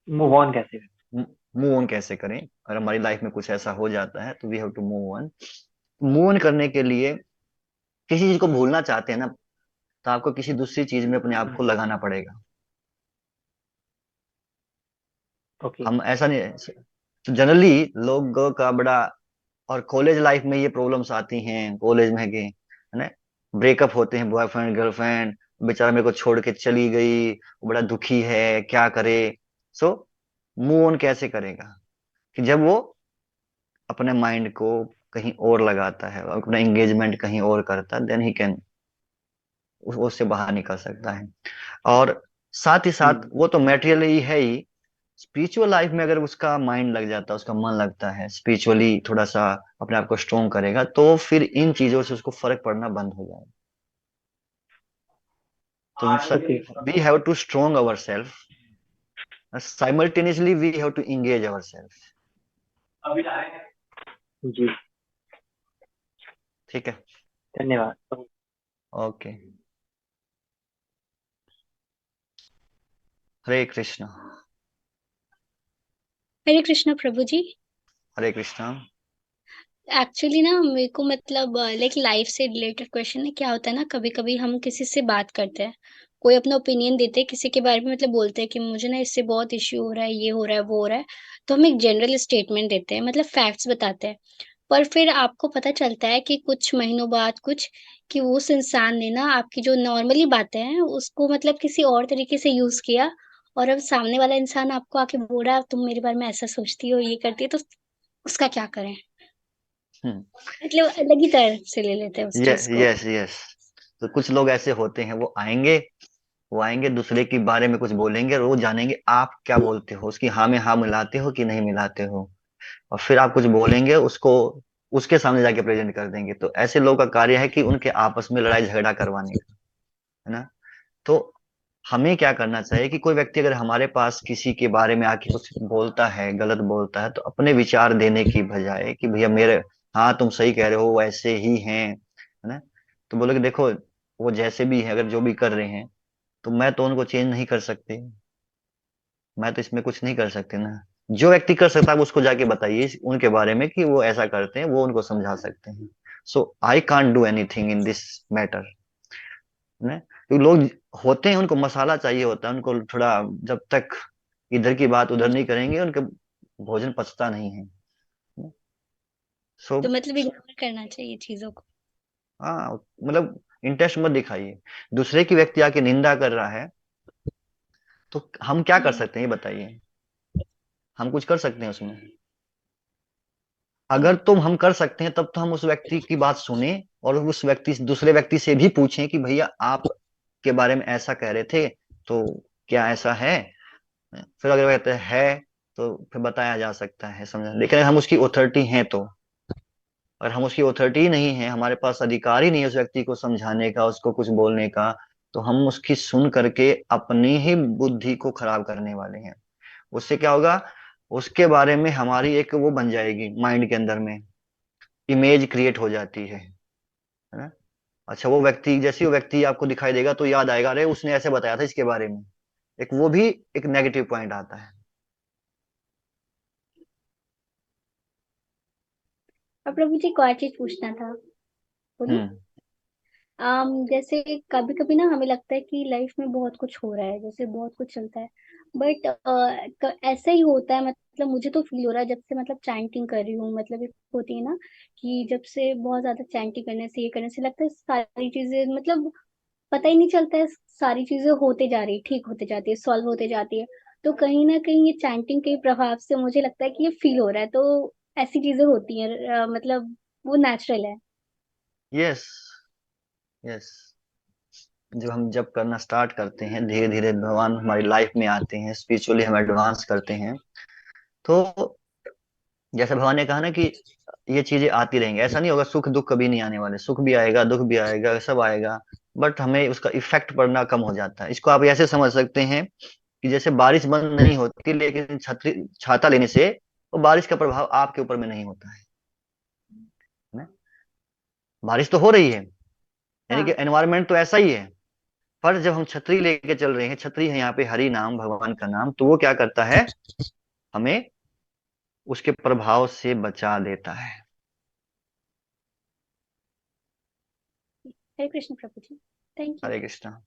मूव ऑन कैसे करें। मूव ऑन कैसे करें, अगर हमारी लाइफ में कुछ ऐसा हो जाता है तो we have to move on. Move on करने के लिए किसी चीज को भूलना चाहते हैं ना, तो आपको किसी दूसरी चीज में अपने आप को लगाना पड़ेगा। ओके। हम ऐसा नहीं, तो जनरली लोगों का बड़ा, और कॉलेज लाइफ में ये प्रॉब्लम्स आती हैं कॉलेज में के, है ना, ब्रेकअप होते हैं, बॉयफ्रेंड गर्लफ्रेंड, बेचारा मेरे को छोड़ के चली गई, वो बड़ा दुखी है, क्या करे। सो मूव ऑन कैसे करेगा, कि जब वो अपने माइंड को कहीं और लगाता है, अपना एंगेजमेंट कहीं और करता है, देन ही कैन उससे बाहर निकल सकता है। और साथ ही साथ वो तो मेटेरियल ही है ही, स्पिरिचुअल लाइफ में अगर उसका माइंड लग जाता है, उसका मन लगता है, स्पिरिचुअली थोड़ा सा अपने आप को स्ट्रोंग करेगा, तो फिर इन चीजों से उसको फर्क पड़ना बंद हो जाएगा। तो okay. We have to strong ourself, simultaneously we have to engage ourself. जी। ठीक है। धन्यवाद। ओके। हरे कृष्णा। हरे कृष्णा प्रभु जी। हरे कृष्णा। एक्चुअली ना मेरे को मतलब लाइक लाइफ से रिलेटेड क्वेश्चन है। क्या होता है ना, कभी कभी हम किसी से बात करते हैं, कोई अपना ओपिनियन देते हैं किसी के बारे में, मतलब बोलते हैं कि मुझे ना इससे बहुत इश्यू हो रहा है, ये हो रहा है, वो हो रहा है। तो हम एक जनरल स्टेटमेंट देते हैं, मतलब फैक्ट्स बताते हैं। पर फिर आपको पता चलता है कि कुछ महीनों बाद कुछ, कि उस इंसान ने ना आपकी जो नॉर्मली बातें हैं उसको मतलब किसी और तरीके से यूज किया, और अब सामने वाला इंसान आपको आके बोल रहा है तुम मेरे बारे में ऐसा सोचती हो, ये करती है, तो उसका क्या करें। हम्म। मतलब अलग ही तरह से ले लेते हैं उस चीज को। Yes yes. तो कुछ लोग ऐसे होते हैं, वो आएंगे दूसरे के बारे में कुछ बोलेंगे, और वो जानेंगे आप क्या बोलते हो, उसकी हाँ में हाँ मिलाते हो कि नहीं मिलाते हो, और फिर आप कुछ बोलेंगे उसको, उसके सामने जाके प्रेजेंट कर देंगे। तो ऐसे लोगों का कार्य है कि उनके आपस में लड़ाई झगड़ा करवाने का, है ना। तो हमें क्या करना चाहिए कि कोई व्यक्ति अगर हमारे पास किसी के बारे में आके कुछ बोलता है, गलत बोलता है, तो अपने विचार देने की बजाय कि भैया मेरे, हाँ तुम सही कह रहे हो, वो ऐसे ही हैं, है ना, तो बोलो कि देखो वो जैसे भी है, अगर जो भी कर रहे हैं, तो मैं तो उनको चेंज नहीं कर सकते, मैं तो इसमें कुछ नहीं कर सकते ना। जो व्यक्ति कर सकता है, आप उसको जाके बताइए उनके बारे में कि वो ऐसा करते हैं, वो उनको समझा सकते हैं। So I can't do anything in this matter, है। तो लोग होते हैं, उनको मसाला चाहिए होता है, उनको थोड़ा, जब तक इधर की बात उधर नहीं करेंगे उनके भोजन पचता नहीं है। सो तो मतलब इग्नोर करना चाहिए चीजों को। हाँ, मतलब इंटरेस्ट मत दिखाइए। दूसरे की व्यक्ति आके निंदा कर रहा है, तो हम क्या कर हम्म। सकते हैं ये बताइए, हम कुछ कर सकते हैं उसमें? हम्म। अगर तुम हम कर सकते हैं, तब तो हम उस व्यक्ति की बात सुने, और उस व्यक्ति, दूसरे व्यक्ति से भी पूछें कि भैया आप के बारे में ऐसा कह रहे थे, तो क्या ऐसा है? फिर अगर वो कहते हैं है, तो फिर बताया जा सकता है, समझा। लेकिन अगर हम उसकी अथॉरिटी हैं तो, अगर हम उसकी अथॉरिटी ही नहीं है, हमारे पास अधिकार ही नहीं है उस व्यक्ति को समझाने का, उसको कुछ बोलने का, तो हम उसकी सुन करके अपनी ही बुद्धि को खराब करने वाले हैं। उससे क्या होगा, उसके बारे में हमारी एक वो बन जाएगी, माइंड के अंदर में इमेज क्रिएट हो जाती है ना। अच्छा, वो व्यक्ति, जैसे वो व्यक्ति आपको दिखाई देगा तो याद आएगा, अरे उसने ऐसे बताया था इसके बारे में। एक वो भी एक नेगेटिव पॉइंट आता है। और प्रभु जी, एक और चीज पूछना था, बोलूं? हम्म। जैसे कभी कभी ना हमें लगता है कि लाइफ में बहुत कुछ हो रहा है, जैसे बहुत कुछ चलता है, बट ऐसा ही होता है। मतलब मुझे तो फील हो रहा है जब से मतलब चैंटिंग कर रही हूँ, मतलब एक होती है ना कि जब से बहुत ज्यादा चैंटिंग करने से, ये करने से लगता है सारी चीजें मतलब पता ही नहीं चलता है, सारी चीजें होते जा रही है, ठीक होते जाती है, सॉल्व होते जाती है। तो कहीं ना कहीं ये चैंटिंग के प्रभाव से मुझे लगता है कि ये फील हो रहा है, तो ऐसी चीजें होती हैं, मतलब वो नेचुरल है। Yes, yes. जो हम जब करना स्टार्ट करते हैं, धीरे धीरे भगवान हमारी लाइफ में आते हैं, स्पिरिचुअली हम एडवांस करते हैं। तो जैसे भगवान ने कहा ना कि ये चीजें आती रहेंगी, ऐसा नहीं होगा सुख दुख कभी नहीं आने वाले, सुख भी आएगा, दुख भी आएगा, सब आएगा। बट हमें उसका इफेक्ट पड़ना कम हो जाता है। इसको आप ऐसे समझ सकते हैं कि जैसे बारिश बंद नहीं होती, लेकिन छतरी छाता लेने से वो बारिश का प्रभाव आपके ऊपर में नहीं होता है ना। बारिश तो हो रही है, यानी कि हाँ। एनवायरनमेंट तो ऐसा ही है। पर जब हम छतरी लेके चल रहे हैं, छतरी है यहाँ पे हरि नाम, भगवान का नाम, तो वो क्या करता है, हमें उसके प्रभाव से बचा देता है। Hare Krishna Prabhu ji, thank you. Hare Krishna.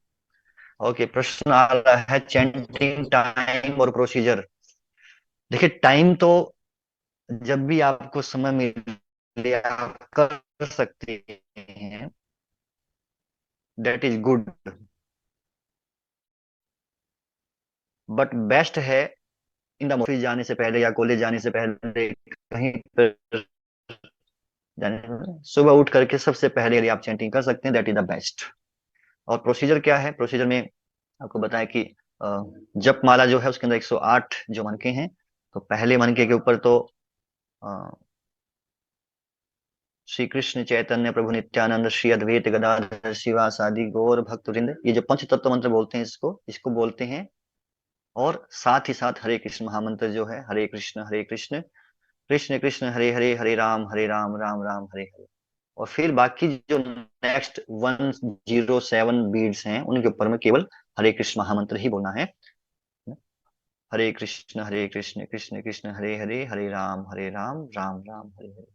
Okay, प्रश्न आ रहा है चैंटिंग टाइम और प्रोसीजर। देखिए, टाइम तो जब भी आपको समय मिले आप कर सकते हैं, that is good. But best है इन द ऑफिस जाने से पहले या कॉलेज जाने से पहले, कहीं पर जाने से पहले, सुबह उठ करके सबसे पहले यदि आप चैंटिंग कर सकते हैं, दैट इज द बेस्ट। और प्रोसीजर क्या है, प्रोसीजर में आपको बताया कि जप माला जो है उसके अंदर 108 जो मनके हैं। तो पहले मनके के ऊपर तो अ, श्री कृष्ण चैतन्य प्रभु नित्यानंद श्री अद्वैत गदाधर शिवासादि गौर भक्तवृंद, ये जो पंच तत्व मंत्र बोलते हैं, इसको इसको बोलते हैं। और साथ ही साथ हरे कृष्ण महामंत्र जो है, हरे कृष्ण कृष्ण कृष्ण हरे हरे, हरे राम राम राम हरे हरे। और फिर बाकी जो नेक्स्ट 107 बीड्स हैं, उनके ऊपर में केवल हरे कृष्ण महामंत्र ही बोलना है। हरे कृष्ण कृष्ण कृष्ण हरे हरे, हरे राम राम राम हरे हरे।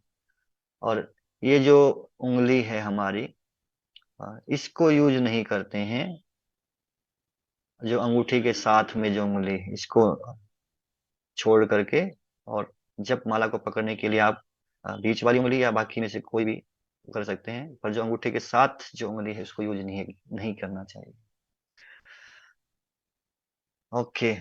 और ये जो उंगली है हमारी, इसको यूज नहीं करते हैं। जो अंगूठी के साथ में जो उंगली है, इसको छोड़ करके, और जप माला को पकड़ने के लिए आप बीच वाली उंगली या बाकी में से कोई भी कर सकते हैं, पर जो अंगूठे के साथ जो उंगली है उसको यूज नहीं नहीं करना चाहिए। Okay.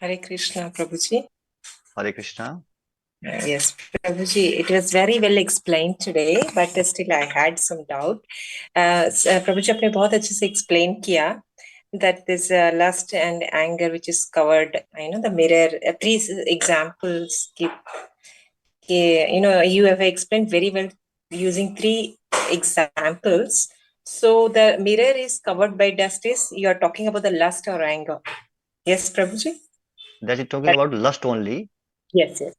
Hare Krishna, Prabhuji. Hare Krishna. Yes, Prabhuji, it was very well explained today, but still I had some doubt. Prabhuji, आपने बहुत अच्छे से explain किया that this lust and anger which is covered, the mirror, three examples. You have explained very well using three examples. So the mirror is covered by dust is you are talking about the lust or anger. Yes, Prabhuji? That is talking about lust only. Yes, yes.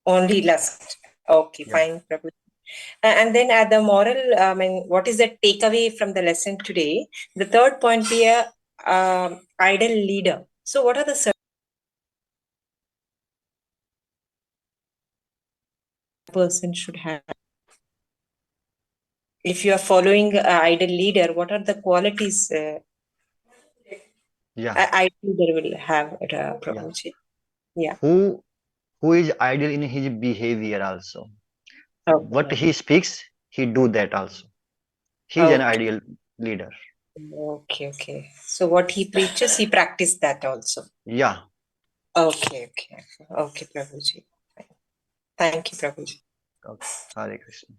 Only lust. Okay, या, fine, Prabhu. And then the moral, I mean, what is the takeaway from the lesson today? The third point here, ideal leader. So, what are the person should have? If you are following ideal leader, what are the qualities या, ideal leader will have, या। Prabhuji? Yeah. Who is ideal in his behaviour also, what Okay. he speaks, he do that also. He is an Okay. ideal leader. Okay. Okay. So, what he preaches, he practice that also. Yeah. Okay. Okay. Okay, Prabhuji. Thank you, Prabhuji. Okay. Hare Krishna.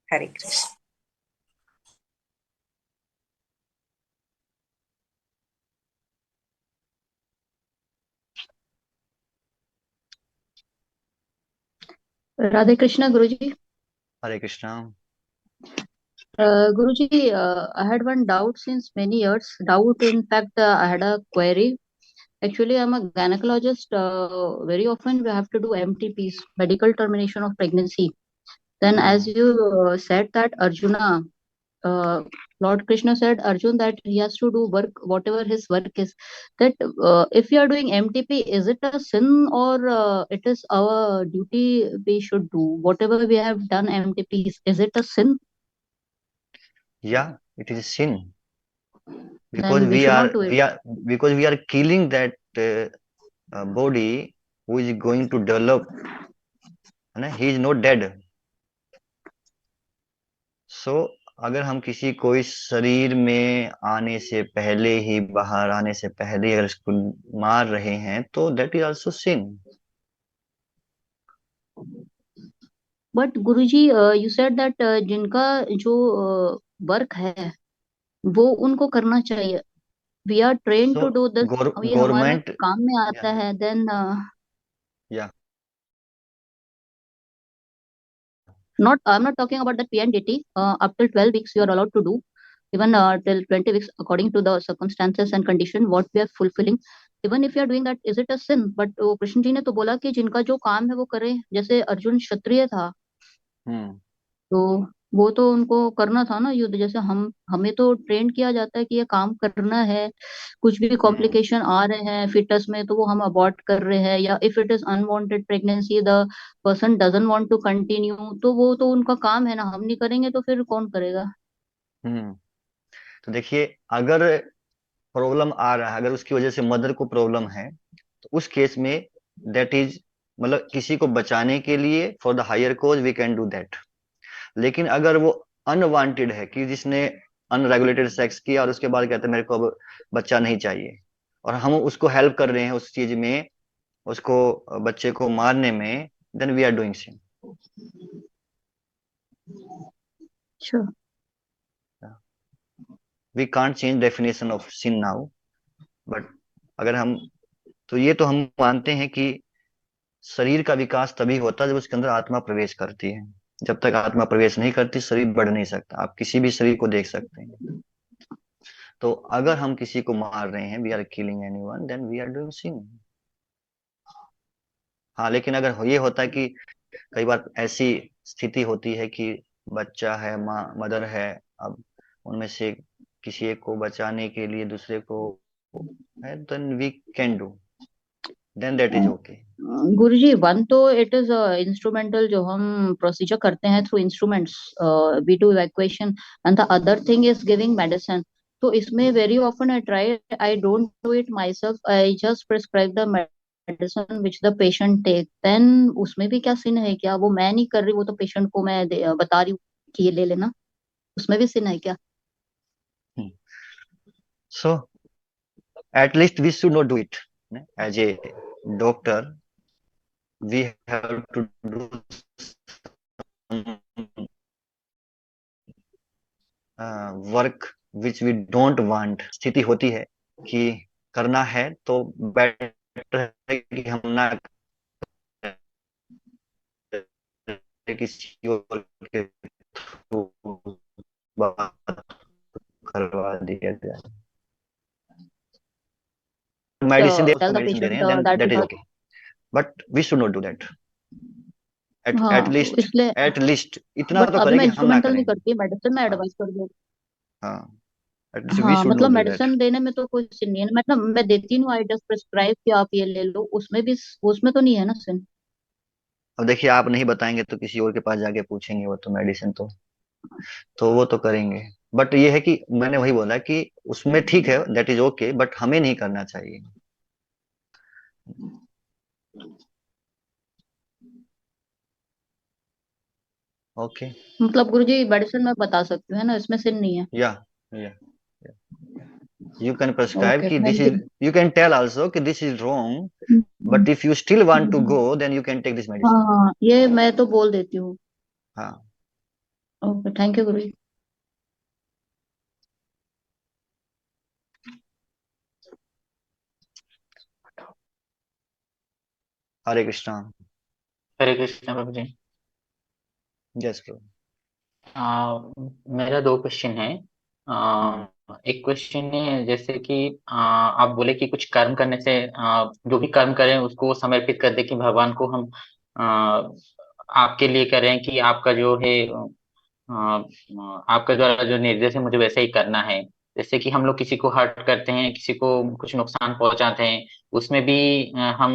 Hare Krishna. Radhe Krishna Guruji. Hare Krishna. Guruji, I had one doubt since many years. Doubt, in fact, I had a query. Actually, I'm a gynecologist. Very often we have to do MTPs, medical termination of pregnancy. Then, as you said that Arjuna, uh, Lord Krishna said Arjun that he has to do work, whatever his work is. That if we are doing MTP, is it a sin or it is our duty? We should do whatever we have done MTPs. Is it a sin? Yeah, it is sin because Then we should not do it. we are killing that body who is going to develop. है ना, he is not dead. So अगर हम किसी को इस शरीर में आने से पहले ही, बाहर आने से पहले अगर इसको मार रहे हैं तो that is also sin. But Guruji, you said that जिनका जो वर्क है वो उनको करना चाहिए. We are train So to do this. ये हमारे government, काम में आता yeah, है. Then yeah, not, I'm not talking about the PNDT. Up till 12 weeks you are allowed to do, even till 20 weeks according to the circumstances and condition what we are fulfilling. Even if you are doing that, is it a sin? But Krishna ji ने तो बोला कि जिनका जो काम है वो करें. जैसे अर्जुन क्षत्रिय था तो वो तो उनको करना था ना युद्ध. जैसे हमें तो ट्रेन किया जाता है कि ये काम करना है. कुछ भी कॉम्प्लिकेशन आ रहे हैं फिटस में तो वो हम अबॉर्ट कर रहे हैं, या if it is unwanted pregnancy the person doesn't want to continue, तो वो तो उनका काम है ना. हम नहीं करेंगे तो फिर कौन करेगा? हम्म तो देखिए, अगर प्रॉब्लम आ रहा है, अगर उसकी वजह से मदर को प्रॉब्लम है, तो उस केस में दैट इज, मतलब किसी को बचाने के लिए for the higher cause we can do that. लेकिन अगर वो अनवांटेड है, कि जिसने अनरेगुलेटेड सेक्स किया और उसके बाद कहते हैं मेरे को अब बच्चा नहीं चाहिए, और हम उसको हेल्प कर रहे हैं उस चीज में, उसको, बच्चे को मारने में, then we are doing sin. Sure. We can't change definition of sin now, but अगर हम, तो ये तो हम मानते हैं कि शरीर का विकास तभी होता है जब उसके अंदर आत्मा प्रवेश करती है. जब तक आत्मा प्रवेश नहीं करती शरीर बढ़ नहीं सकता. आप किसी भी शरीर को देख सकते हैं. तो अगर हम किसी को मार रहे हैं, we are killing anyone, then we are doing sin. हाँ, लेकिन अगर ये होता है कि कई बार ऐसी स्थिति होती है कि बच्चा है, माँ मदर है, अब उनमें से किसी एक को बचाने के लिए दूसरे को है, then we can do, then that is okay. Guruji, one तो इट इज इंस्ट्रूमेंटल, जो हम प्रोसीजर करते हैं through instruments, we do evacuation. And the other thing is giving medicine. तो इसमें very often I try, I don't do it myself, I just prescribe the medicine which the patient take. देन उसमें भी क्या scene है क्या? वो मैं नहीं कर रही, वो तो पेशेंट को मैं बता रही हूँ कि ये ले लेना. उसमें भी सीन है क्या? सो at least we should not do it. As a doctor, we have to do some work which we don't want. स्थिति होती है कि करना है तो बेटर है कि हम ना करें, किसी और के थ्रू बात करवा दिया जाए. मेडिसिन दे, टेल उसको द मेडिसिन दे रहे पेशेंट हैं, then that that is okay, but we should not do that. At हाँ, तो लीस्ट, इसलिए. एट लीस्ट इतना बट तो अभी करें मैं कि हम ना इंस्ट्रूमेंटल करें. नहीं करती, मेडिसिन में हाँ, एडवाइस कर दूँ. हाँ, एटलीस्ट वी हाँ, शुड मतलब नॉट डू दैट. मेडिसिन देने में तो कोई सीन नहीं है. मतलब मैं देती हूँ, आई जस्ट प्रिस्क्राइब कि आप ये ले लो. उसमें भी, उसमें तो नहीं है ना सीन? अब देखिए, आप नहीं बताएंगे तो किसी और के पास जाके पूछेंगे, वो तो मेडिसिन तो वो तो करेंगे. बट ये है कि मैंने वही बोला कि उसमें ठीक है, दैट इज ओके, बट हमें नहीं करना चाहिए. ओके. मतलब गुरुजी मेडिसिन में बता सकती हूँ, है ना? इसमें सीन नहीं है. या या you can prescribe ओके, कि this thank is, you can tell also कि this is wrong, you. but if you still want to go then you can take this हाँ medicine. हाँ, ये मैं तो बोल देती हूँ. हाँ. ओके, थैंक यू गुरुजी. हरे कृष्णा. हरे कृष्ण प्रभु जी. जय श्री कृष्ण. मेरा दो क्वेश्चन है। एक क्वेश्चन है जैसे कि आप बोले कि कुछ कर्म करने से जो भी कर्म करें उसको समर्पित कर दे कि भगवान को हम आपके लिए करें कि आपका जो है आपका द्वारा जो निर्देश है मुझे वैसे ही करना है। जैसे कि हम लोग किसी को हर्ट करते हैं, किसी को कुछ नुकसान पहुंचाते हैं, उसमें भी हम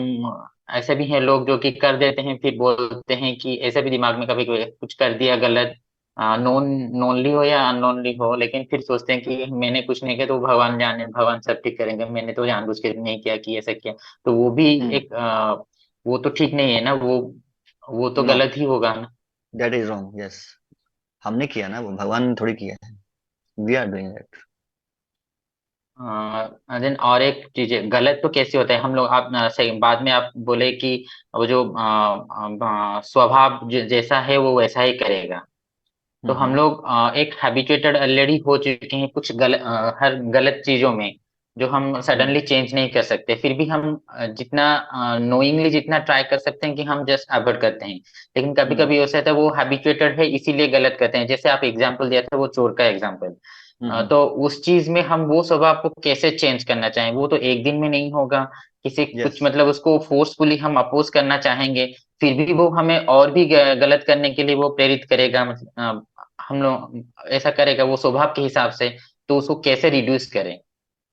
ऐसे भी हैं लोग जो कि कर देते हैं फिर बोलते हैं कि ऐसे भी दिमाग में कभी कभी कुछ कर दिया गलत, नोन नोनली हो या अननोनली हो, लेकिन फिर सोचते हैं कि मैंने कुछ नहीं किया तो भगवान जाने, भगवान सब ठीक करेंगे, मैंने तो जानबूझ के नहीं किया कि ऐसा किया। तो वो भी हम्म। एक वो तो ठीक नहीं है ना, वो तो नो, गलत ही होगा ना। That is wrong. यस, हमने किया ना, वो भगवान ने थोड़ी किया है। We are doing that. Then और एक चीज है, गलत तो कैसे होता है हम लोग, आप सही बाद में आप बोले कि वो जो स्वभाव जैसा है वो वैसा ही करेगा। तो हम हम्म। लोग एक हैबिचुएटेड ऑलरेडी हो चुके हैं कुछ हर गलत चीजों में, जो हम हम्म। सडनली चेंज नहीं कर सकते। फिर भी हम जितना नोइंगली जितना ट्राई कर सकते हैं कि हम जस्ट अवॉइड करते हैं, लेकिन कभी हम्म। कभी ऐसा होता है वो हैबिचुएटेड है इसीलिए गलत करते हैं। जैसे आप एग्जाम्पल दिया था वो चोर का एग्जाम्पल, हम्म। तो उस चीज में हम वो स्वभाव को कैसे चेंज करना चाहें, वो तो एक दिन में नहीं होगा। किसी यस। कुछ मतलब उसको फोर्सफुली हम अपोज करना चाहेंगे, फिर भी वो हमें और भी गलत करने के लिए वो प्रेरित करेगा, मतलब हम लोग ऐसा करेगा वो स्वभाव के हिसाब से। तो उसको कैसे रिड्यूस करें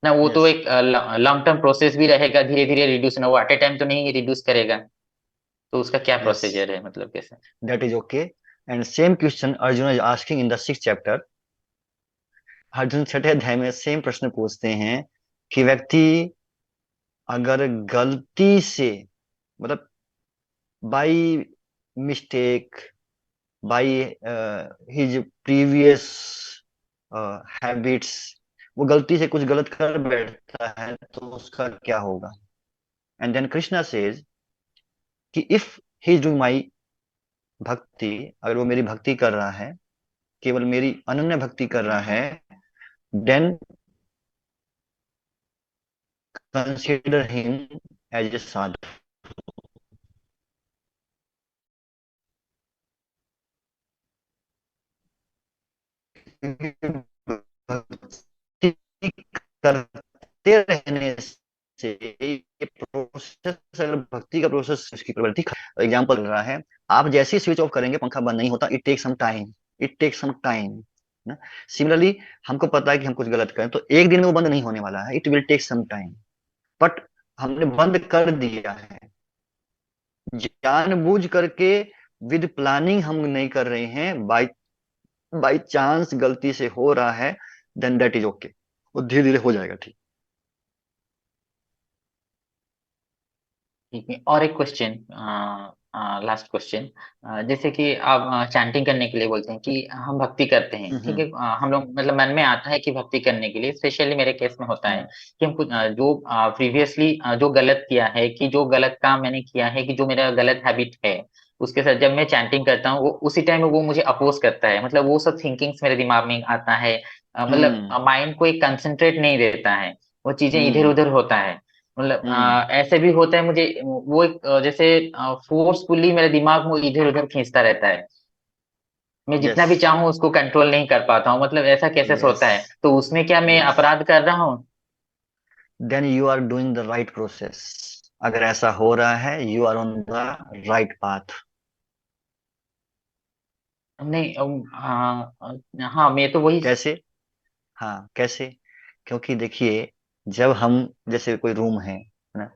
ना, वो तो यस। एक लॉन्ग टर्म प्रोसेस भी रहेगा, धीरे धीरे रिड्यूस ना, वो एट ए टाइम तो नहीं रिड्यूस करेगा। तो उसका क्या यस, प्रोसीजर है, मतलब कैसे? That is okay. And same question Arjun is asking in the 6th chapter. Arjun 6ठे अध्याय में सेम प्रश्न पूछते हैं कि व्यक्ति अगर गलती से, मतलब by mistake, by his previous habits, वो गलती से कुछ गलत कर बैठता है तो उसका क्या होगा। एंड देन कृष्णा सेज कि if he is doing my भक्ति, अगर वो मेरी भक्ति कर रहा है, केवल मेरी अनन्य भक्ति कर रहा है, then consider him as a sadhu. भक्ति करते रहने से ये प्रोसेस, अगर भक्ति का प्रोसेस इसकी प्रवृत्ति एग्जाम्पल रहा है, आप जैसे ही स्विच ऑफ करेंगे पंखा बंद नहीं होता। It take some time, it take some time ना। सिमिलरली हमको पता है कि हम कुछ गलत करें तो एक दिन में वो बंद नहीं होने वाला है, it will take some time. But हमने बंद कर दिया है जानबूझ करके, विद प्लानिंग हम नहीं कर रहे हैं, बाई बाई चांस गलती से हो रहा है, देन दैट इज ओके, वो धीरे धीरे हो जाएगा ठीक। ठीक है, और एक क्वेश्चन, लास्ट क्वेश्चन। जैसे कि आप चैंटिंग करने के लिए बोलते हैं कि हम भक्ति करते हैं, ठीक हम्म। है, हम लोग मतलब मन में आता है कि भक्ति करने के लिए, स्पेशली मेरे केस में होता है हम्म। कि हम कुछ जो प्रीवियसली जो गलत किया है, कि जो गलत काम मैंने किया है, कि जो मेरा गलत हैबिट है, उसके साथ जब मैं चैंटिंग करता हूँ वो उसी टाइम वो मुझे अपोज करता है, मतलब वो सब थिंकिंग्स मेरे दिमाग में आता है, मतलब हम्म। माइंड को एक कंसंट्रेट नहीं देता है, वो चीजें इधर हम्म। उधर होता है। मतलब हम्म। ऐसे भी होता है मुझे, वो एक जैसे फोर्सफुली मेरे दिमाग में इधर उधर खींचता रहता है, मैं यस। जितना भी चाहूँ उसको कंट्रोल नहीं कर पाता हूँ, मतलब ऐसा कैसे यस। होता है, तो उसमें क्या मैं यस, अपराध कर रहा हूँ? Then you are doing the right process. अगर ऐसा हो रहा है, you are on the right path. नहीं हाँ मैं तो वही। कैसे? हाँ, कैसे? क्योंकि देखिए, जब हम, जैसे कोई रूम है ना,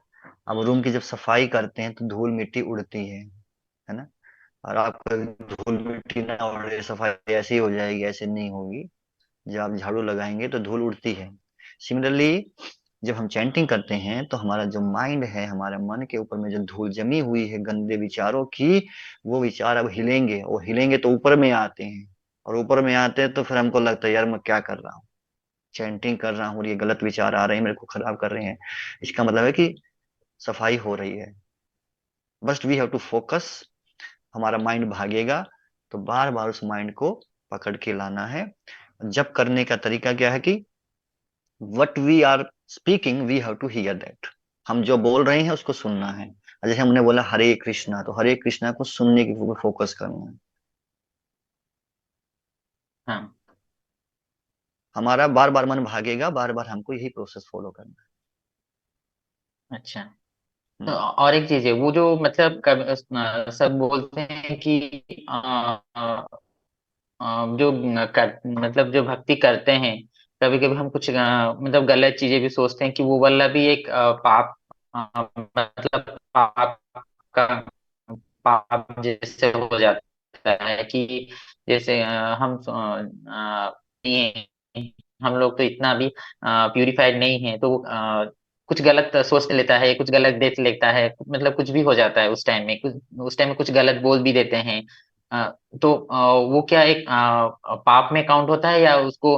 अब रूम की जब सफाई करते हैं तो धूल मिट्टी उड़ती है ना। और आपको धूल मिट्टी ना उड़े, सफाई ऐसे ही हो जाएगी? ऐसे नहीं होगी। जब आप झाड़ू लगाएंगे तो धूल उड़ती है। सिमिलरली जब हम चैंटिंग करते हैं तो हमारा जो माइंड है, हमारे मन के ऊपर में जो धूल जमी हुई है गंदे विचारों की, वो विचार अब हिलेंगे, वो हिलेंगे तो ऊपर में आते हैं। और ऊपर में आते हैं तो फिर हमको लगता है यार मैं क्या कर रहा हूँ, चैंटिंग कर रहा हूँ और ये गलत विचार आ रहे हैं, मेरे को खराब कर रहे हैं। इसका मतलब है कि सफाई हो रही है। बस वी हैव टू फोकस। हमारा माइंड भागेगा तो बार बार उस माइंड को पकड़ के लाना है। जब करने का तरीका क्या है कि what we are speaking we have to hear that. हम जो बोल रहे हैं उसको सुनना है। जैसे हमने बोला हरे कृष्णा, तो हरे कृष्णा को सुनने के ऊपर फोकस करना है। हाँ। हमारा बार बार मन भागेगा, बार बार हमको यही प्रोसेस फॉलो करना अच्छा। है। तो और एक चीज है, वो जो मतलब सब बोलते हैं कि जो मतलब जो भक्ति करते हैं, कभी कभी हम कुछ मतलब गलत चीजें भी सोचते हैं कि वो वाला भी एक पाप, मतलब पाप का पाप जैसे हो जाता है कि जैसे हम लोग तो इतना भी प्यूरिफाइड नहीं है, तो कुछ गलत सोच लेता है, कुछ गलत देख लेता है, मतलब कुछ भी हो जाता है उस टाइम में, उस टाइम में कुछ गलत बोल भी देते हैं। अ, तो वो क्या एक पाप में काउंट होता है, या उसको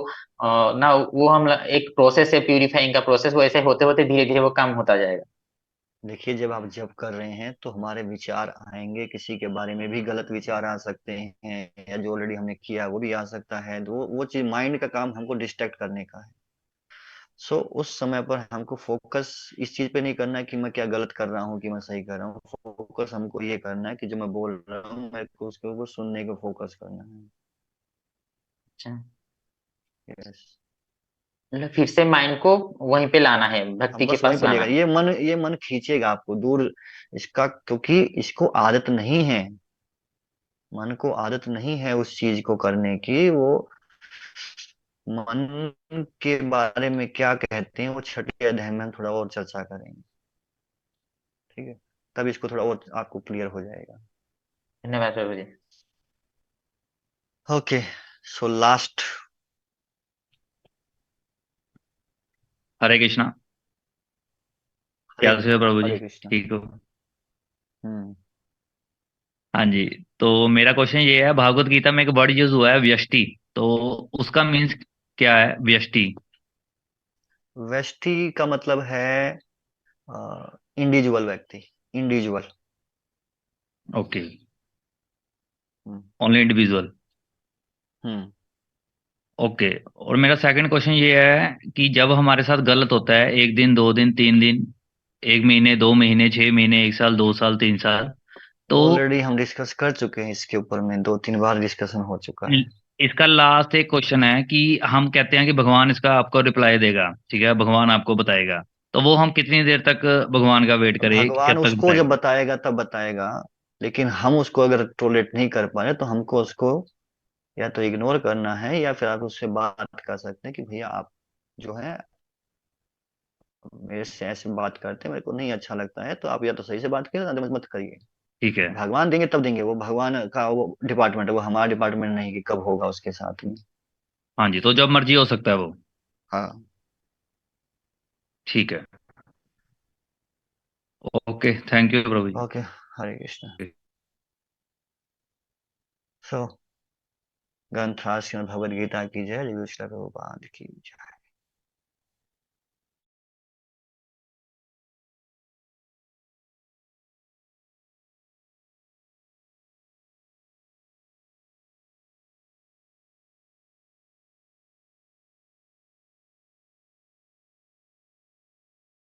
ना वो हम एक प्रोसेस है प्यूरिफाइंग का प्रोसेस, वो ऐसे होते होते धीरे धीरे वो कम होता जाएगा। देखिए, जब आप जब कर रहे हैं तो हमारे विचार आएंगे, किसी के बारे में भी गलत विचार आ सकते हैं, या जो ऑलरेडी हमने किया वो भी आ सकता है। तो वो चीज, माइंड का काम हमको डिस्ट्रैक्ट करने का है। सो उस समय पर हमको फोकस इस चीज पे नहीं करना है कि मैं क्या गलत कर रहा हूँ कि मैं सही कर रहा हूँ। फोकस हमको ये करना है कि जो मैं बोल रहा हूँ मेरे को उसके ऊपर सुनने को फोकस करना है। अच्छा। यस। मतलब फिर से माइंड को वहीं पे लाना है, हम भक्ति के बस वहीं पास पे लाना लेगा, है। ये मन खींचेगा आपको दूर इसका, क्योंकि इसको आदत नहीं है। मन को आदत नहीं है उस चीज को करने की। वो मन के बारे में क्या कहते हैं वो छठे अध्याय में हम थोड़ा और चर्चा करेंगे। ठीक है, तब इसको थोड़ा और आपको क्लियर हो जाएगा। धन्यवाद Prabhu ji. Okay, so last. Hare Krishna. Hare कैसे हो कृष्णा, प्रभु जी? हरे कृष्णा। ठीक हो? हम्म। हाँ जी। तो मेरा क्वेश्चन ये है, भागवत गीता में एक वर्ड यूज हुआ है व्यष्टि, तो उसका मीन्स क्या है व्यष्टि? व्यष्टि का मतलब है इंडिविजुअल व्यक्ति, individual. Okay. Hmm. Only individual. Hmm. Okay. और मेरा सेकंड क्वेश्चन ये है कि जब हमारे साथ गलत होता है, एक दिन, 2 दिन, 3 दिन, 1 महीने, 2 महीने, 6 महीने, 1 साल, 2 साल, 3 साल, तो ऑलरेडी हम डिस्कस कर चुके हैं इसके ऊपर में, 2-3 बार डिस्कशन हो चुका है। इसका लास्ट एक क्वेश्चन है कि हम कहते हैं कि भगवान इसका आपको रिप्लाई देगा, ठीक है, भगवान आपको बताएगा, तो वो हम कितनी देर तक भगवान का वेट करें, भगवान कब तक उसको जब बताएगा? बताएगा तब बताएगा। लेकिन हम उसको अगर टोलेट नहीं कर पा रहे तो हमको उसको या तो इग्नोर करना है, या फिर आप उससे बात कर सकते हैं कि भैया आप जो है मेरे से ऐसे बात करते हैं, मेरे को नहीं अच्छा लगता है, तो आप या तो सही से बात करिए ना तो मत मत करिए। ठीक है। भगवान देंगे तब देंगे, वो भगवान का वो डिपार्टमेंट है, वो हमारा डिपार्टमेंट नहीं कि कब होगा उसके साथ में। हाँ जी, तो जब मर्जी हो सकता है वो। हाँ। ठीक है। Okay, thank you Prabhu ji. Okay, Hare Krishna. So ग्रंथराज श्रीमद् भगवद गीता की जय, श्रील प्रभुपाद की जय।